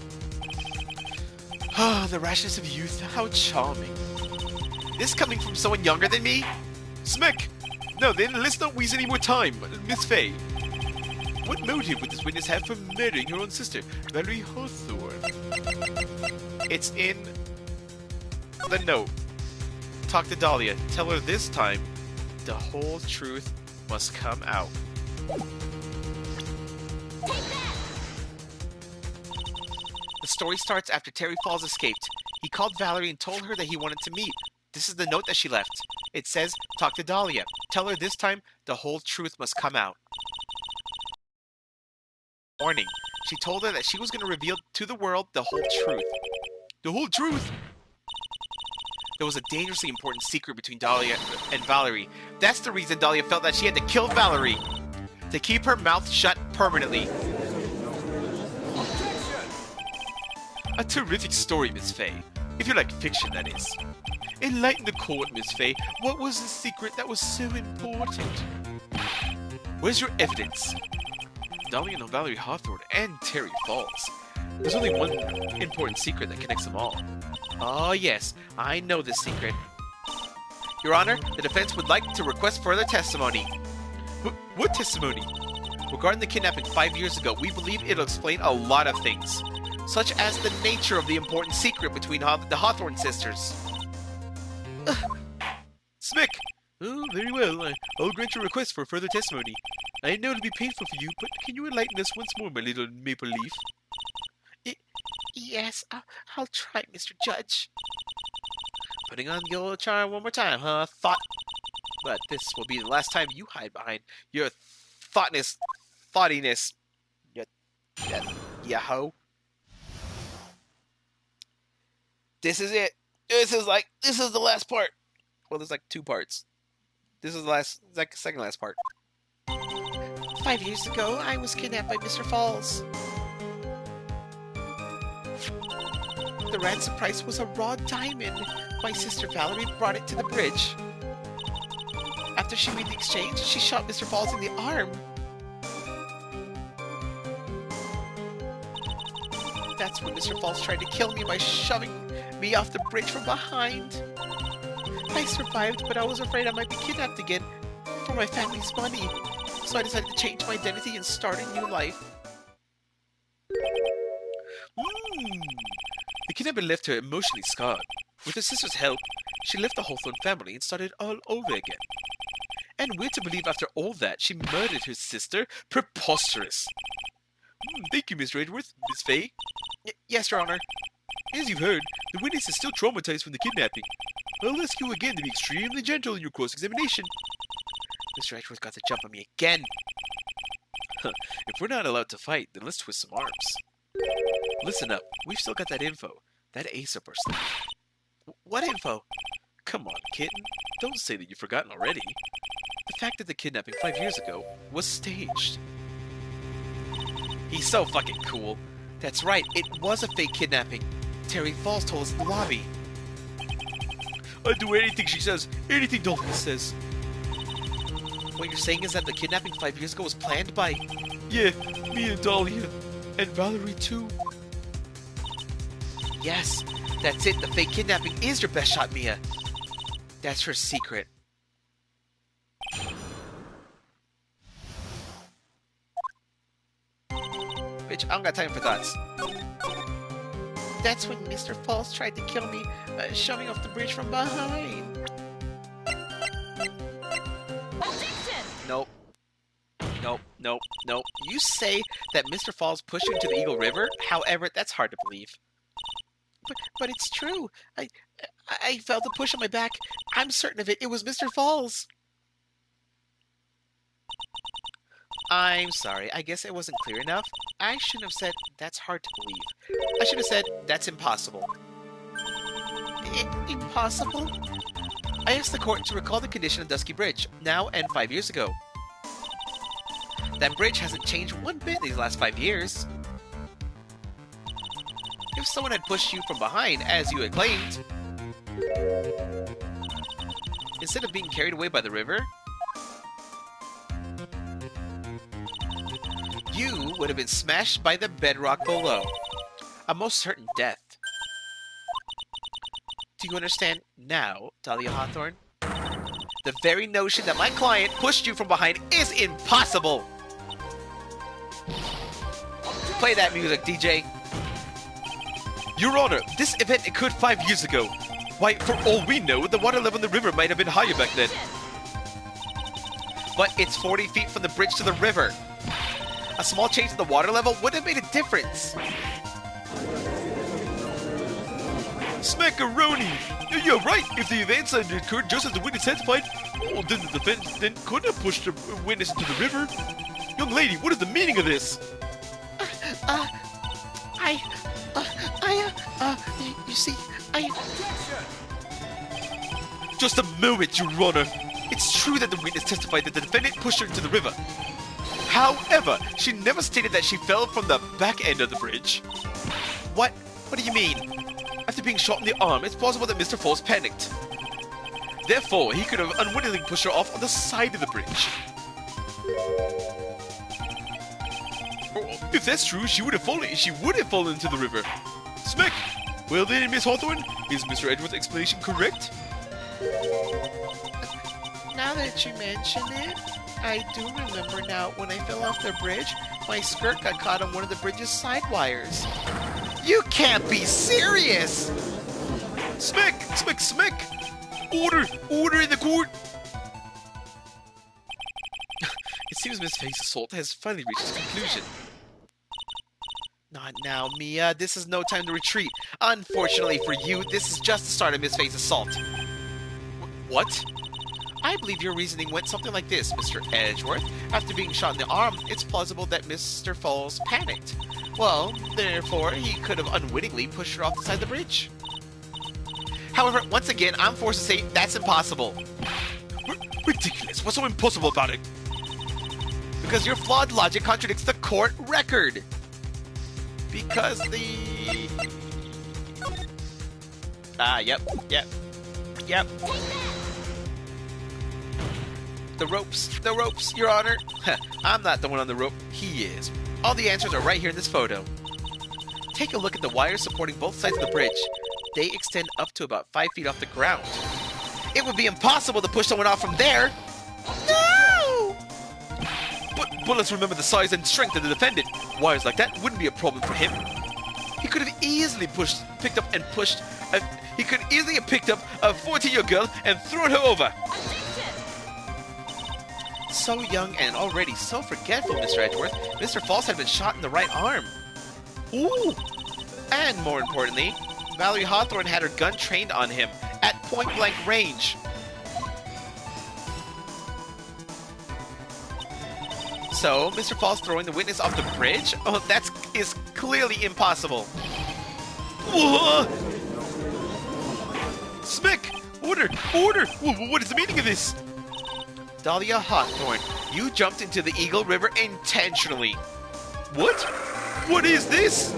Oh, the rashness of youth. How charming. This coming from someone younger than me? Smack! Now then, let's not waste any more time. Miss Faye, what motive would this witness have for murdering her own sister, Valerie Hawthorne? It's in the note. Talk to Dahlia. Tell her this time the whole truth must come out. The story starts after Terry Falls escaped. He called Valerie and told her that he wanted to meet. This is the note that she left. It says, talk to Dahlia. Tell her this time the whole truth must come out. Warning. She told her that she was going to reveal to the world the whole truth. The whole truth? There was a dangerously important secret between Dahlia and Valerie. That's the reason Dahlia felt that she had to kill Valerie. To keep her mouth shut permanently. A terrific story, Miss Faye. If you like fiction, that is. Enlighten the court, Miss Faye. What was the secret that was so important? Where's your evidence? Dahlia and Valerie Hawthorne and Terry Falls. There's only one important secret that connects them all. Oh yes, I know this secret. Your Honor, the defense would like to request further testimony. What testimony? Regarding the kidnapping 5 years ago, we believe it'll explain a lot of things, such as the nature of the important secret between the Hawthorne sisters. Smick! Oh, very well. I'll grant your request for further testimony. I know it'll be painful for you, but can you enlighten us once more, my little maple leaf? Yes, I'll try, Mr. Judge. Putting on the old charm one more time, huh? But this will be the last time you hide behind your thoughtiness. Ya ho. This is it. This is the last part. Well, there's like 2 parts. This is the second last part. 5 years ago, I was kidnapped by Mr. Falls. The ransom price was a raw diamond. My sister Valerie brought it to the bridge. After she made the exchange, she shot Mr. Falls in the arm. That's when Mr. Falls tried to kill me by shoving me off the bridge from behind. I survived, but I was afraid I might be kidnapped again for my family's money. So I decided to change my identity and start a new life. The kidnapper left her emotionally scarred. With her sister's help, she left the Hawthorne family and started all over again. And we're to believe after all that, she murdered her sister? Preposterous! Thank you, Mr. Edgeworth. Miss Faye? Yes, Your Honor. As you've heard, the witness is still traumatized from the kidnapping. I'll ask you again to be extremely gentle in your cross-examination. Mr. Edgeworth got the jump on me again. If we're not allowed to fight, then let's twist some arms. Listen up. We've still got that info. That ace up our sleeve. What info? Come on, kitten. Don't say that you've forgotten already. The fact that the kidnapping 5 years ago was staged. He's so fucking cool. That's right, it was a fake kidnapping. Terry Falls told us in the lobby. I'd do anything she says. Anything Dahlia says. What you're saying is that the kidnapping 5 years ago was planned by... Yeah, me and Dahlia. And Valerie too. Yes, that's it. The fake kidnapping is your best shot, Mia. That's her secret. Bitch, I don't got time for thoughts. That's when Mr. Falls tried to kill me, shoving off the bridge from behind. Nope. Nope. You say that Mr. Falls pushed you into the Eagle River? However, that's hard to believe. But it's true. I felt a push on my back. I'm certain of it. It was Mr. Falls. I'm sorry. I guess it wasn't clear enough. I shouldn't have said that's hard to believe. I should have said that's impossible. Impossible? I asked the court to recall the condition of Dusky Bridge, now and 5 years ago. That bridge hasn't changed one bit these last 5 years. If someone had pushed you from behind, as you had claimed, instead of being carried away by the river, you would have been smashed by the bedrock below. A most certain death. Do you understand now, Dahlia Hawthorne? The very notion that my client pushed you from behind is impossible! Play that music, DJ. Your Honor, this event occurred 5 years ago. Why, for all we know, the water level in the river might have been higher back then. But it's 40 feet from the bridge to the river. A small change in the water level would have made a difference. Smackaroni! You're right, if the events had occurred just as the witness testified, well, then the defense then couldn't have pushed the witness into the river. Young lady, what is the meaning of this? You see, Just a moment, Your Honor. It's true that the witness testified that the defendant pushed her into the river. However, she never stated that she fell from the back end of the bridge. What? What do you mean? After being shot in the arm, it's possible that Mr. Falls panicked. Therefore, he could have unwittingly pushed her off on the side of the bridge. If that's true, she would have fallen into the river. Smack! Well then, Miss Hawthorne, is Mr. Edgeworth's explanation correct? now that you mention it, I do remember now when I fell off the bridge, my skirt got caught on one of the bridge's side wires. You can't be serious! Smack! Smack! Smack! Order! Order in the court! It seems Miss Faye's assault has finally reached its conclusion. Not now, Mia. This is no time to retreat. Unfortunately for you, this is just the start of Miss Faye's assault. What? I believe your reasoning went something like this, Mr. Edgeworth. After being shot in the arm, it's plausible that Mr. Falls panicked. Well, therefore, he could have unwittingly pushed her off the side of the bridge. However, once again, I'm forced to say that's impossible. Ridiculous. What's so impossible about it? Because your flawed logic contradicts the court record. Because the... Yep. The ropes, Your Honor. I'm not the one on the rope, he is. All the answers are right here in this photo. Take a look at the wires supporting both sides of the bridge. They extend up to about 5 feet off the ground. It would be impossible to push someone off from there. No! But let's remember the size and strength of the defendant. Wires like that wouldn't be a problem for him. He could have easily picked up a 14-year-old girl and thrown her over. So young and already so forgetful, Mr. Edgeworth. Mr. Falls had been shot in the right arm. Ooh! And more importantly, Valerie Hawthorne had her gun trained on him at point-blank range. So, Mr. Falls throwing the witness off the bridge? Oh, that is clearly impossible. Whoa! Smack! Order! Order! What is the meaning of this? Dahlia Hawthorne, you jumped into the Eagle River intentionally. What? What is this?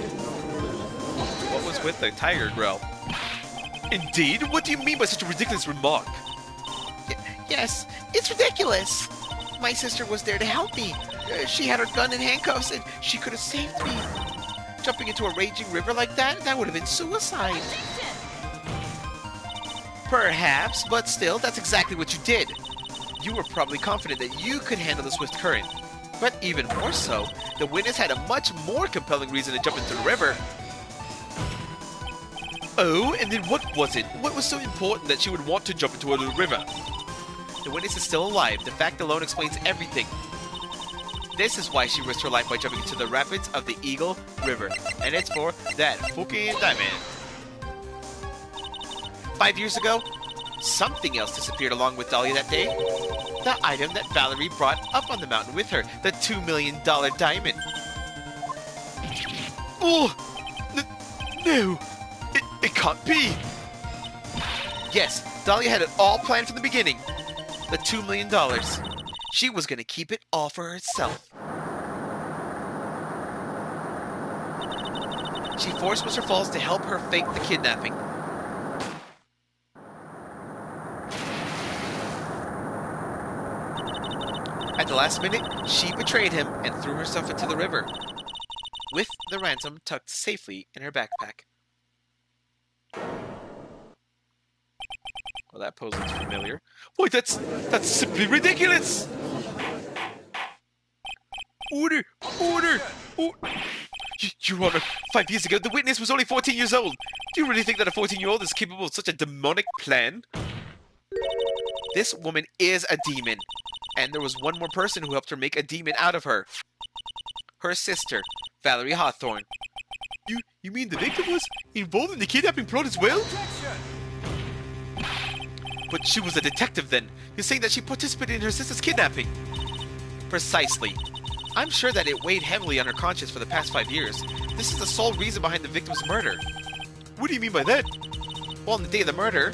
What was with the tiger growl? Indeed? What do you mean by such a ridiculous remark? Yes, it's ridiculous. My sister was there to help me. She had her gun and handcuffs, and she could have saved me. Jumping into a raging river like that would have been suicide. Perhaps, but still, that's exactly what you did. You were probably confident that you could handle the swift current. But even more so, the witness had a much more compelling reason to jump into the river. Oh, and then what was it? What was so important that she would want to jump into a river? The witness is still alive. The fact alone explains everything. This is why she risked her life by jumping into the rapids of the Eagle River. And it's for that fucking diamond. 5 years ago, something else disappeared along with Dahlia that day. The item that Valerie brought up on the mountain with her. The $2 million diamond. Oh! No! It can't be! Yes, Dahlia had it all planned from the beginning. The $2 million. She was going to keep it all for herself. She forced Mr. Falls to help her fake the kidnapping. At the last minute, she betrayed him and threw herself into the river, with the ransom tucked safely in her backpack. Well, that pose looks familiar. Why, that's simply ridiculous! Order! Order! Your Honor, 5 years ago, the witness was only 14 years old. Do you really think that a 14-year-old is capable of such a demonic plan? This woman is a demon. And there was one more person who helped her make a demon out of her. Her sister, Valerie Hawthorne. You mean the victim was involved in the kidnapping plot as well? But she was a detective then. You're saying that she participated in her sister's kidnapping? Precisely. I'm sure that it weighed heavily on her conscience for the past 5 years. This is the sole reason behind the victim's murder. What do you mean by that? Well, on the day of the murder,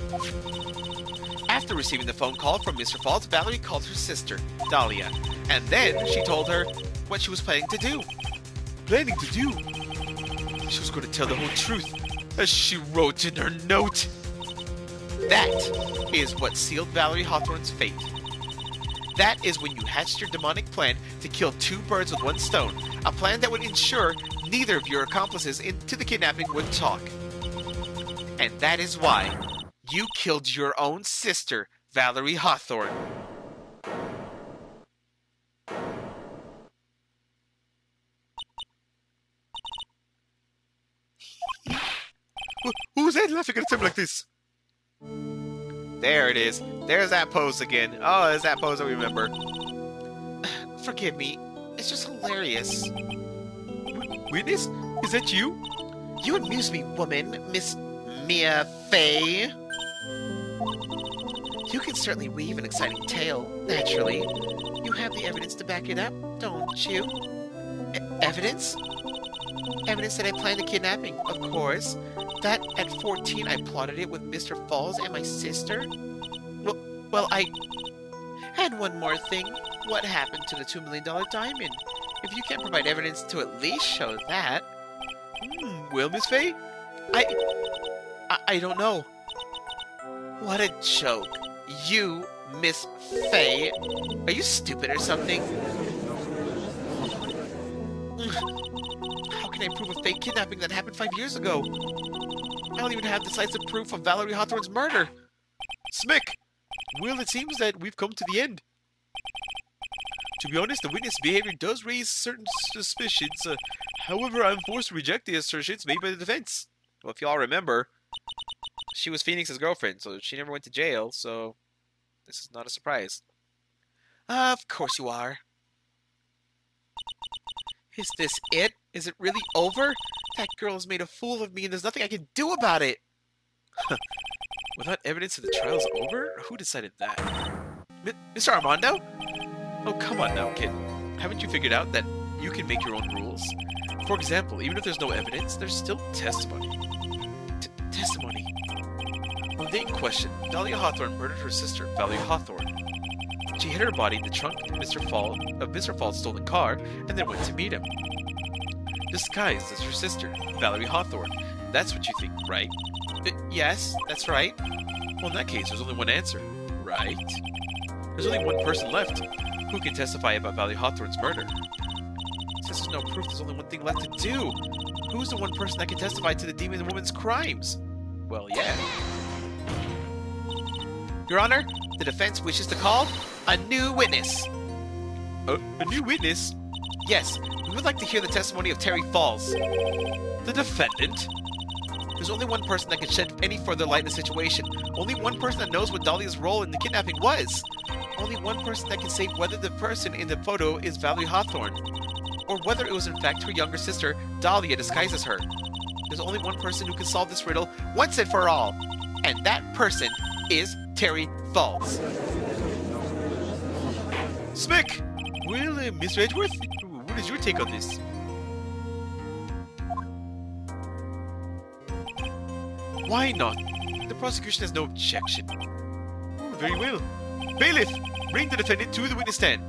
after receiving the phone call from Mr. Falls, Valerie called her sister, Dahlia, and then she told her what she was planning to do. Planning to do? She was going to tell the whole truth, as she wrote in her note. That is what sealed Valerie Hawthorne's fate. That is when you hatched your demonic plan to kill 2 birds with 1 stone, a plan that would ensure neither of your accomplices into the kidnapping would talk. And that is why you killed your own sister, Valerie Hawthorne. Who's that laughing at a time like this? There it is. There's that pose again. Oh, there's that pose I remember. Forgive me. It's just hilarious. Witness? Is that you? You amuse me, woman, Miss Mia Fey. You can certainly weave an exciting tale, naturally. You have the evidence to back it up, don't you? Evidence? Evidence that I planned the kidnapping, of course. That at 14 I plotted it with Mr. Falls and my sister. Well, And one more thing. What happened to the $2 million diamond? If you can't provide evidence to at least show that... Well, Miss Fey? I don't know. What a joke. You, Miss Fey. Are you stupid or something? How can I prove a fake kidnapping that happened 5 years ago? I don't even have decisive proof of Valerie Hawthorne's murder. Smick! Well, it seems that we've come to the end. To be honest, the witness' behavior does raise certain suspicions. However, I'm forced to reject the assertions made by the defense. Well, if you all remember, she was Phoenix's girlfriend, so she never went to jail, so this is not a surprise. Of course you are. Is this it? Is it really over? That girl has made a fool of me and there's nothing I can do about it. Without evidence that the trial's over? Who decided that? Mr. Armando? Oh, come on now, kid. Haven't you figured out that you can make your own rules? For example, even if there's no evidence, there's still testimony. Testimony? On the day in question, Dahlia Hawthorne murdered her sister, Valerie Hawthorne. She hid her body in the trunk of Mr. Fall's stolen car and then went to meet him. Disguised as her sister, Valerie Hawthorne. That's what you think, right? Yes, that's right. Well, in that case, there's only one answer, right? There's only one person left who can testify about Valerie Hawthorne's murder. Since there's no proof, there's only one thing left to do. Who's the one person that can testify to the demon woman's crimes? Well, yeah. Your Honor, the defense wishes to call a new witness. A new witness? Yes, we would like to hear the testimony of Terry Falls. The defendant? There's only one person that can shed any further light in the situation. Only one person that knows what Dahlia's role in the kidnapping was. Only one person that can say whether the person in the photo is Valerie Hawthorne, or whether it was in fact her younger sister, Dahlia, disguised as her. There's only one person who can solve this riddle once and for all, and that person is Terry Falls. Smick! Well, Mr. Edgeworth, what is your take on this? Why not? The prosecution has no objection. Oh, very well. Bailiff, bring the defendant to the witness stand.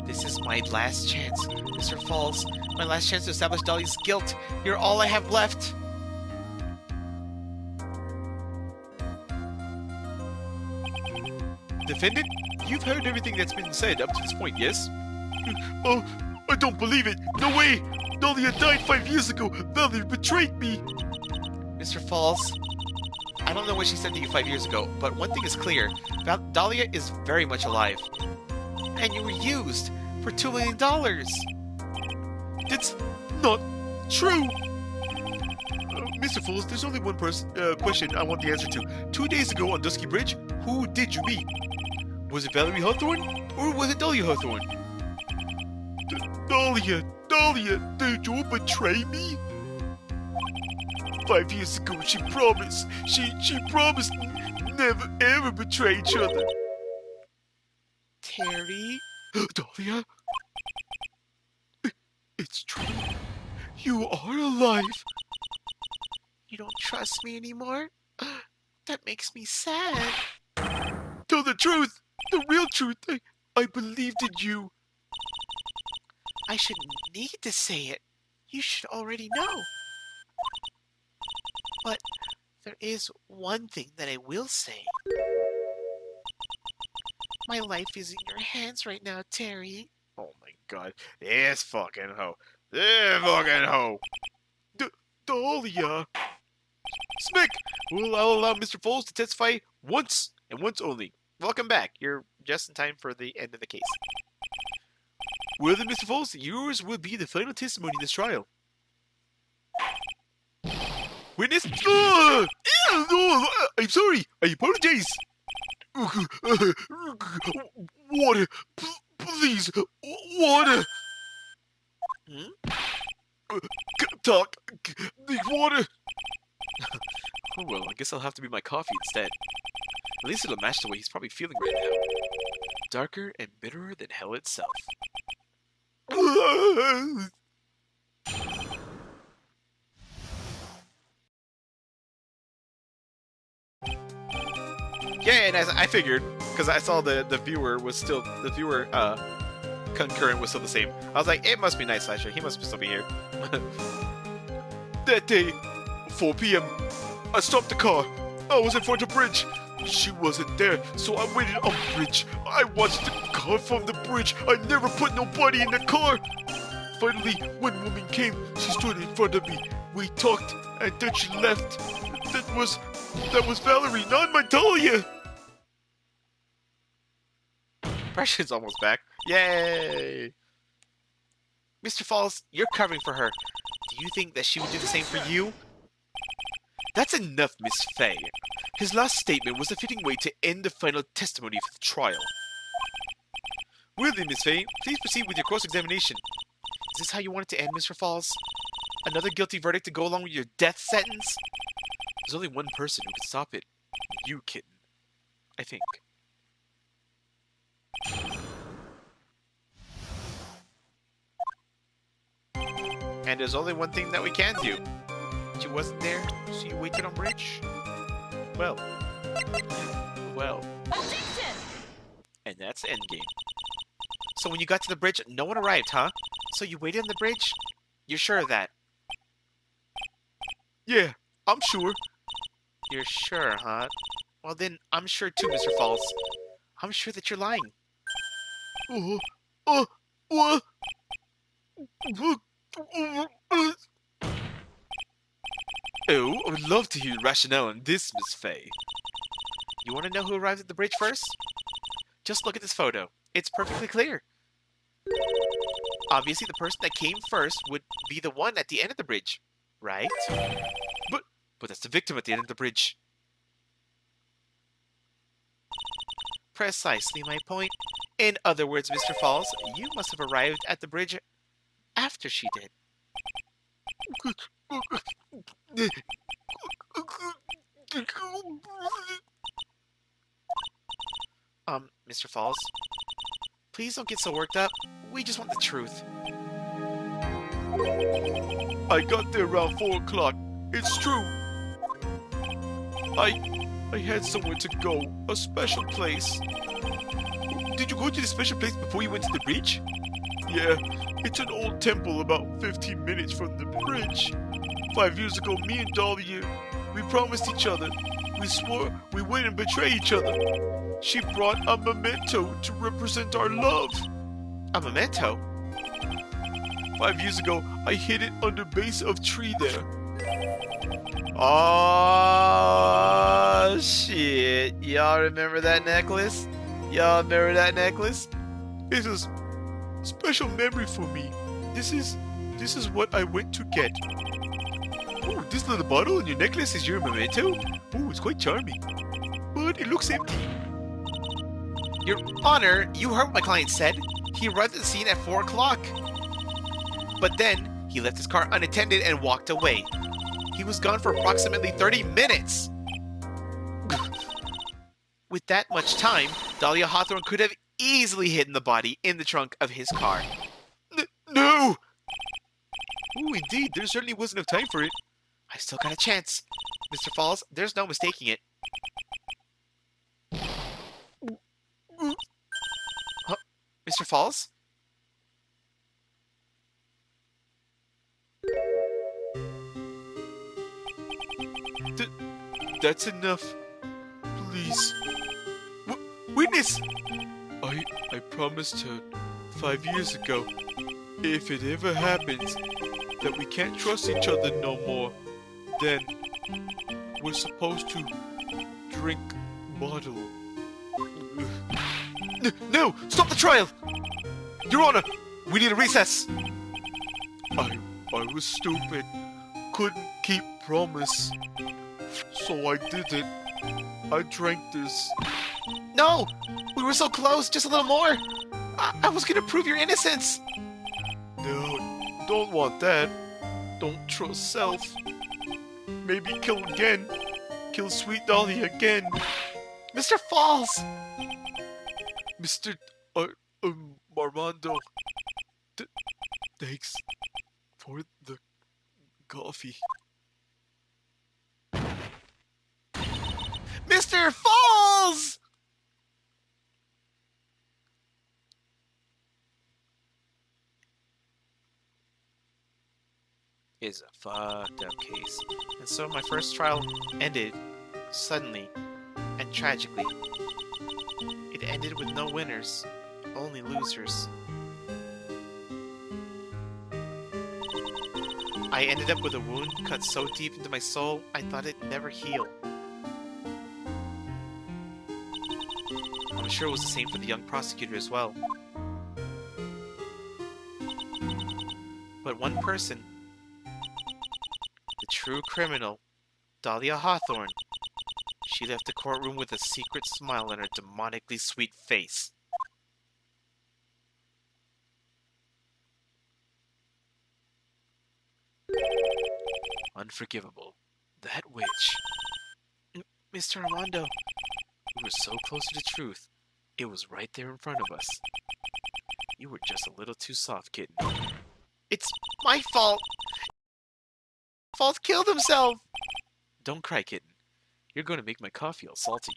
This is my last chance, Mr. Falls. My last chance to establish Dahlia's guilt. You're all I have left. Defendant, you've heard everything that's been said up to this point, yes? Oh, I don't believe it. No way. Dahlia died 5 years ago. Valerie betrayed me. Mr. Falls, I don't know what she said to you 5 years ago, but one thing is clear. Dahlia is very much alive. And you were used for $2 million. That's not true. Mr. Fools, there's only one question I want the answer to. 2 days ago on Dusky Bridge, who did you meet? Was it Valerie Hawthorne or was it Dahlia Hawthorne? Dahlia, did you betray me? 5 years ago, she promised never ever betray each other. Terry? Dahlia? It's true. You are alive. You don't trust me anymore? That makes me sad. Tell the truth. The real truth. I believed in you. I shouldn't need to say it. You should already know. But there is one thing that I will say. My life is in your hands right now, Terry. Oh my god. This fucking hoe. This fucking hoe. Dahlia. Smick! I'll allow Mr. Foles to testify once, and once only. Welcome back. You're just in time for the end of the case. Well then, Mr. Foles, yours will be the final testimony in this trial. Witness? I'm sorry. I apologize. Water. Please. Water. Talk. Need water. Oh well, I guess I'll have to be my coffee instead. At least it'll match the way he's probably feeling right now. Darker and bitterer than hell itself. Yeah, and as I figured, because I saw the viewer concurrent was still the same. I was like, it must be Night Slasher. He must still be here. That day, 4 p.m., I stopped the car. I was in front of the bridge. She wasn't there, so I waited on the bridge. I watched the car from the bridge. I never put nobody in the car. Finally, one woman came. She stood in front of me. We talked, and then she left. That was Valerie, not my Dahlia. Pressure's almost back. Yay! Mr. Falls, you're covering for her. Do you think that she would do the same for you? That's enough, Miss Faye. His last statement was a fitting way to end the final testimony for the trial. Well then, Miss Faye, please proceed with your cross-examination. Is this how you want it to end, Mr. Falls? Another guilty verdict to go along with your death sentence? There's only one person who can stop it. You, kitten. I think. And there's only one thing that we can do. She wasn't there, so you waited on bridge? Well. Objection! And that's endgame. So when you got to the bridge, no one arrived, huh? So you waited on the bridge? You're sure of that? Yeah, I'm sure. You're sure, huh? Well then, I'm sure too, Mr. Falls. I'm sure that you're lying. What? Oh, I would love to hear your rationale on this, Miss Faye. You want to know who arrived at the bridge first? Just look at this photo. It's perfectly clear. Obviously, the person that came first would be the one at the end of the bridge, right? But that's the victim at the end of the bridge. Precisely my point. In other words, Mr. Falls, you must have arrived at the bridge after she did. Mr. Falls, please don't get so worked up. We just want the truth. I got there around 4 o'clock. It's true. I had somewhere to go. A special place. Did you go to the special place before you went to the bridge? Yeah, it's an old temple about 15 minutes from the bridge. 5 years ago, me and Dahlia, we promised each other. We swore we wouldn't betray each other. She brought a memento to represent our love. A memento? 5 years ago, I hid it under base of tree there. Oh shit! Y'all remember that necklace? Y'all remember that necklace? It's a special memory for me. This is what I went to get. Ooh, this little bottle in your necklace is your memento? Ooh, it's quite charming. But it looks empty. Your Honor, you heard what my client said. He arrived at the scene at 4 o'clock. But then, he left his car unattended and walked away. He was gone for approximately 30 minutes. With that much time, Dahlia Hawthorne could have easily hidden the body in the trunk of his car. No! Ooh, indeed, there certainly wasn't enough time for it. I still got a chance. Mr. Falls, there's no mistaking it. Huh? Mr. Falls? That's enough. Please. Witness! I promised her 5 years ago, if it ever happens that we can't trust each other no more, then we're supposed to drink bottle. No! Stop the trial! Your Honor, we need a recess. I was stupid. Couldn't keep promise. So I did it. I drank this. No! We were so close, just a little more. I was gonna prove your innocence. No, don't want that. Don't trust self. Maybe kill again. Kill Sweet Dolly again. Mr. Falls! Mr. Armando. Thanks for the coffee. Mr. Falls! Is a fucked up case. And so my first trial ended suddenly and tragically. It ended with no winners, only losers. I ended up with a wound cut so deep into my soul, I thought it'd never heal. I'm sure it was the same for the young prosecutor as well. But one person, the true criminal, Dahlia Hawthorne, she left the courtroom with a secret smile on her demonically sweet face. Unforgivable. That witch. Mr. Armando. We were so close to the truth. It was right there in front of us. You were just a little too soft, kitten. It's my fault. Falls killed himself. Don't cry, kitten. You're going to make my coffee all salty.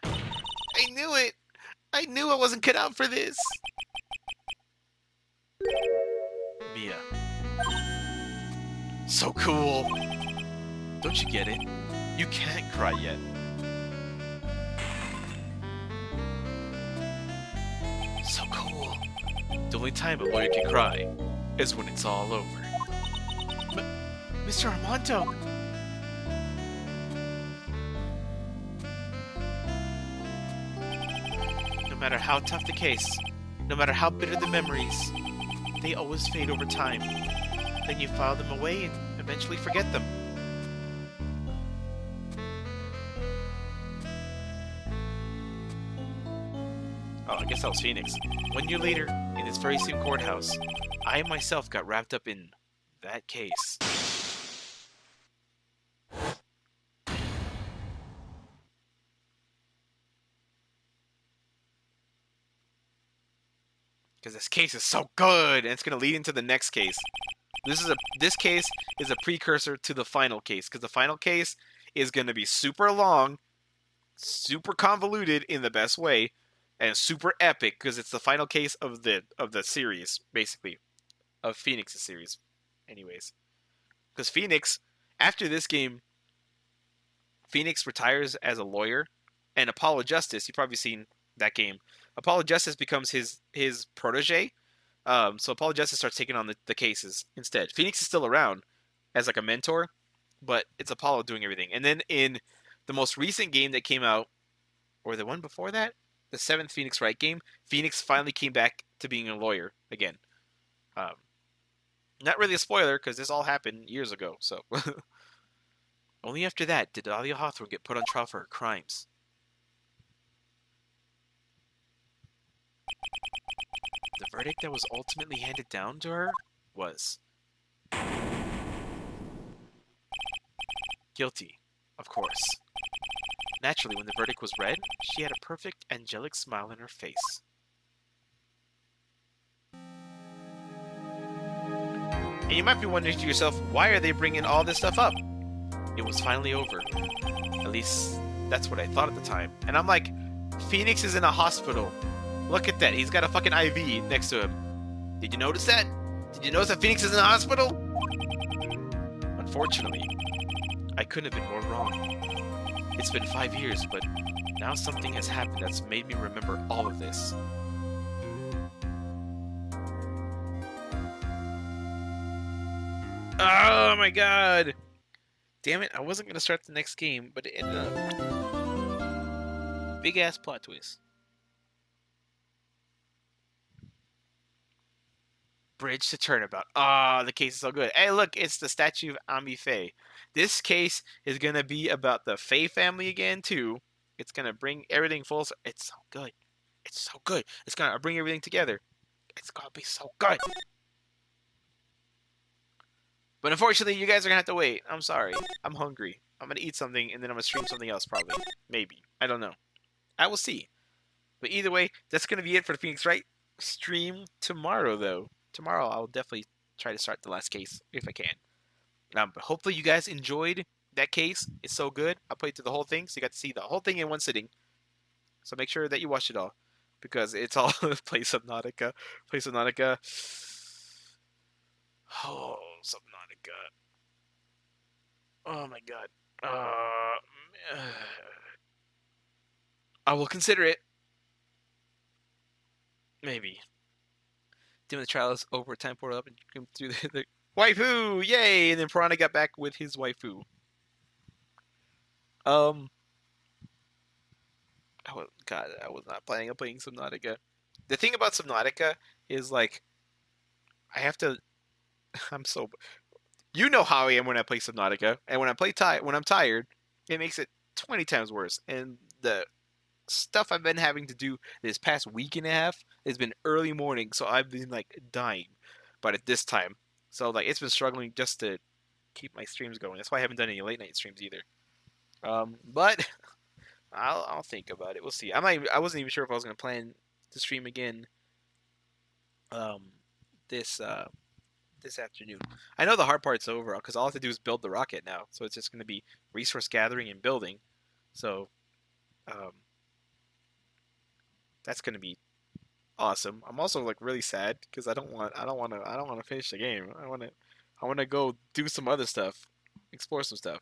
I knew it. I knew I wasn't cut out for this. Mia. So cool. Don't you get it? You can't cry yet. So cool. The only time a lawyer can cry is when it's all over. Mr. Armando! No matter how tough the case, no matter how bitter the memories, they always fade over time. Then you file them away and eventually forget them. Oh, I guess that was Phoenix. 1 year later, in this very same courthouse, I myself got wrapped up in that case. Because this case is so good, and it's going to lead into the next case. This case is a precursor to the final case, because the final case is going to be super long, super convoluted in the best way, and super epic because it's the final case of the series, basically, of Phoenix's series. Anyways, because Phoenix, after this game, Phoenix retires as a lawyer, and Apollo Justice, you've probably seen that game. Apollo Justice becomes his protege. So Apollo Justice starts taking on the cases instead. Phoenix is still around, as like a mentor, but it's Apollo doing everything. And then in the most recent game that came out, or the one before that, the 7th Phoenix Wright game, Phoenix finally came back to being a lawyer again. Um, Not really a spoiler because this all happened years ago. So only after that did Dahlia Hawthorne get put on trial for her crimes. The verdict that was ultimately handed down to her was guilty, of course. Naturally, when the verdict was read, she had a perfect angelic smile on her face. And you might be wondering to yourself, why are they bringing all this stuff up? It was finally over. At least, that's what I thought at the time. And I'm like, Phoenix is in a hospital. Look at that. He's got a fucking IV next to him. Did you notice that? Did you notice that Phoenix is in a hospital? Unfortunately, I couldn't have been more wrong. It's been 5 years, but now something has happened that's made me remember all of this. Oh my god! Damn it, I wasn't gonna start the next game, but it ended up. Big ass plot twist. Bridge to Turnabout. Ah, the case is so good. Hey, look, it's the statue of Ami Faye. This case is gonna be about the Faye family again too. It's gonna bring everything full. It's so good. It's so good. It's gonna bring everything together. It's gonna be so good. But unfortunately, you guys are gonna have to wait. I'm sorry. I'm hungry. I'm gonna eat something and then I'm gonna stream something else probably. Maybe. I don't know. I will see. But either way, that's gonna be it for the Phoenix Wright stream tomorrow though. Tomorrow I'll definitely try to start the last case if I can. But hopefully you guys enjoyed that case. It's so good. I played through the whole thing, so you got to see the whole thing in one sitting. So make sure that you watch it all, because it's all play Subnautica. Play Subnautica. Oh, Subnautica. Oh my god. I will consider it. Maybe. Doing the trials over time portal up and come through the waifu, yay! And then Piranha got back with his waifu. God, I was not planning on playing Subnautica. The thing about Subnautica is like, I have to. I'm so. You know how I am when I play Subnautica, and when I play when I'm tired, it makes it 20 times worse. And the stuff I've been having to do this past week and a half has been early morning, so I've been like dying. But at this time, so like it's been struggling just to keep my streams going. That's why I haven't done any late night streams either. But I'll think about it. We'll see. I wasn't even sure if I was gonna plan to stream again. This this afternoon. I know the hard part's over because all I have to do is build the rocket now. So it's just gonna be resource gathering and building. So, that's gonna be awesome. I'm also like really sad because I don't want to finish the game. I want to go do some other stuff, explore some stuff.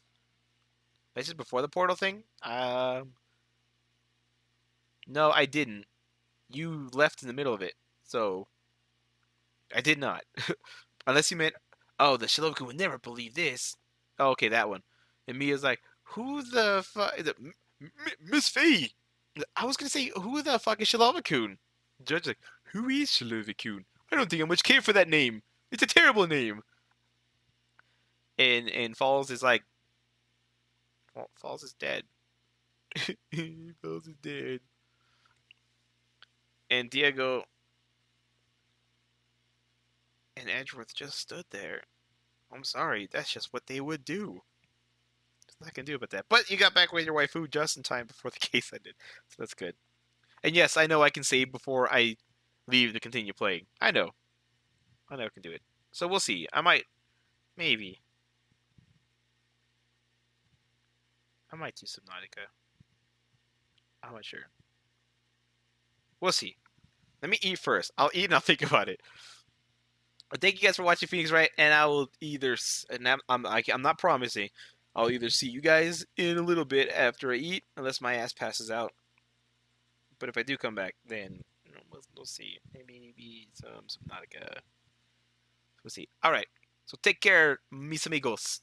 This is before the portal thing. No, I didn't. You left in the middle of it, so I did not. Unless you meant, oh, the Shilova-kun would never believe this. Oh, okay, that one. And Mia's like, who the fuck? Miss Faye. I was gonna say, who the fuck is Shilova-kun? Judge's like, who is Shilova-kun? I don't think I much care for that name. It's a terrible name. And Falls is like, well, Falls is dead. Falls is dead. And Diego and Edgeworth just stood there. I'm sorry, that's just what they would do. There's nothing I can do about that. But you got back with your waifu just in time before the case ended. So that's good. And yes, I know I can save before I leave to continue playing. I know I can do it. So we'll see. I might, maybe. I might do Subnautica. I'm not sure. We'll see. Let me eat first. I'll eat and I'll think about it. But thank you guys for watching Phoenix Wright, and I will either, and I'm not promising, I'll either see you guys in a little bit after I eat, unless my ass passes out. But if I do come back, then we'll see. Maybe some Subnautica. We'll see. All right. So take care, mis amigos.